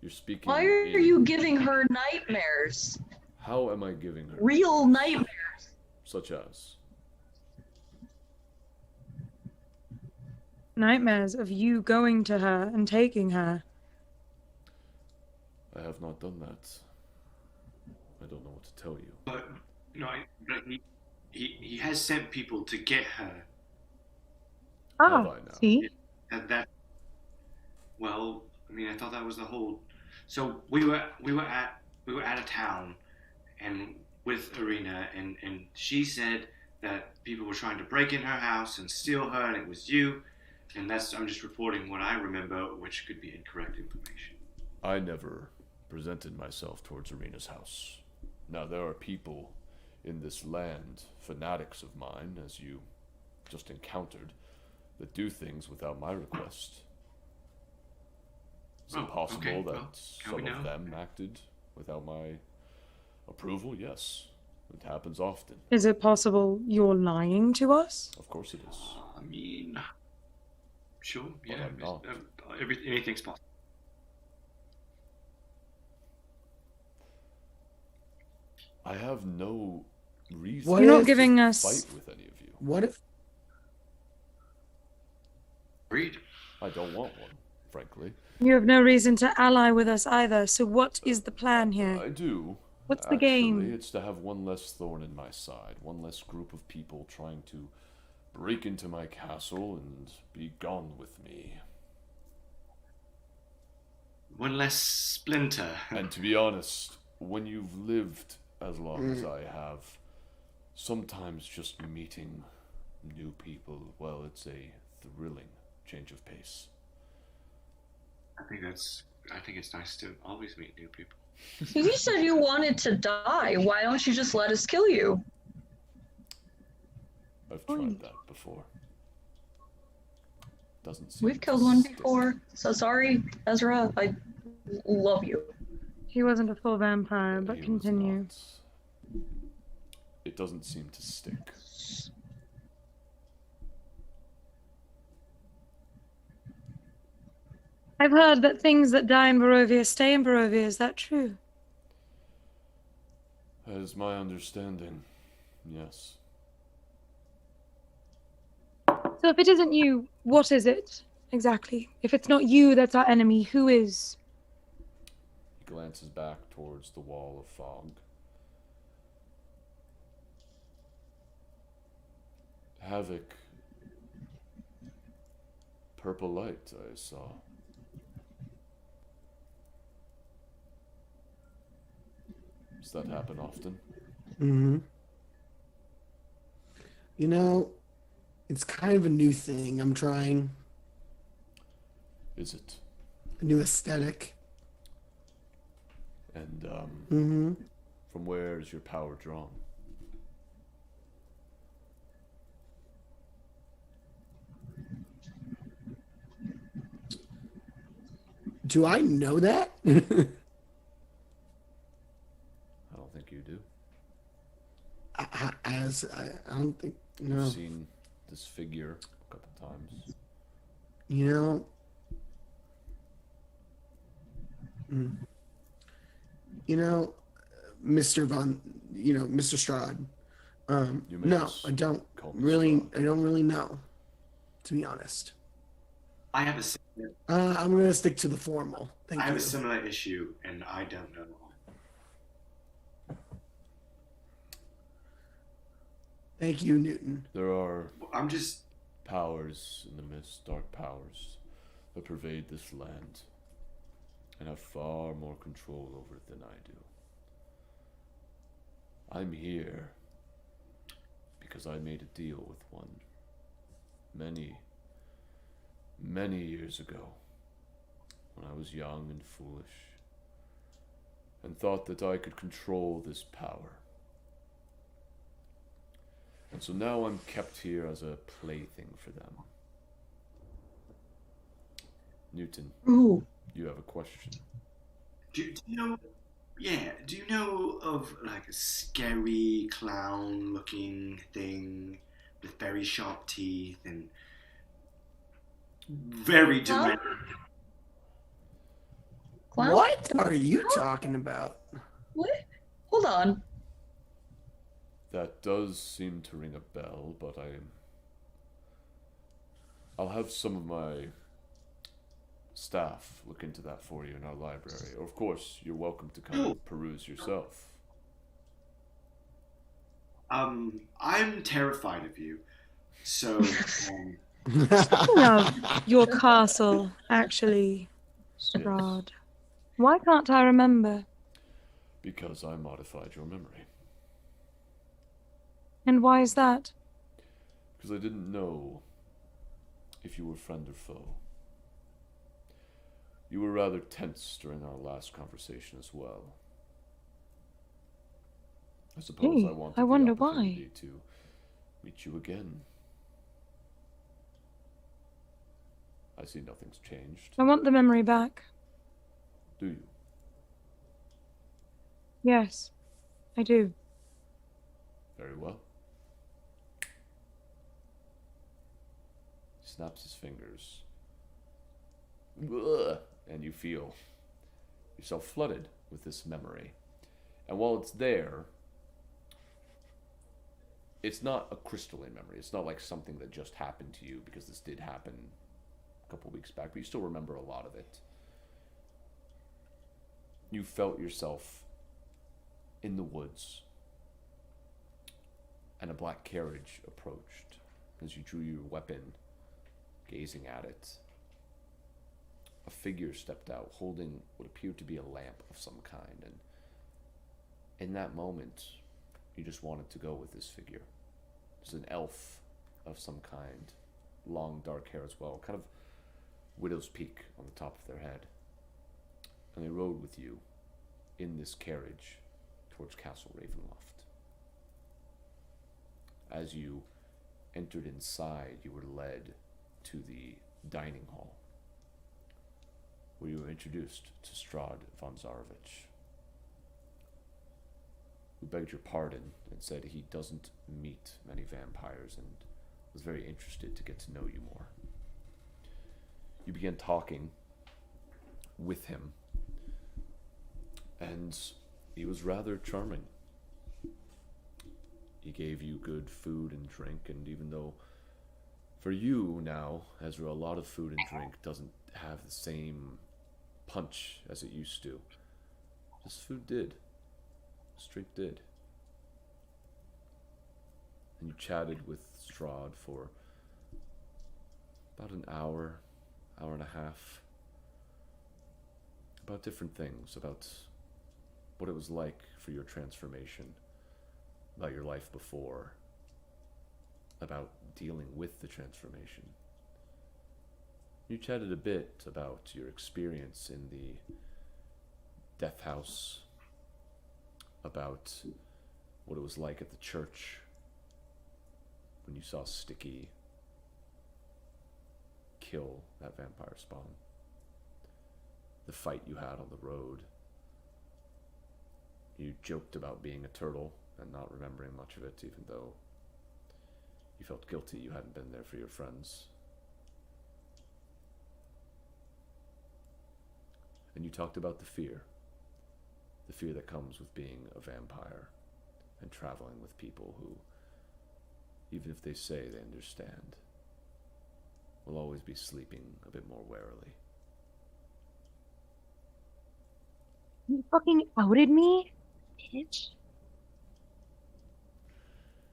You're speaking. Why are you giving her nightmares? How am I giving her? Real nightmares. Such as? Nightmares of you going to her and taking her. I have not done that. I don't know what to tell you. But no, but he has sent people to get her. Oh, see? That. Well, I mean, I thought that was the whole. So we were out of town, and with Arena, and she said that people were trying to break in her house and steal her, and it was you. And I'm just reporting what I remember, which could be incorrect information. I never presented myself towards Arena's house. Now, there are people in this land, fanatics of mine, as you just encountered, that do things without my request. Is it possible that some of them acted without my approval? Yes. It happens often. Is it possible you're lying to us? Of course it is. I mean, sure, But yeah. I'm not. Anything's possible. I have no reason You're not to giving us... fight with any of you. What if... Agreed. I don't want one, frankly. You have no reason to ally with us either, so what is the plan here? I do. What's the game? It's to have one less thorn in my side, one less group of people trying to break into my castle and be gone with me. One less splinter. And to be honest, when you've lived as long as I have, sometimes just meeting new people, well, it's a thrilling change of pace. I think it's nice to always meet new people. You said you wanted to die. Why don't you just let us kill you? I've tried that before. Doesn't seem We've killed one before. So sorry, Ezra. I love you. He wasn't a full vampire, but He was continue. not. It doesn't seem to stick. I've heard that things that die in Barovia stay in Barovia. Is that true? That is my understanding. Yes. So if it isn't you, what is it exactly? If it's not you that's our enemy, who is? He glances back towards the wall of fog. Havok. Purple light, I saw. Does that happen often? Mm-hmm. You know, it's kind of a new thing I'm trying. Is it? A new aesthetic. And, Mm-hmm. from where is your power drawn? Do I know that? I don't think you do. I don't think, no. You've seen this figure a couple times. You know, Mr. Mr. Strahd. No, I don't really know, to be honest. I have a similar, I'm going to stick to the formal. Thank I you. have a similar issue, and I don't know. Thank you, Newton. There are I'm just powers in the mist, dark powers that pervade this land and have far more control over it than I do. I'm here because I made a deal with one many, many years ago when I was young and foolish and thought that I could control this power. And so now I'm kept here as a plaything for them. Newton, Ooh. you have a question. Do you know? Yeah. Do you know of like a scary clown-looking thing with very sharp teeth and very demented? Clown? What are you talking about? What? Hold on. That does seem to ring a bell, but I'll have some of my staff look into that for you in our library. Or of course, you're welcome to come and peruse yourself. I'm terrified of you. So, Speaking of your castle, actually, Strahd, why can't I remember? Because I modified your memory. And why is that? Because I didn't know if you were friend or foe. You were rather tense during our last conversation as well. I suppose Gee, I wanted I wonder the opportunity to meet you again. I see nothing's changed. I want the memory back. Do you? Yes, I do. Very well. He snaps his fingers. Ugh, and you feel yourself flooded with this memory. And while it's there, it's not a crystalline memory. It's not like something that just happened to you, because this did happen a couple weeks back, but you still remember a lot of it. You felt yourself in the woods, and a black carriage approached. As you drew your weapon, gazing at it, a figure stepped out, holding what appeared to be a lamp of some kind, and in that moment, you just wanted to go with this figure. It's an elf of some kind, long dark hair as well, kind of widow's peak on the top of their head. And they rode with you in this carriage towards Castle Ravenloft. As you entered inside, you were led to the dining hall, where you were introduced to Strahd von Zarovich, who begged your pardon and said he doesn't meet many vampires and was very interested to get to know you more. You began talking with him, and he was rather charming. He gave you good food and drink, and even though for you now, Ezra, a lot of food and drink doesn't have the same punch as it used to, this food did. This drink did. And you chatted with Strahd for about an hour, hour and a half, about different things, about what it was like for your transformation, about your life before, about dealing with the transformation. You chatted a bit about your experience in the death house, about what it was like at the church when you saw Stiki kill that vampire spawn, the fight you had on the road. You joked about being a turtle and not remembering much of it, even though you felt guilty you hadn't been there for your friends. And you talked about the fear that comes with being a vampire and traveling with people who, even if they say they understand, will always be sleeping a bit more warily. You fucking outed me, bitch.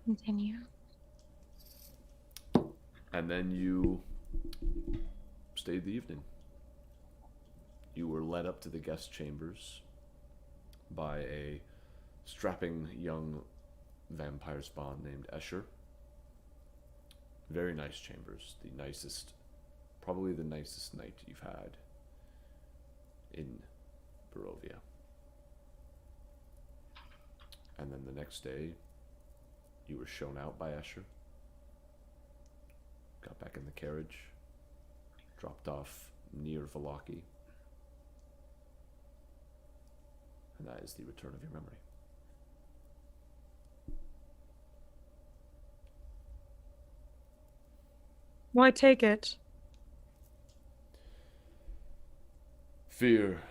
Continue. And then you stayed the evening. You were led up to the guest chambers by a strapping young vampire spawn named Escher, Very nice chambers. The nicest, probably the nicest night you've had in Barovia. And then the next day, you were shown out by Escher. Got back in the carriage. Dropped off near Vallaki. And that is the return of your memory. Why take it? Fear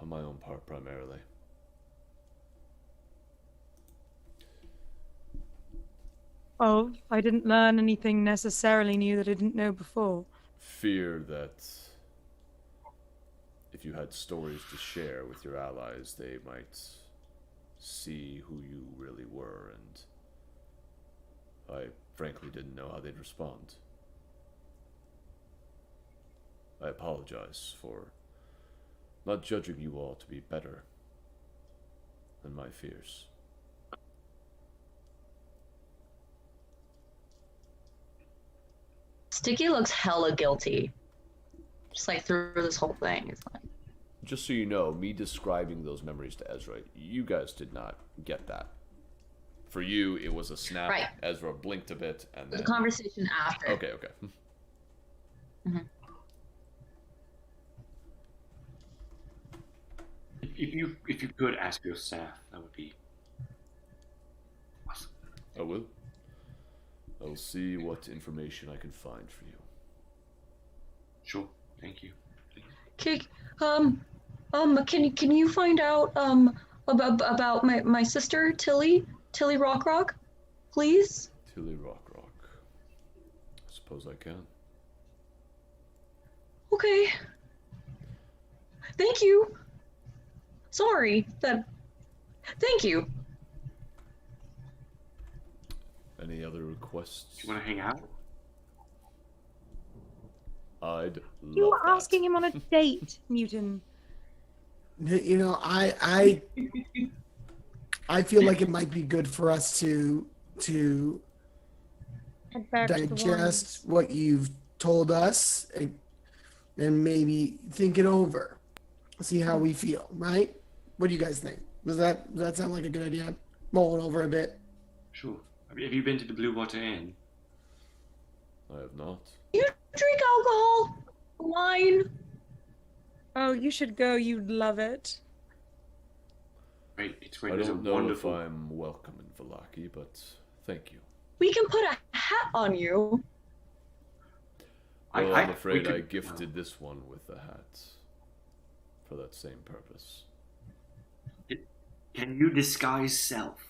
on my own part, primarily. Oh, I didn't learn anything necessarily new that I didn't know before. Fear that if you had stories to share with your allies, they might see who you really were, and I frankly didn't know how they'd respond. I apologize for not judging you all to be better than my fears. Stiki looks hella guilty. Just like through this whole thing. It's like... Just so you know, me describing those memories to Ezra, you guys did not get that. For you, it was a snap. Right. Ezra blinked a bit, and then... The conversation after. Okay. Mm-hmm. If you could ask your Seth, that would be awesome. I will. I'll see what information I can find for you. Sure. Thank you. Okay. Can you find out about my sister Tilly Rock, please? Tilly Rock. I suppose I can. Okay. Thank you. Sorry that. Thank you. Any other requests? Do you want to hang out? I'd love You were that. asking him on a date, Newton. You know, I feel like it might be good for us to Head back to the digest what you've told us and maybe think it over, see how we feel. Right? What do you guys think? Does that sound like a good idea? Mull it over a bit. Sure. Have you been to the Blue Water Inn? I have not. You drink alcohol? Wine? Oh, you should go. You'd love it. Right, it's great. I There's a don't know wonderful... if I'm welcome in Vallaki, but thank you. We can put a hat on you. Well, I'm we afraid could- I gifted this one with a hat for that same purpose. Can you disguise self?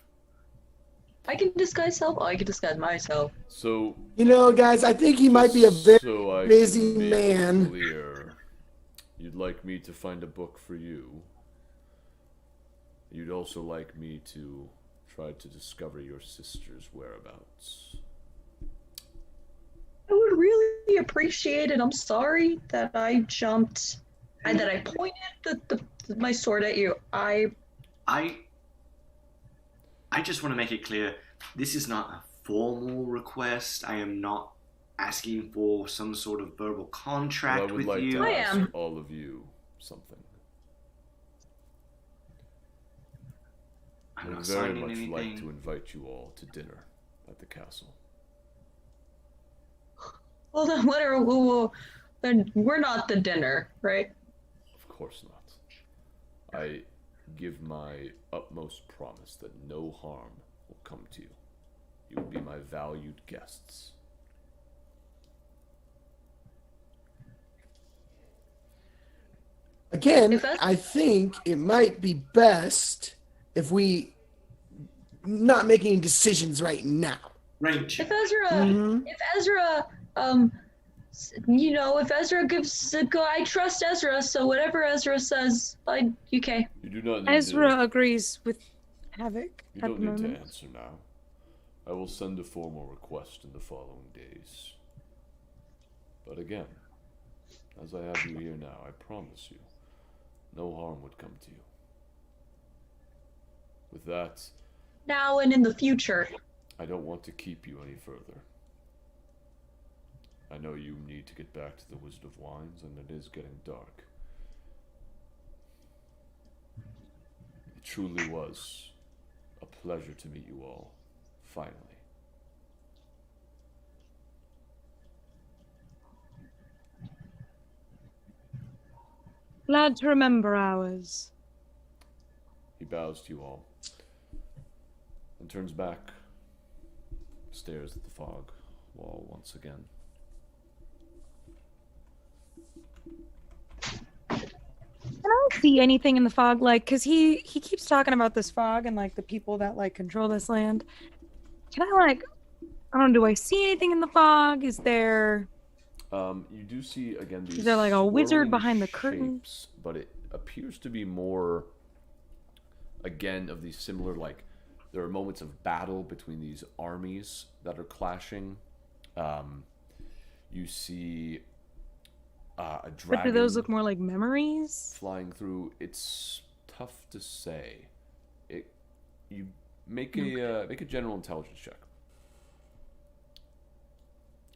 I can disguise self. Oh, I can disguise myself. So, You know, guys, I think he might be a very so I busy can be man. clear, you'd like me to find a book for you. You'd also like me to try to discover your sister's whereabouts. I would really appreciate it. I'm sorry that I jumped and that I pointed my sword at you. I just want to make it clear, this is not a formal request. I am not asking for some sort of verbal contract Well, I would with like you. to I ask am. all of you something. I'm I would not very signing much anything. like to invite you all to dinner at the castle. Well, then then we're not the dinner, right? Of course not. I give my utmost promise that no harm will come to you. You will be my valued guests. Again, If that's- I think it might be best if we not making decisions right now. Range. If Ezra, Mhm. if Ezra gives a go, I trust Ezra, so whatever Ezra says, okay. You do not need Ezra to, agrees with Havok you at don't the need to moment. answer now. I will send a formal request in the following days. But again, as I have you here now, I promise you, no harm would come to you. With that, Now and in the future. I don't want to keep you any further. I know you need to get back to the Wizard of Wines, and it is getting dark. It truly was a pleasure to meet you all, finally. Glad to remember ours. He bows to you all, and turns back, stares at the fog wall once again. Can I see anything in the fog? Like, because he keeps talking about this fog and, like, the people that, like, control this land. Can I, like, I don't know, do I see anything in the fog? Is there... You do see, again, these Is there, like, a wizard swirling behind the curtain? shapes, but it appears to be more, again, of these similar, like, there are moments of battle between these armies that are clashing. You see a dragon. But do those look more like memories? Flying through. It's tough to say. You make a general intelligence check.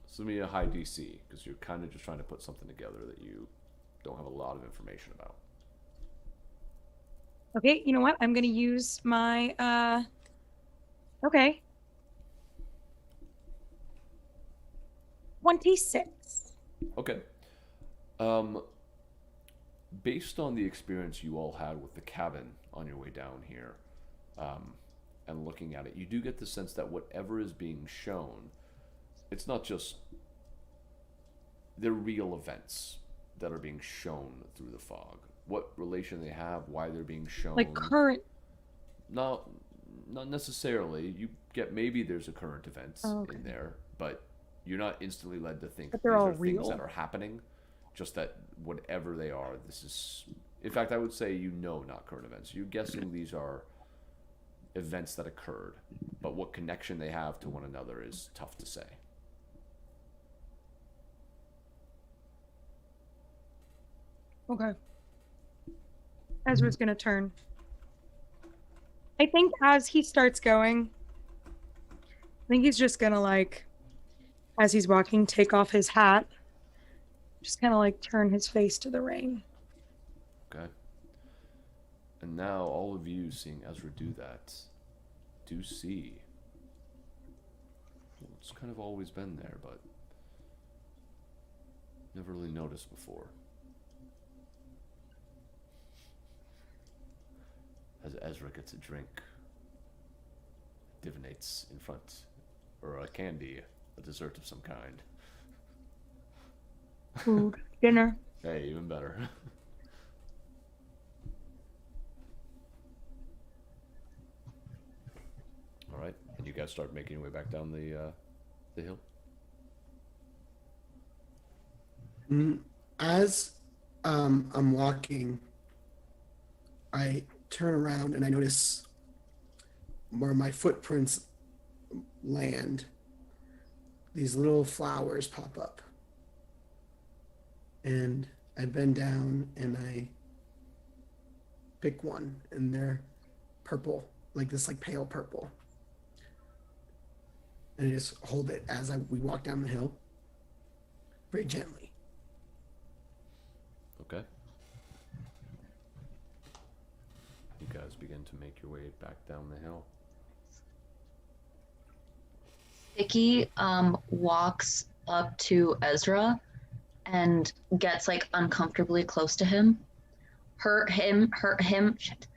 This will be a high DC because you're kind of just trying to put something together that you don't have a lot of information about. Okay, you know what? I'm gonna use my okay. 26. Okay. Based on the experience you all had with the cabin on your way down here, and looking at it, you do get the sense that whatever is being shown, it's not just... They're real events that are being shown through the fog. What relation they have, why they're being shown... Like current... Not necessarily. You get maybe there's a current event in there, but you're not instantly led to think But these they're all are things real. that are happening. Just that whatever they are, this is... In fact, I would say not current events. You're guessing these are events that occurred, but what connection they have to one another is tough to say. Okay. Ezra's gonna turn. I think as he starts going, I think he's just gonna, like, as he's walking, take off his hat. Just kind of, like, turn his face to the rain. Okay. And now all of you seeing Ezra do that, do see. Well, it's kind of always been there, but never really noticed before. As Ezra gets a drink, divinates in front, or a candy, a dessert of some kind. Food, dinner. Hey, even better. All right, and you guys start making your way back down the hill. As I'm walking, I turn around and I notice where my footprints land. These little flowers pop up. And I bend down and I pick one, and they're purple, like this, like pale purple. And I just hold it as we walk down the hill, very gently. Okay. You guys begin to make your way back down the hill. Stiki walks up to Ezra and gets, like, uncomfortably close to him. Him, shit.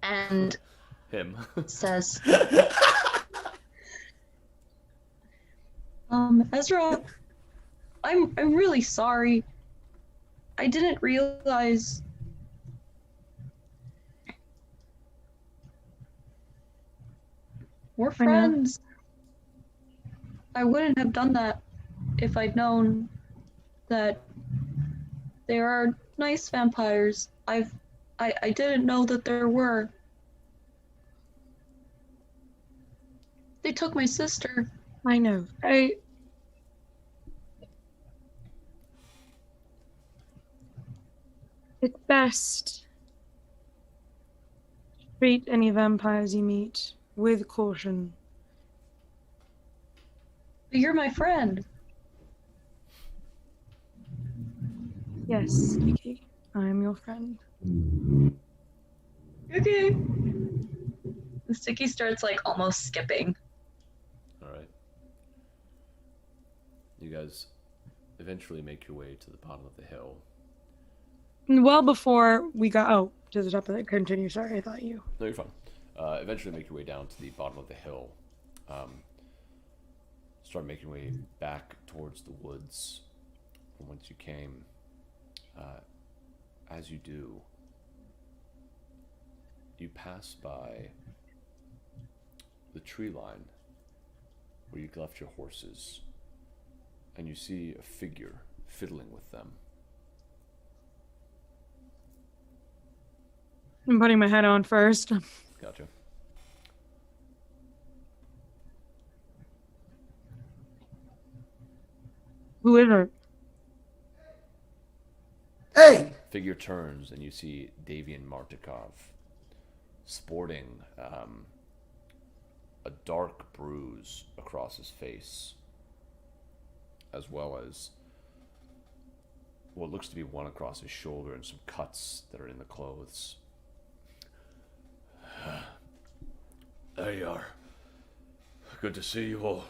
And Him. says, Ezra, I'm really sorry. I didn't realize. We're friends. I wouldn't have done that if I'd known that there are nice vampires. I didn't know that there were. They took my sister. I know. It's best to treat any vampires you meet with caution. You're my friend. Yes, Stiki. I am your friend. Okay. Stiki starts like almost skipping. Alright. You guys eventually make your way to the bottom of the hill. Well before we got to the top of it. Continue. Sorry, I thought you. No, you're fine. Eventually make your way down to the bottom of the hill. Start making your way back towards the woods from whence you came. As you do, you pass by the tree line where you left your horses, and you see a figure fiddling with them. I'm putting my head on first. Gotcha. Who is it? Hey! Figure turns and you see Davian Martikov sporting a dark bruise across his face, as well as what looks to be one across his shoulder and some cuts that are in the clothes. There you are. Good to see you all.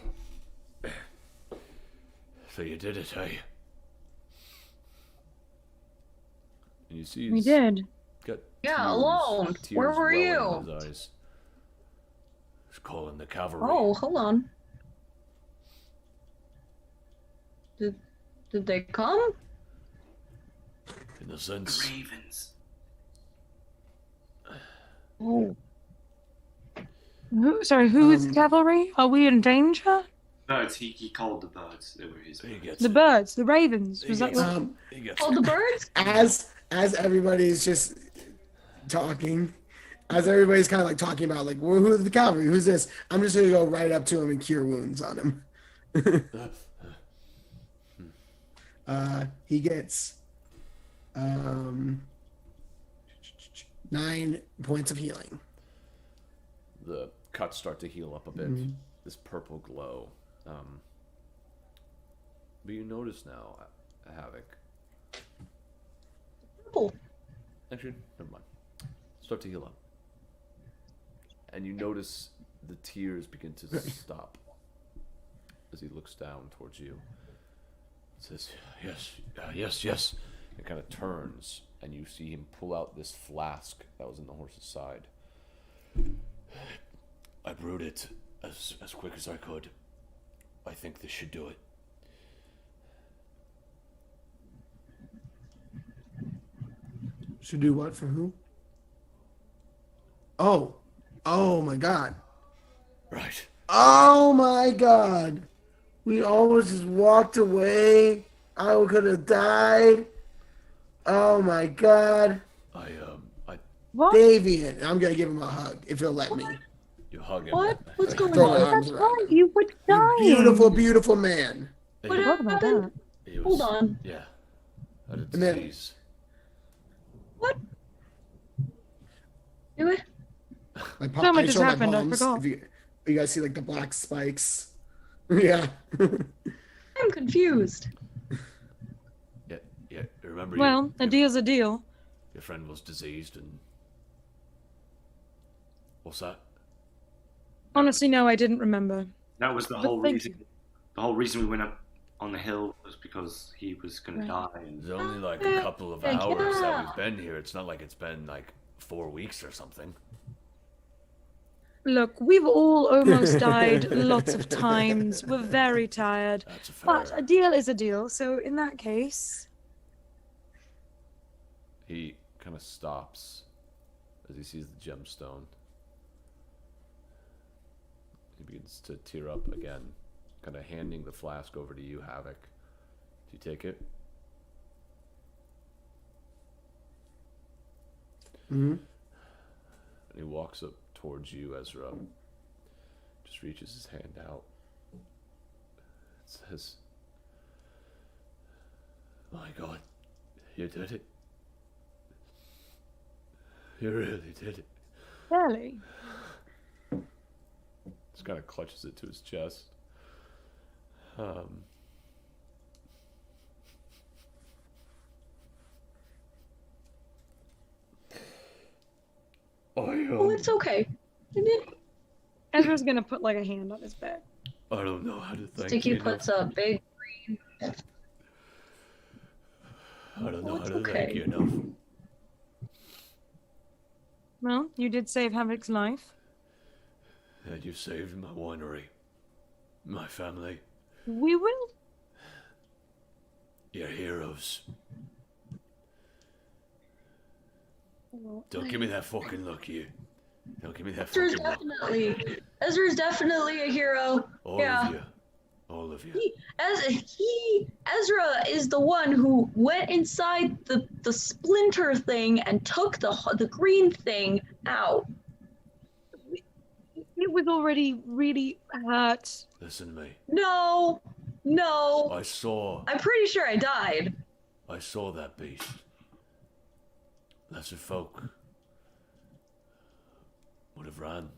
So you did it, eh? And you see We did. Got Yeah, alone. tears Where were welling you? in his eyes. He's calling the cavalry. Oh, hold on. Did they come? In a sense. The ravens. Oh. Who is cavalry? Are we in danger? Birds. He called the birds. They were his. The birds, the ravens. Was that your... Oh, the birds? As everybody's just talking, as everybody's kind of like talking about like, well, who's the cavalry? Who's this? I'm just gonna go right up to him and cure wounds on him. He gets 9 points of healing. The cuts start to heal up a bit. This purple glow. But you notice now, Havok. Purple. Actually, never mind. Start to heal up. And you notice the tears begin to stop as he looks down towards you. Says, yes. It kind of turns, and you see him pull out this flask that was in the horse's side. I brewed it as quick as I could. I think this should do it. Should do what for who? Oh my God. Right. Oh my God. We almost just walked away. I could have died. Oh my God. What? Davian. I'm gonna give him a hug if he'll let me. You hug him. What? What's going Throw my on? arms around him. You were dying. Beautiful, beautiful man. What What about happened? that? Hold on. Yeah. Had a And then- disease. What? Do it. Tell me I just show my happened, I palms. forgot. If you guys see like the black spikes. Yeah. I'm confused. Yeah. Remember Well, a deal's a deal. your friend was diseased and... What's that? Honestly, no, I didn't remember. That was the But whole thank reason. The whole reason we went up on the hill was because he was going to die. And It's only like a couple of Heck hours that yeah. we've been here. It's not like it's been like 4 weeks or something. Look, we've all almost died lots of times. We're very tired. That's a fair... But a deal is a deal, so in that case... He kind of stops as he sees the gemstone. He begins to tear up again, kind of handing the flask over to you, Havok. Do you take it? Mm-hmm. And he walks up towards you, Ezra. Just reaches his hand out. It says, "My God, you did it. You really did it." Really? Just kind of clutches it to his chest. it's okay. Ezra's gonna put like a hand on his back. I don't know how to thank Stiki you. puts a big green. I don't know how it's to okay. thank you enough. Well, you did save Havok's life. And you saved my winery. My family. We will. You're heroes. Don't give me that fucking look, you. Don't give me that Ezra's fucking look. Ezra's definitely a hero. All of you. All of you. Ezra is the one who went inside the splinter thing and took the green thing out. It was already really hurt. Listen to me. No. I'm pretty sure I died. I saw that beast. Lesser folk would have ran.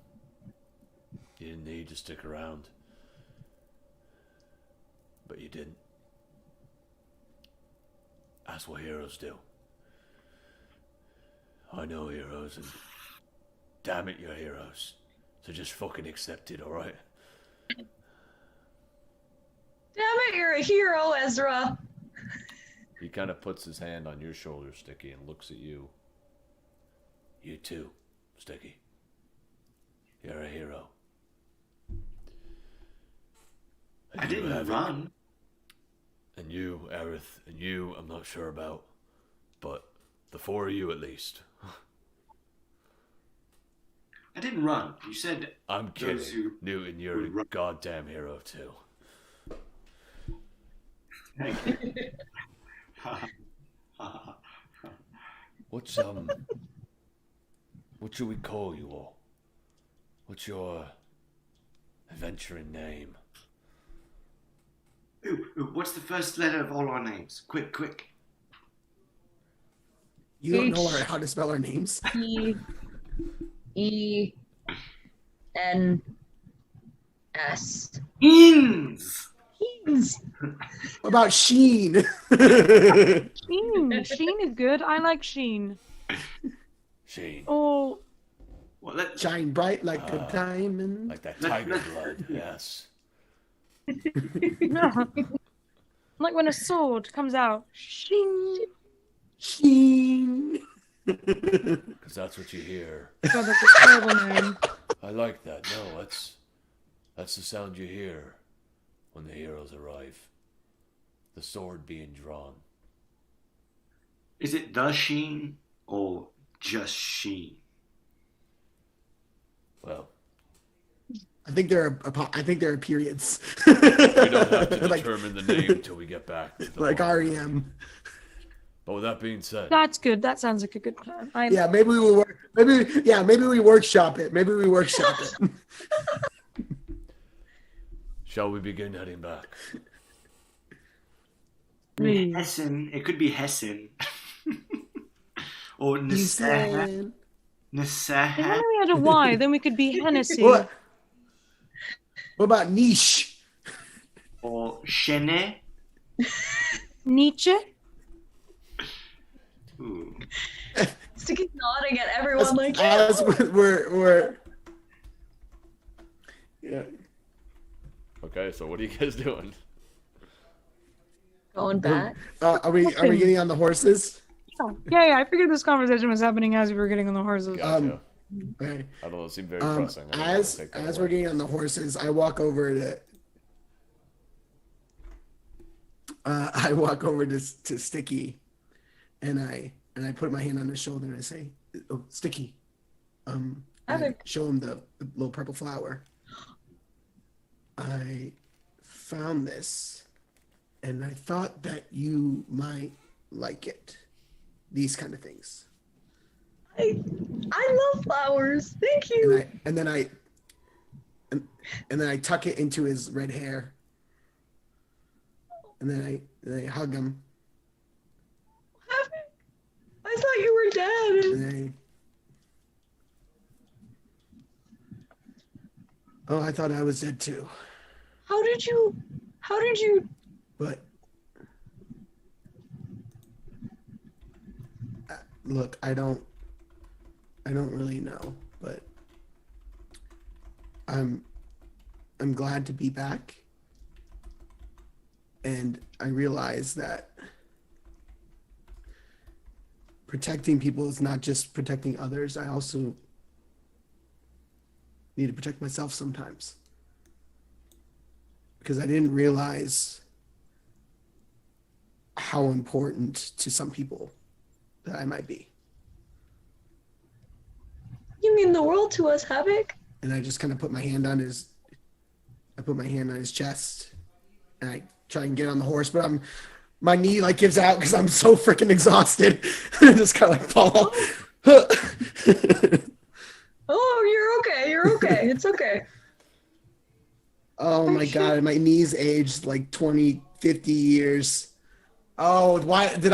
You didn't need to stick around. But you didn't. That's what heroes do. I know heroes, and damn it, you're heroes. So just fucking accept it, alright? Damn it, you're a hero, Ezra. He kind of puts his hand on your shoulder, Stiki, and looks at you. You too, Stiki. You're a hero. And I didn't Havok, run. And you, Aerith, and you, I'm not sure about. But the four of you at least. I didn't run. You said I'm those kidding. who Newton, you're a goddamn hero too. Thank you. What should we call you all? What's your adventuring name? Ooh, what's the first letter of all our names? Quick. You don't know how to spell our names? E-E-N-S. Eens! What about Sheen? Sheen is good. I like Sheen. Sheen. Oh. Well, Shine bright like a diamond. Like that tiger blood, yes. Like when a sword comes out. Sheen. Sheen. Because that's what you hear. God, that's a terrible name. I like that. No, that's the sound you hear when the heroes arrive. The sword being drawn. Is it the Sheen or just Sheen? Well, I think there are periods. we don't have to determine the name until we get back to the like bar. REM. But with that being said, That's good. That sounds like a good plan. Yeah, maybe we work. Maybe we workshop it. shall we begin heading back? Hessen. It could be Hessen. Or Nasaha. If only we had a Y, then we could be Hennessy. What about niche? Or Shene. Nietzsche? Ooh. Stiki's nodding at everyone like, as we're yeah. Okay, so what are you guys doing? going back. Are we getting on the horses? Yeah. I figured this conversation was happening as we were getting on the horses. Gotcha. Okay. I don't know, it seemed very pressing. As we're getting on the horses, I walk over to Stiki, and I put my hand on his shoulder and I say, "Oh, Stiki," I show him the little purple flower. I found this, and I thought that you might like it. These kind of things. I love flowers. Thank you. And then I tuck it into his red hair. And then I hug him. I thought you were dead. I thought I was dead too. How did you? But look, I don't really know, but I'm glad to be back. And I realize that protecting people is not just protecting others. I also need to protect myself sometimes. Because I didn't realize how important to some people that I might be. You mean the world to us, Havok? And I just kind of put my hand on his chest, and I try and get on the horse, but my knee like gives out because I'm so freaking exhausted. I just kind of like fall off. Oh, you're okay. You're okay. It's okay. Oh my God, my knees aged like 20, 50 years. Oh, why did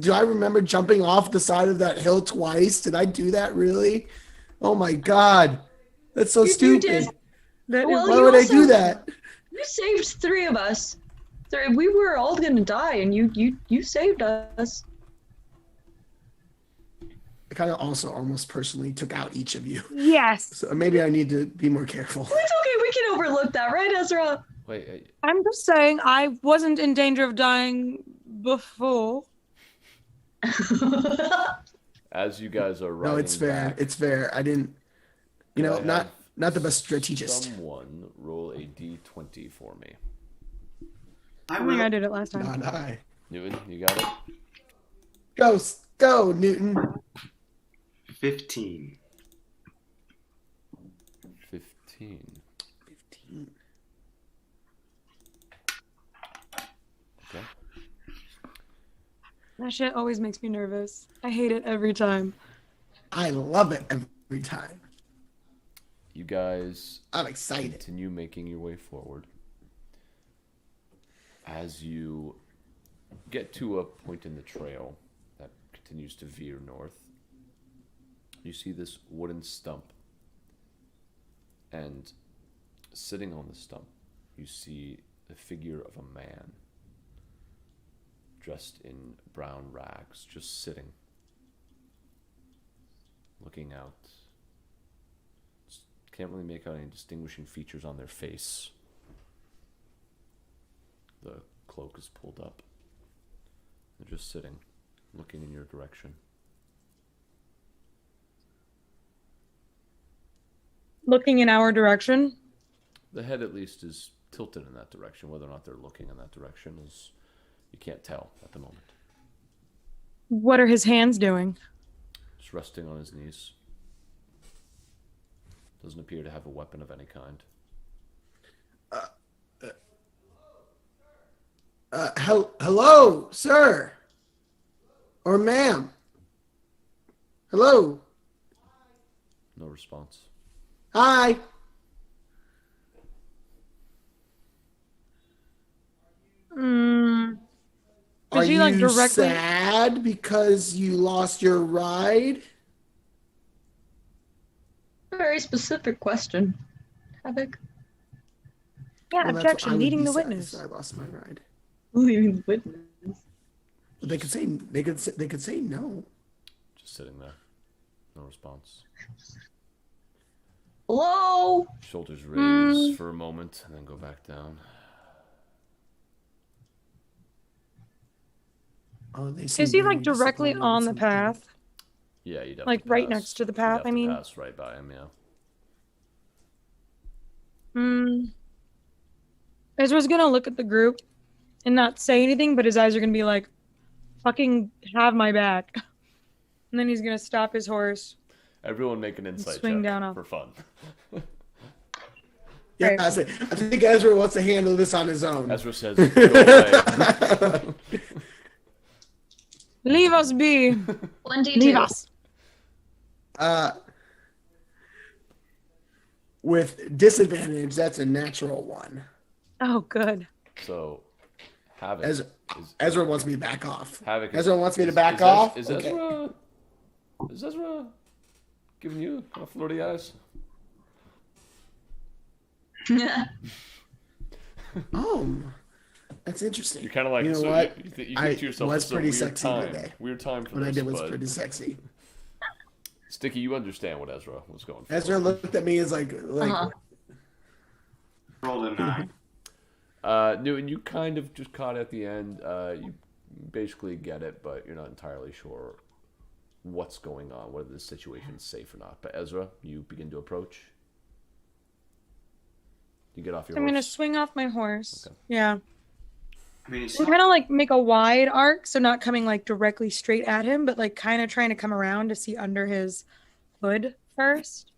do I remember jumping off the side of that hill twice? Did I do that really? Oh my God, that's so stupid. Why would I do that? You saved 3 of us. We were all gonna die, and you saved us. I kind of also almost personally took out each of you. Yes. So maybe I need to be more careful. It's okay. We can overlook that, right, Ezra? Wait. I'm just saying I wasn't in danger of dying before. As you guys are riding No, it's fair. back, It's fair. I didn't, not the best strategist. Someone roll a d20 for me. I think I did it last time. Not I. Newton, you got it? Go, Newton. 15. 15. Okay. That shit always makes me nervous. I hate it every time. I love it every time. You guys I'm excited. Continue making your way forward. As you get to a point in the trail that continues to veer north, you see this wooden stump. And sitting on the stump, you see the figure of a man dressed in brown rags, just sitting, looking out. Can't really make out any distinguishing features on their face. The cloak is pulled up. They're just sitting, looking in your direction. Looking in our direction? The head, at least, is tilted in that direction. Whether or not they're looking in that direction is, you can't tell at the moment. What are his hands doing? Just resting on his knees. Doesn't appear to have a weapon of any kind. Hello, sir. Or ma'am. Hello. No response. Hi. Are Is he you like directly sad because you lost your ride? Very specific question, Havok. Yeah, Well, objection, leading the sad witness. if I lost my ride. Leading the witness. They could say no. Just sitting there. No response. Hello? Shoulders raised for a moment and then go back down. Oh, Is he like directly on the path? Yeah, you'd have Like to right pass. next to the You'd path, have I to mean? pass right by him, yeah. Ezra's gonna look at the group and not say anything, but his eyes are gonna be like, fucking have my back. And then he's gonna stop his horse. Everyone make an insight swing check down off. for fun. Yeah, Right. I think Ezra wants to handle this on his own. Ezra says, go away. Leave us be. 1d2. Leave us. With disadvantage, that's a natural one. Oh, good. So, Havok. Ezra wants me to back off. Havok Ezra wants me to back off? Is Okay. Ezra giving you kind of flirty eyes? Oh, that's interesting. You're kind of like, you know so what? you think I to yourself, was "This is a pretty weird sexy time. today. Weird time for What I this, did was but pretty sexy. Stiki, you understand what Ezra was going for. Ezra looked at me as like, Rolled a 9. Newton, you kind of just caught at the end. You basically get it, but you're not entirely sure what's going on, whether the situation's safe or not. But Ezra, you begin to approach. You get off your I'm horse. gonna swing off my horse. Okay. Yeah. I mean, it's We're kind of like make a wide arc, so not coming like directly straight at him, but like kind of trying to come around to see under his hood first.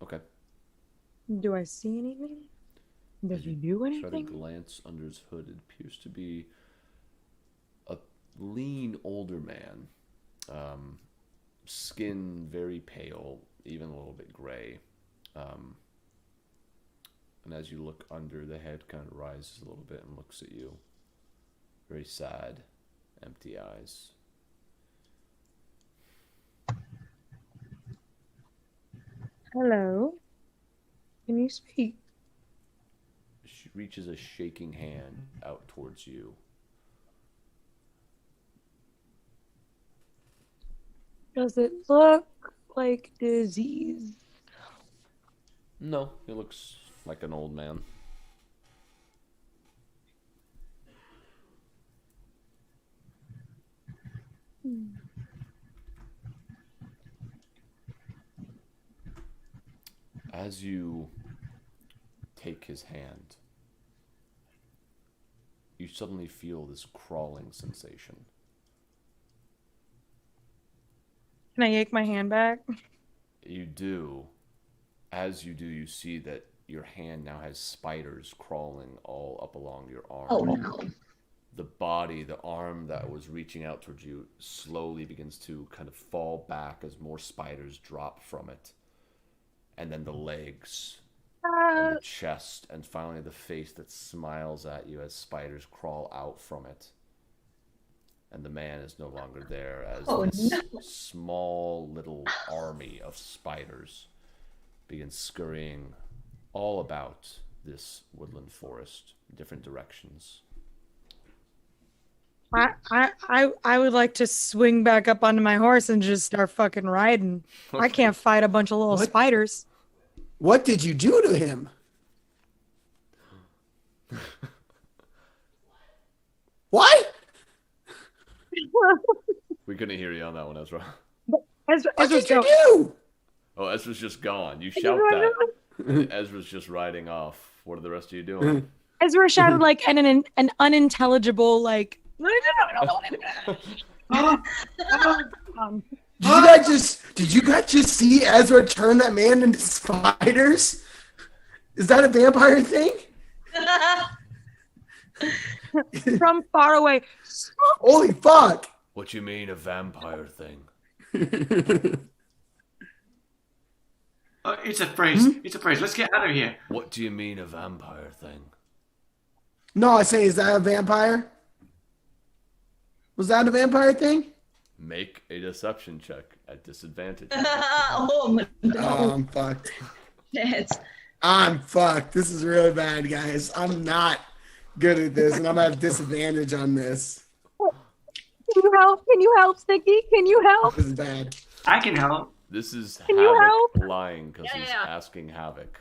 Okay. Do I see anything? Does he do Try anything? to glance under his hood. It appears to be a lean, older man. Skin very pale, even a little bit gray. And as you look under, the head kind of rises a little bit and looks at you. Very sad, empty eyes. Hello. Can you speak? She reaches a shaking hand out towards you. Does it look like disease? No, he looks like an old man. As you take his hand, you suddenly feel this crawling sensation. Can I yank my hand back? You do. As you do, you see that your hand now has spiders crawling all up along your arm. Oh no. The body, the arm that was reaching out towards you, slowly begins to kind of fall back as more spiders drop from it. And then the legs, and the chest, and finally the face that smiles at you as spiders crawl out from it. And the man is no longer there as this small little army of spiders begins scurrying all about this woodland forest, different directions. I would like to swing back up onto my horse and just start fucking riding. I can't fight a bunch of little spiders. What did you do to him? What? We couldn't hear you on that one, Ezra. What did you do? Oh, Ezra's just gone. You shout that. Ezra's just riding off. What are the rest of you doing? Ezra shouted like an unintelligible like. Did you guys just see Ezra turn that man into spiders? Is that a vampire thing? From far away. Holy fuck! What you mean, a vampire thing? It's a phrase. It's a phrase. Let's get out of here. What do you mean, a vampire thing? No, I say, is that a vampire? Was that a vampire thing? Make a deception check at disadvantage. Oh, no. Oh, I'm fucked. It's... I'm fucked. This is really bad, guys. I'm not good at this, and I'm at disadvantage on this. Can you help? Can you help, Stiki? Can you help? This is bad. I can help. This is Can you Havok lying because he's Yeah. asking Havok.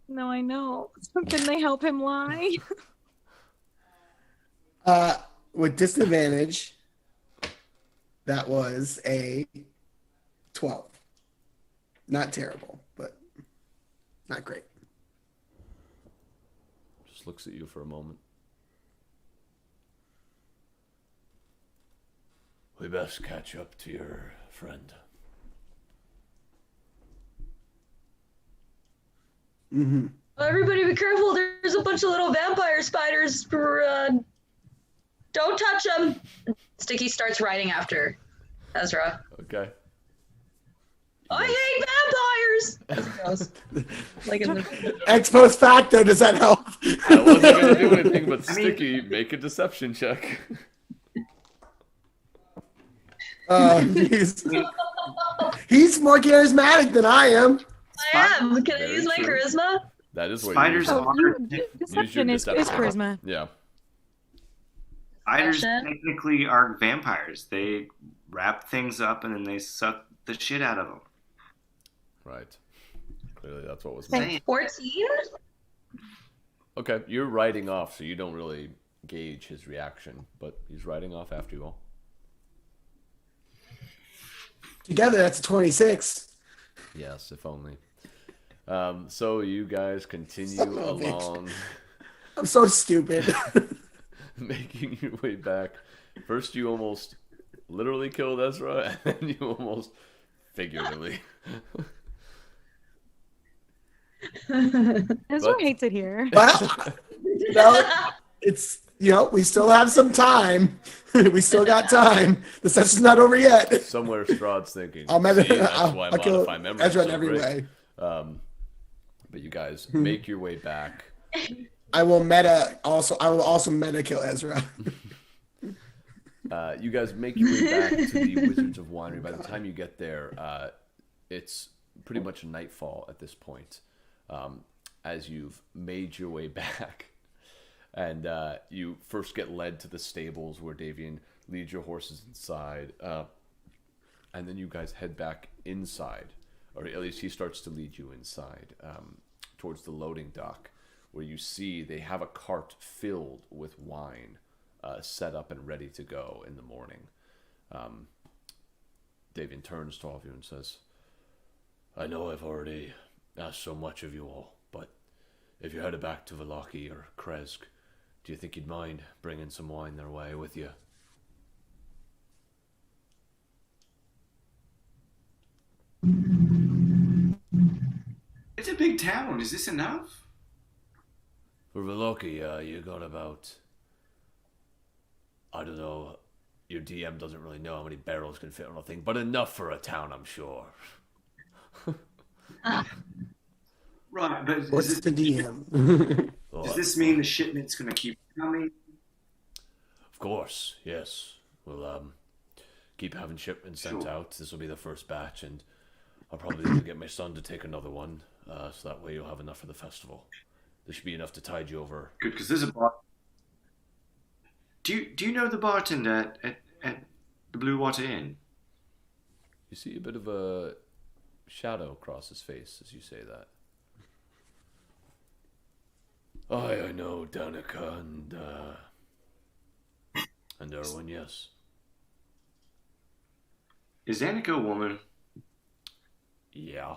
No, I know. Can they help him lie? With disadvantage, that was a 12. Not terrible, but not great. Just looks at you for a moment. We best catch up to your friend. Mm-hmm. Everybody be careful. There's a bunch of little vampire spiders. Don't touch them. Stiki starts riding after Ezra. Okay. I hate vampires! As he goes. Like in the... Ex post facto, does that help? I wasn't going to do anything but Stiki, make a deception check. He's more charismatic than I am. I am. Can I Very use my true. charisma? That is what Spiders you are. Deception is charisma. Yeah. Spiders Deception. technically are vampires. They wrap things up and then they suck the shit out of them. Right. Clearly, that's what was meant. 14? Okay, you're riding off, so you don't really gauge his reaction, but he's riding off after you all. Together, that's a 26. Yes, if only. So you guys continue along. I'm so stupid. Making your way back. First, you almost literally killed Ezra, and then you almost figuratively. Ezra hates it here. Well, it's, we still have some time. We still got time. The session's not over yet. Somewhere Strahd's thinking. I'll kill Ezra in every way. But you guys make your way back. I will also meta kill Ezra. You guys make your way back to the Wizards of Winery. By the time you get there, it's pretty much nightfall at this point. As you've made your way back, and you first get led to the stables where Davian leads your horses inside, and then you guys head back inside, or at least he starts to lead you inside, towards the loading dock, where you see they have a cart filled with wine set up and ready to go in the morning. Davian turns to all of you and says, I know I've already asked so much of you all, but if you're headed back to Vallaki or Kresk, do you think you'd mind bringing some wine their way with you? It's a big town. Is this enough? For Vallaki, you got about... I don't know, your DM doesn't really know how many barrels can fit on a thing, but enough for a town, I'm sure. Right, but what's the DM? Does this mean the shipment's going to keep coming? Of course, yes. We'll keep having shipments sent out. This will be the first batch, and I'll probably get my son to take another one, so that way you'll have enough for the festival. There should be enough to tide you over. Good, because there's a bar. Do you know the bartender at the Blue Water Inn? You see a bit of a shadow cross his face as you say that. I know Danica and Erwin, yes. Is Danica a woman? Yeah.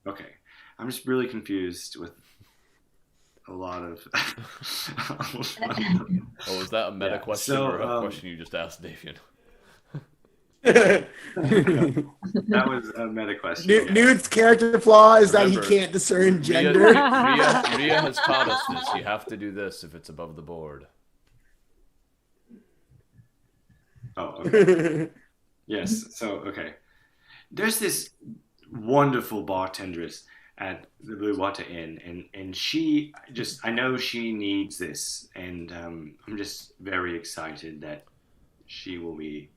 Okay. I'm just really confused with a lot of... Oh, is that a meta question or a question you just asked Davian? That was a meta question. Newt's character flaw is that he can't discern gender. Ria has taught us this. You have to do this if it's above the board. Oh, okay. Yes, so, okay. There's this wonderful bartendress at the Blue Water Inn, and she just, I know she needs this, and I'm just very excited that she will be...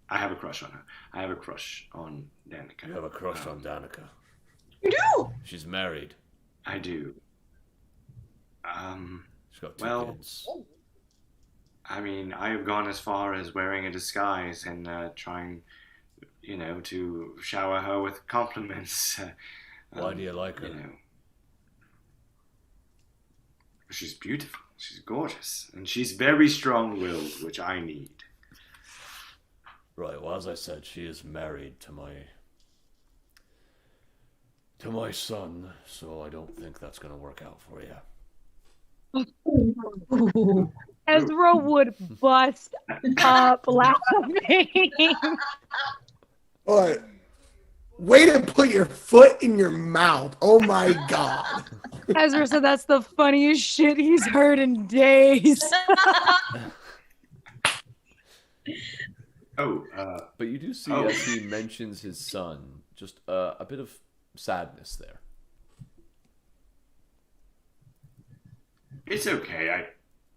I have a crush on her. I have a crush on Danica. You have a crush on Danica? You do? She's married. I do. She's got two kids. I mean, I've gone as far as wearing a disguise and trying, to shower her with compliments. Why do you like her? She's beautiful. She's gorgeous. And she's very strong-willed, which I need. Right, well, as I said, she is married to my son, so I don't think that's going to work out for you. Ezra would bust up laughing. Boy, way to put your foot in your mouth. Oh my God. Ezra said that's the funniest shit he's heard in days. But you do see as he mentions his son, just a bit of sadness there. It's okay.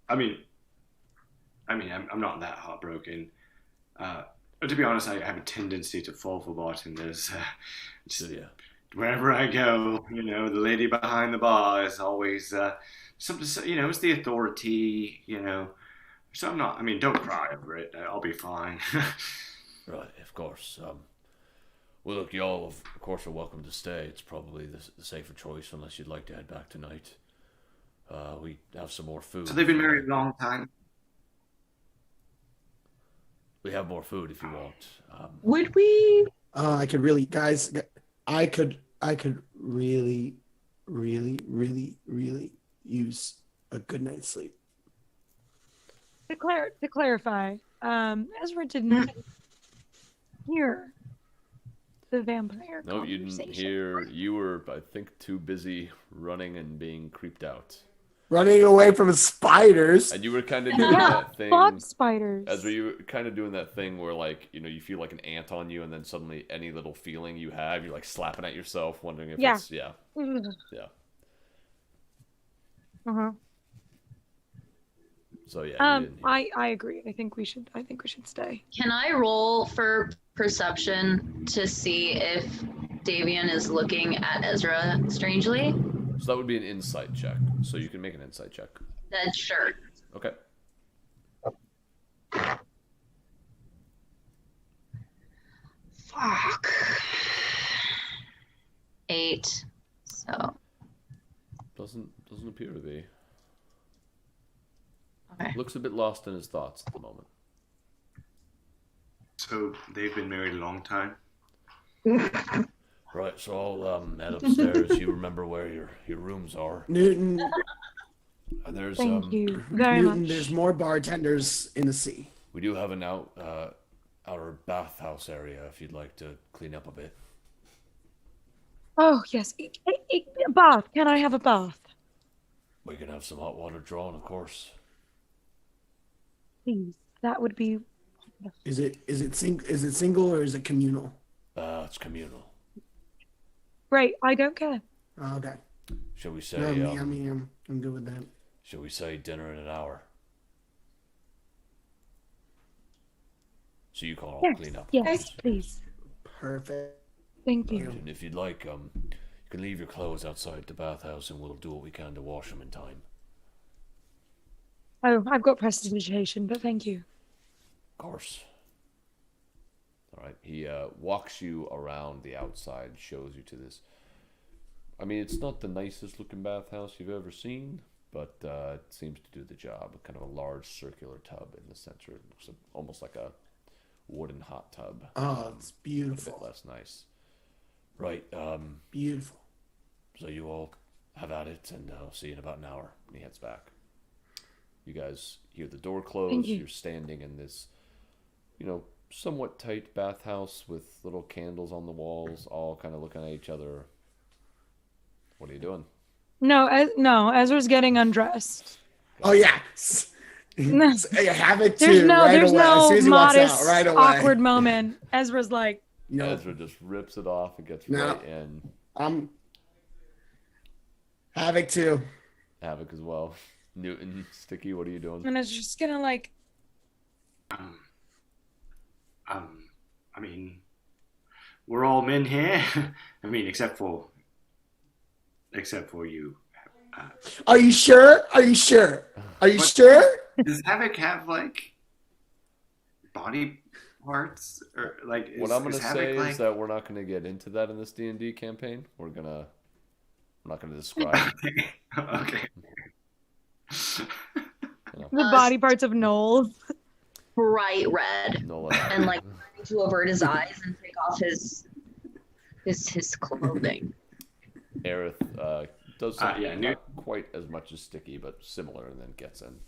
I'm not that heartbroken. To be honest, I have a tendency to fall for bartenders. Wherever I go, the lady behind the bar is always something. It's the authority. So I'm not. Don't cry over it. I'll be fine. Right, of course. Well, look, y'all, of course, are welcome to stay. It's probably the safer choice, unless you'd like to head back tonight. We have some more food. So they've been married a long time. We have more food if you want. Would we? I could really, guys. I could really, really, really, really use a good night's sleep. To clarify, Ezra didn't hear the vampire. No, you didn't hear. You were, I think, too busy running and being creeped out. Running away from spiders. And you were kind of doing that thing. Fuck spiders. Ezra, you were kind of doing that thing where, like, you know, you feel like an ant on you, and then suddenly any little feeling you have, you're like slapping at yourself, wondering if it's yeah. Uh-huh. So yeah. I agree. I think we should stay. Can I roll for perception to see if Davian is looking at Ezra strangely? So that would be an insight check. So you can make an insight check. Then sure. Okay. Fuck. 8. So. Doesn't appear to be. Okay. Looks a bit lost in his thoughts at the moment. So they've been married a long time. Right, so I'll head upstairs. You remember where your rooms are. Newton. There's Thank you very Newton, much. there's more bartenders in the sea. We do have an outer bathhouse area if you'd like to clean up a bit. Oh yes, a bath. Can I have a bath, We can have some hot water drawn, of course. please? That would be. Is it single or is it communal? It's communal. Great. I don't care. Oh, okay. Shall we say? No, I'm good with that. Shall we say dinner in an hour? So you can all clean up. Yes, please. Perfect. Thank you. And if you'd like, you can leave your clothes outside the bathhouse, and we'll do what we can to wash them in time. Oh, I've got prestidigitation, but thank you. Of course. All right. He walks you around the outside, shows you to this. I mean, it's not the nicest looking bathhouse you've ever seen, but it seems to do the job. Kind of a large circular tub in the center. It looks almost like a wooden hot tub. Oh, it's beautiful. A bit less nice. Right. Beautiful. So you all have at it, and I'll see you in about an hour. And he heads back. You guys hear the door close. Thank you. You're standing in this, somewhat tight bathhouse with little candles on the walls, all kind of looking at each other. What are you doing? No, Ezra's getting undressed. Oh yeah. Havok too. There's no away. As soon as he walks modest, out, right away. Awkward moment. Ezra's like. Ezra just rips it off and gets right in. Havok too. Havok as well. Newton, Stiki, what are you doing? And it's just gonna like. I mean, we're all men here. I mean, except for you. Are you sure? Are you sure? Are you sure? Does Havok have like body parts or like? What I'm gonna say is that we're not gonna get into that in this D&D campaign. We're not gonna describe. Okay. The body parts of Gnoll. Bright red. And like to avert his eyes and take off his clothing. Aerith does something not quite as much as Stiki, but similar, and then gets in.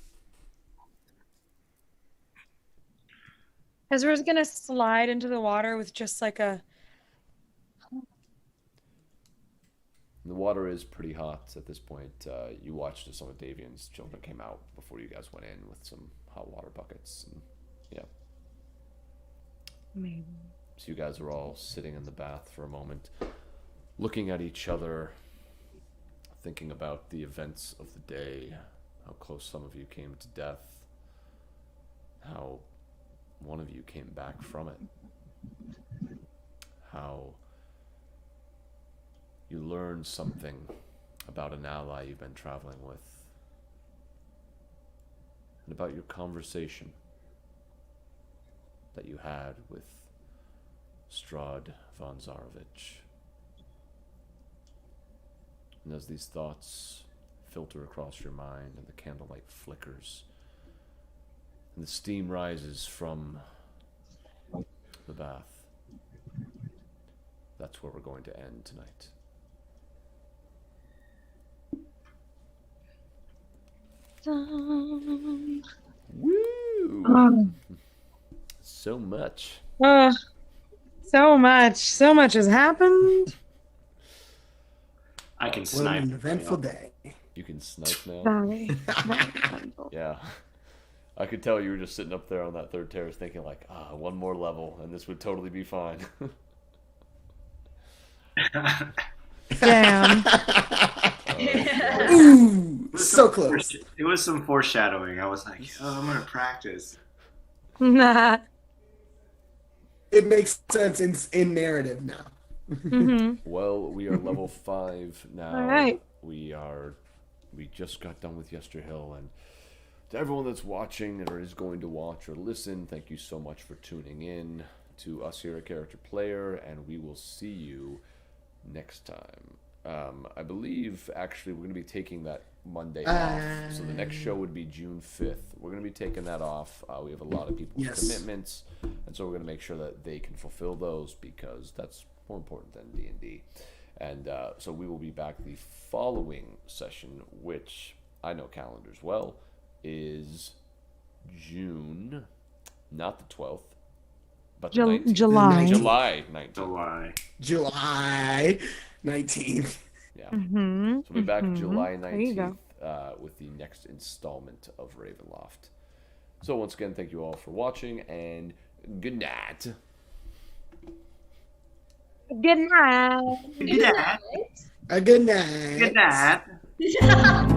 Ezra's gonna slide into the water with just like a. The water is pretty hot at this point. You watched as some of Davian's children came out before you guys went in with some hot water buckets. And, yeah. Maybe. So you guys are all sitting in the bath for a moment, looking at each other, thinking about the events of the day, how close some of you came to death, how one of you came back from it, how you learned something about an ally you've been traveling with, and about your conversation that you had with Strahd von Zarovich. And as these thoughts filter across your mind and the candlelight flickers and the steam rises from the bath, that's where we're going to end tonight. Woo! So much. So much has happened. I can What snipe. an eventful day. You can snipe now? Sorry. Yeah. I could tell you were just sitting up there on that third terrace thinking like, one more level and this would totally be fine. Damn. Ooh, so close. It was some foreshadowing. I was like, I'm going to practice. Nah. It makes sense in narrative now. Well, we are level 5 now. All right. We just got done with Yesterhill, and to everyone that's watching or is going to watch or listen, thank you so much for tuning in to us here at Character Player, and we will see you next time. I believe actually we're going to be taking that Monday off, so the next show would be June 5th. We're going to be taking that off. We have a lot of people's commitments, and so we're going to make sure that they can fulfill those because that's more important than D&D. And so we will be back the following session, which I know calendars well, is June, not the 12th, but the 19th. July. July 19th. July 19th. Yeah. Mm-hmm. So we'll be back July There you 19th go. with the next installment of Ravenloft. So once again, thank you all for watching, and good night. Good night. A good night. Good night.